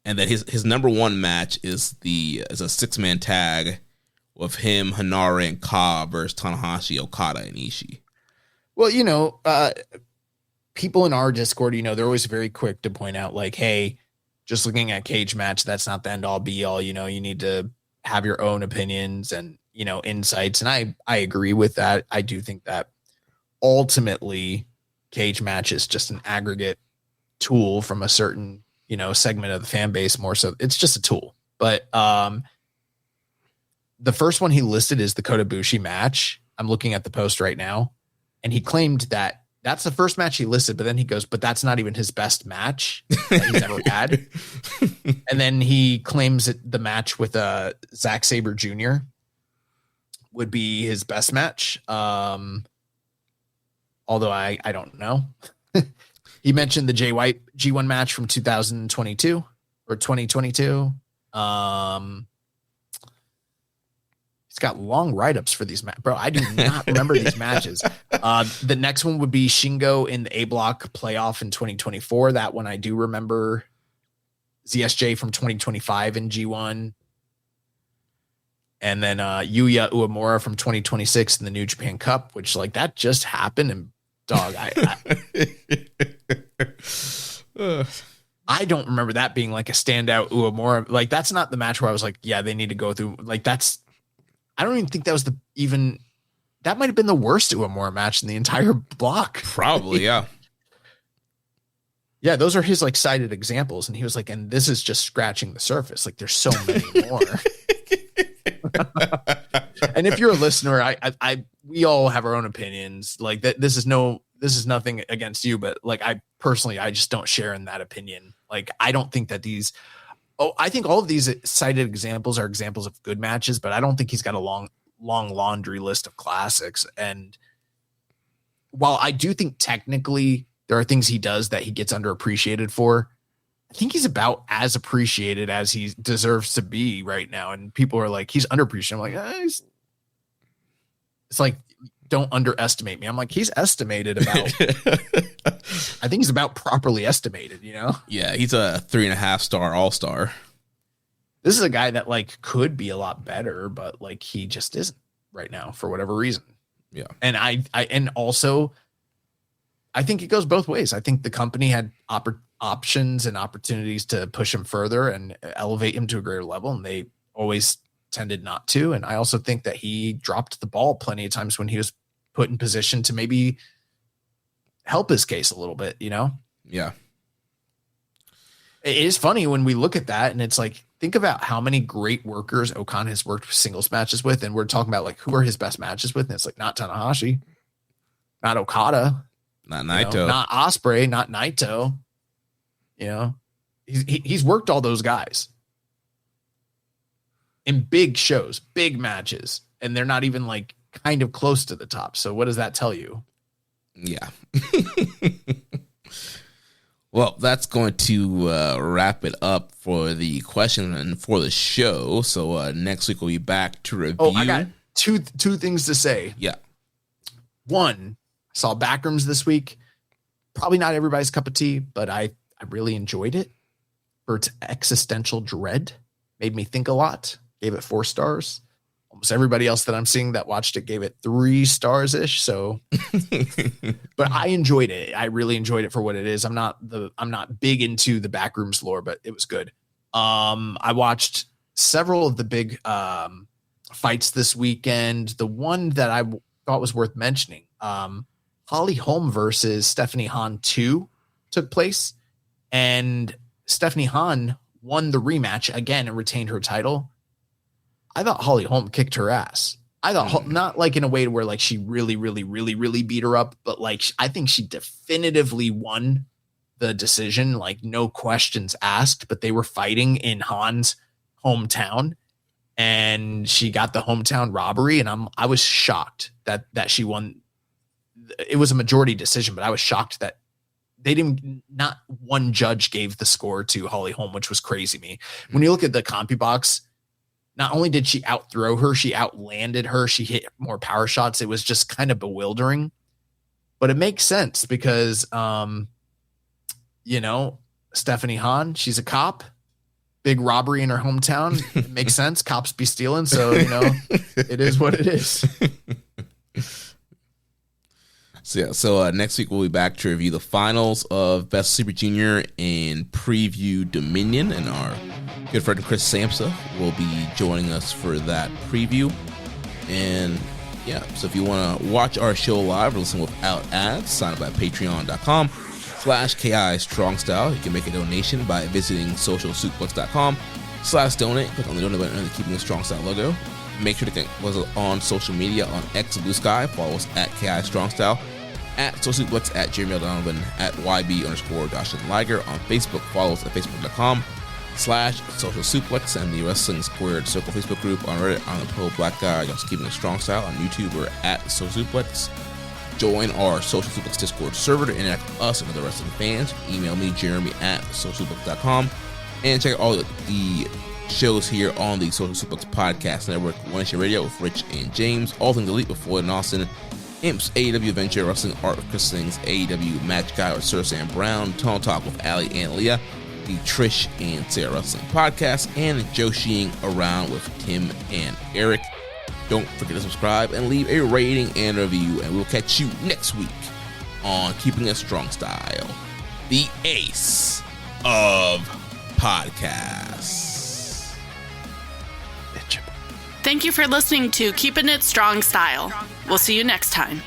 and that his number one match is a 6-man tag with him, Hanare, and Ka versus Tanahashi, Okada, and Ishii. Well, people in our Discord, they're always very quick to point out like, hey, just looking at cage match, that's not the end all be all. You need to have your own opinions and, insights. And I agree with that. I do think that ultimately cage match is just an aggregate tool from a certain, segment of the fan base more so. It's just a tool. But the first one he listed is the Kota Ibushi match. I'm looking at the post right now. And he claimed that that's the first match he listed, but then he goes, but that's not even his best match that he's ever had. And then he claims that the match with Zack Sabre Jr. would be his best match. Although I don't know. He mentioned the Jay White G1 match from 2022 or 2022. It's got long write-ups for these matches. Bro, I do not remember these matches. The next one would be Shingo in the A Block playoff in 2024. That one I do remember. ZSJ from 2025 in G1. And then Yuya Uemura from 2026 in the New Japan Cup, which like that just happened. And dog, I don't remember that being like a standout Uemura. Like that's not the match where I was like, yeah, they need to go through. Like that's, I don't even think that was that might have been the worst Uemura match in the entire block. Probably, yeah. Yeah, those are his like cited examples. And he was like, and this is just scratching the surface. Like there's so many more. And if you're a listener, we all have our own opinions. Like that, this is nothing against you, but like I just don't share in that opinion. Like I don't think that I think all of these cited examples are examples of good matches, but I don't think he's got a long laundry list of classics. And while I do think technically there are things he does that he gets underappreciated for, I think he's about as appreciated as he deserves to be right now. And people are like, he's underappreciated. I'm like, it's like, don't underestimate me. I'm like, he's estimated about, I think he's about properly estimated, you know? Yeah, he's a 3.5 star all-star. This is a guy that like could be a lot better, but like he just isn't right now for whatever reason. Yeah. And and also I think it goes both ways. I think the company had options and opportunities to push him further and elevate him to a greater level, and they always tended not to. And I also think that he dropped the ball plenty of times when he was put in position to maybe help his case a little bit, you know? Yeah. It is funny when we look at that and it's like, think about how many great workers Okan has worked singles matches with. And we're talking about like, who are his best matches with? And it's like, not Tanahashi, not Okada, not Naito, not Ospreay, not Naito. You know, he's worked all those guys in big shows, big matches, and they're not even like kind of close to the top. So what does that tell you? Yeah. Well, that's going to wrap it up for the question and for the show. So next week we'll be back to review. Oh, I got two things to say. Yeah. One, I saw Backrooms this week. Probably not everybody's cup of tea, but I really enjoyed it for its existential dread. Made me think a lot. Gave it 4 stars. Almost everybody else that I'm seeing that watched it gave it 3 stars ish. So, but I enjoyed it. I really enjoyed it for what it is. I'm not big into the Backrooms lore, but it was good. I watched several of the big fights this weekend. The one that I thought was worth mentioning, Holly Holm versus Stephanie Han 2 took place. And Stephanie Han won the rematch again and retained her title. I thought Holly Holm kicked her ass. I thought not like in a way where like she really, really, really, really beat her up, but like I think she definitively won the decision, like no questions asked. But they were fighting in Han's hometown, and she got the hometown robbery. And I was shocked that she won. It was a majority decision, but I was shocked that not one judge gave the score to Holly Holm, which was crazy to me. When you look at the CompuBox, not only did she outthrow her, she outlanded her. She hit more power shots. It was just kind of bewildering, but it makes sense because, you know, Stephanie Han, she's a cop, big robbery in her hometown. It makes sense. Cops be stealing. So, you know, it is what it is. So next week we'll be back to review the finals of Best Super Junior and preview Dominion, and our good friend Chris Samsa will be joining us for that preview. And yeah, so if you want to watch our show live or listen without ads, sign up at patreon.com/KI Strong Style. You can make a donation by visiting socialsuplex.com/donate. Click on the donate button and Keeping It Strong Style logo. Make sure to connect with us on social media on X Blue Sky. Follow us at KI Strong Style, at Social Suplex, at Jeremy L. Donovan, at YB_Josh Liger. On Facebook, follow us at facebook.com/Social Suplex, and the Wrestling Squared Circle Facebook group. On Reddit, on the Pro Black Guy, also Keeping It Strong Style. On YouTube, we're at Social Suplex. Join our Social Suplex Discord server to interact with us and other wrestling fans. Email me, Jeremy, at socialsuplex.com. And check out all the shows here on the Social Suplex Podcast Network. One Nation Radio with Rich and James. All Things Elite with Floyd and Austin. Imps, AEW Adventure Wrestling, Art of Chris Things, AEW Match Guy with Cersei and Brown. Tunnel Talk with Allie and Leah. The Trish and Sarah Wrestling Podcast. And Joshying Around with Tim and Eric. Don't forget to subscribe and leave a rating and review. And we'll catch you next week on Keeping It Strong Style, the ace of podcasts. Thank you for listening to Keepin' It Strong Style. We'll see you next time.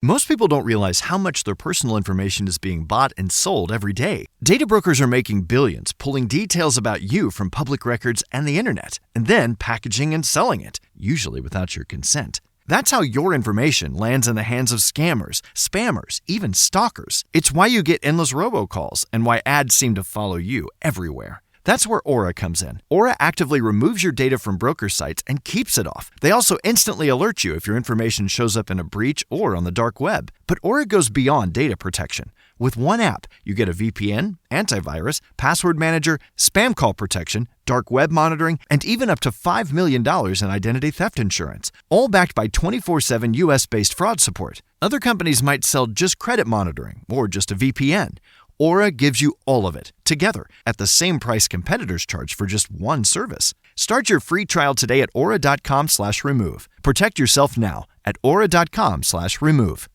Most people don't realize how much their personal information is being bought and sold every day. Data brokers are making billions, pulling details about you from public records and the internet, and then packaging and selling it, usually without your consent. That's how your information lands in the hands of scammers, spammers, even stalkers. It's why you get endless robocalls and why ads seem to follow you everywhere. That's where Aura comes in. Aura actively removes your data from broker sites and keeps it off. They also instantly alert you if your information shows up in a breach or on the dark web. But Aura goes beyond data protection. With one app, you get a VPN, antivirus, password manager, spam call protection, dark web monitoring, and even up to $5 million in identity theft insurance. All backed by 24/7 US-based fraud support. Other companies might sell just credit monitoring or just a VPN. Aura gives you all of it, together, at the same price competitors charge for just one service. Start your free trial today at aura.com/remove. Protect yourself now at aura.com/remove.